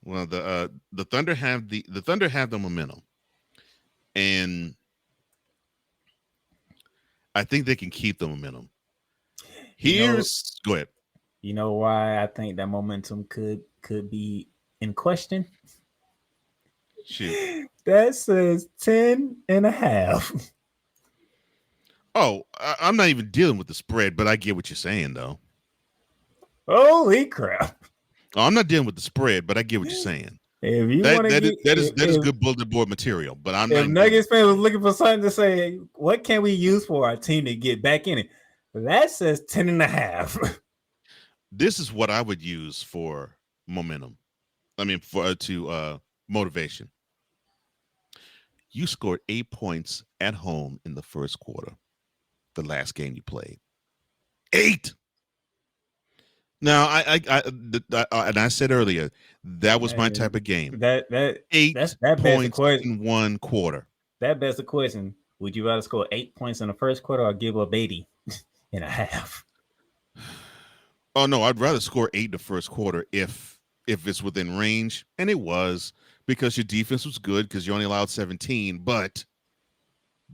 Well, the Thunder have the momentum, and I think they can keep the momentum. Go ahead. You know why I think that momentum could be in question? Shoot. That says 10.5. Oh, I'm not even dealing with the spread, but I get what you're saying, though. Holy crap. Oh, I'm not dealing with the spread, but I get what you're saying. If you that is good bulletin board material, but I'm if not. Nuggets fans was looking for something to say, what can we use for our team to get back in it? That says 10.5. This is what I would use for momentum. I mean, to motivation. You scored 8 points at home in the first quarter, the last game you played. 8. Now, I said earlier that was my type of game. That 8 points in one quarter. That begs the question: would you rather score 8 points in the first quarter or give up 80.5? Oh no, I'd rather score 8 in the first quarter if it's within range, and it was because your defense was good because you only allowed 17. But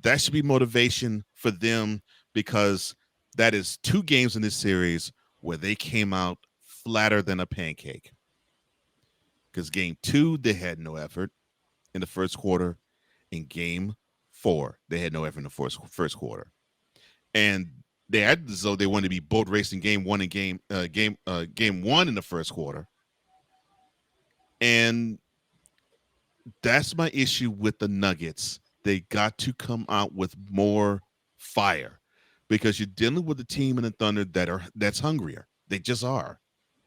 that should be motivation for them because that is 2 games in this series where they came out flatter than a pancake. Because game 2, they had no effort in the first quarter. In game 4, they had no effort in the first quarter. And they acted as though they wanted to be boat racing game 1 and game 1 in the first quarter. And that's my issue with the Nuggets. They got to come out with more fire because you're dealing with a team in the Thunder that's hungrier. They just are.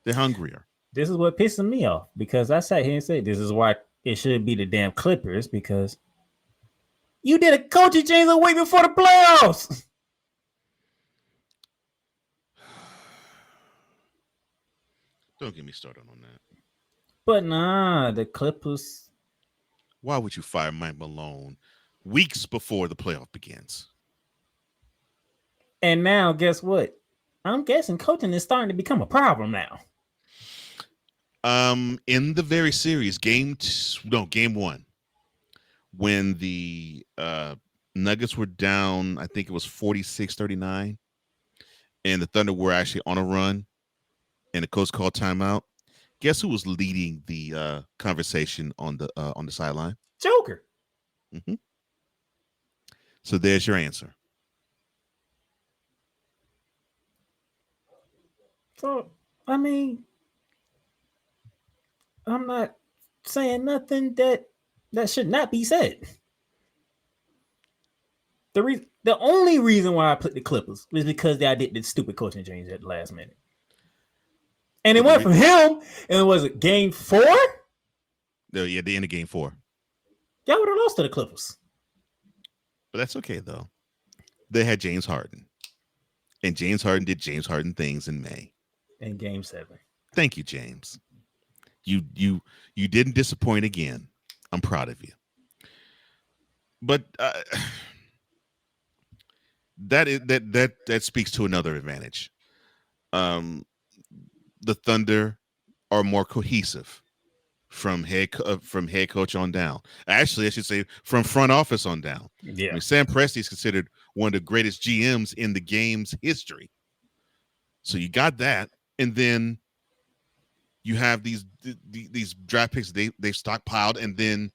They're hungrier. This is what pisses me off because I sat here and said this is why it should be the damn Clippers because you did a coaching change a week before the playoffs. Don't get me started on that. But nah, the Clippers. Why would you fire Mike Malone weeks before the playoff begins? And now, guess what? I'm guessing coaching is starting to become a problem now. In the very series, game 1, when the Nuggets were down, I think it was 46-39, and the Thunder were actually on a run, and the coach called timeout. Guess who was leading the conversation on the sideline? Joker. Mm-hmm. So there's your answer. So, I mean, I'm not saying nothing that should not be said. The only reason why I put the Clippers was because I did this stupid coaching change at the last minute. And it went from him, and it was game 4? Yeah, the end of game 4. Y'all would have lost to the Clippers. But that's okay, though. They had James Harden. And James Harden did James Harden things in May. In game 7. Thank you, James. You didn't disappoint again. I'm proud of you. But that speaks to another advantage. The Thunder are more cohesive from head coach on down. Actually, I should say from front office on down. Yeah. I mean, Sam Presti is considered one of the greatest GMs in the game's history. So you got that, and then you have these draft picks they stockpiled, and then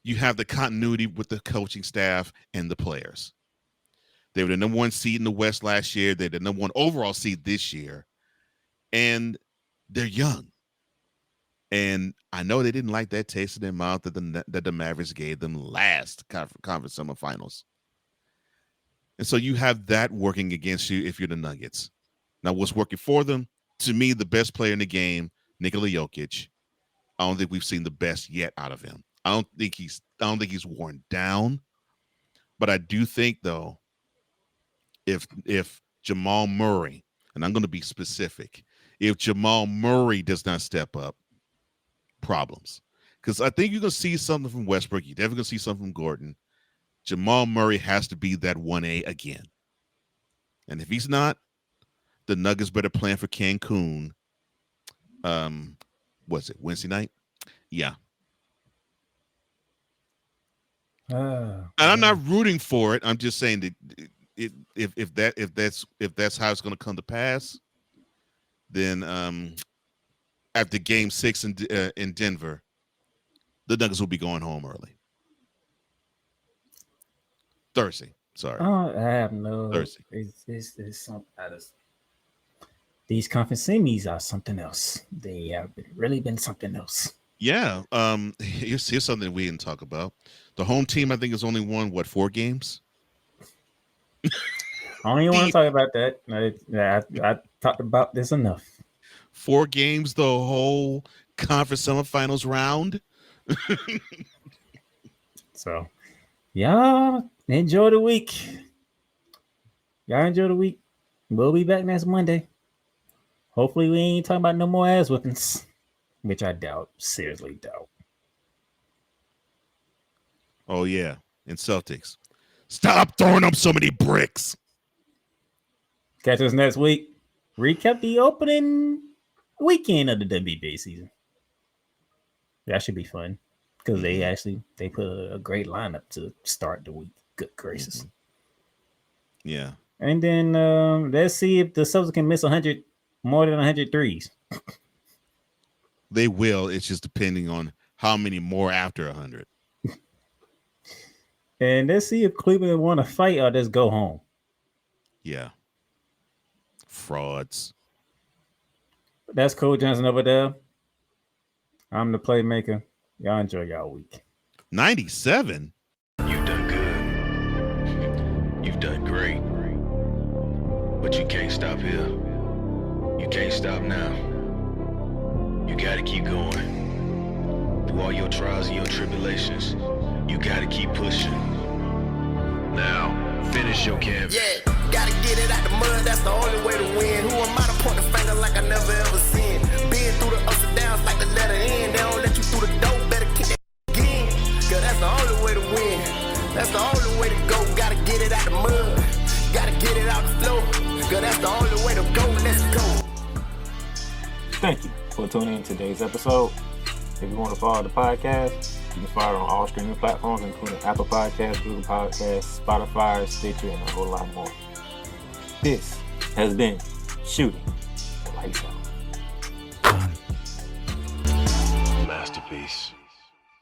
you have the continuity with the coaching staff and the players. They were the number 1 seed in the West last year. They're the number 1 overall seed this year, and they're young. And I know they didn't like that taste in their mouth that the Mavericks gave them last conference semifinals. And so you have that working against you if you're the Nuggets. Now, what's working for them? To me, the best player in the game, Nikola Jokic. I don't think we've seen the best yet out of him. I don't think he's worn down. But I do think, though, if Jamal Murray, and I'm going to be specific, if Jamal Murray does not step up, problems. Because I think you're going to see something from Westbrook. You're definitely going to see something from Gordon. Jamal Murray has to be that 1A again. And if he's not, the Nuggets better plan for Cancun. Was it Wednesday night? Yeah. And I'm not rooting for it. I'm just saying that if that's how it's going to come to pass, then after Game 6 in Denver, the Nuggets will be going home early. Thursday. Sorry. I have no. Thursday. It's something. These conference semis are something else. They have really been something else. Yeah. Here's something we didn't talk about. The home team, I think, has only won 4 games. I don't even want to talk about that. I talked about this enough. 4 games the whole conference semifinals round. So, y'all enjoy the week. We'll be back next Monday. Hopefully, we ain't talking about no more ass whippings, which I doubt, seriously doubt. Oh, yeah. And Celtics. Stop throwing up so many bricks. Catch us next week. Recap the opening weekend of the WBA season. That should be fun because they put a great lineup to start the week. Good gracious. Yeah. And then let's see if the Celtics can miss more than 100 threes. They will. It's just depending on how many more after 100. And let's see if Cleveland want to fight or just go home. Yeah. Frauds. That's Cole Johnson over there. I'm the playmaker. Y'all enjoy y'all week. 97? You've done good. You've done great. But you can't stop here. You can't stop now. You gotta keep going. Through all your trials and your tribulations, you gotta keep pushing. Now, finish your canvas. Yeah, gotta get it out the mud, that's the only way to win. Who am I to point the finger like I never ever seen? Been through the ups and downs like the letter N. They don't let you through the door, better kick that again. Cause that's the only way to win. That's the only way to go. Gotta get it out the mud. Gotta get it out the floor. Cause that's the only way to go. Let's go. Thank you for tuning in to today's episode. If you want to follow the podcast, you can follow it on all streaming platforms, including Apple Podcasts, Google Podcasts, Spotify, Stitcher, and a whole lot more. This has been Shooting the Lights Out. Masterpiece.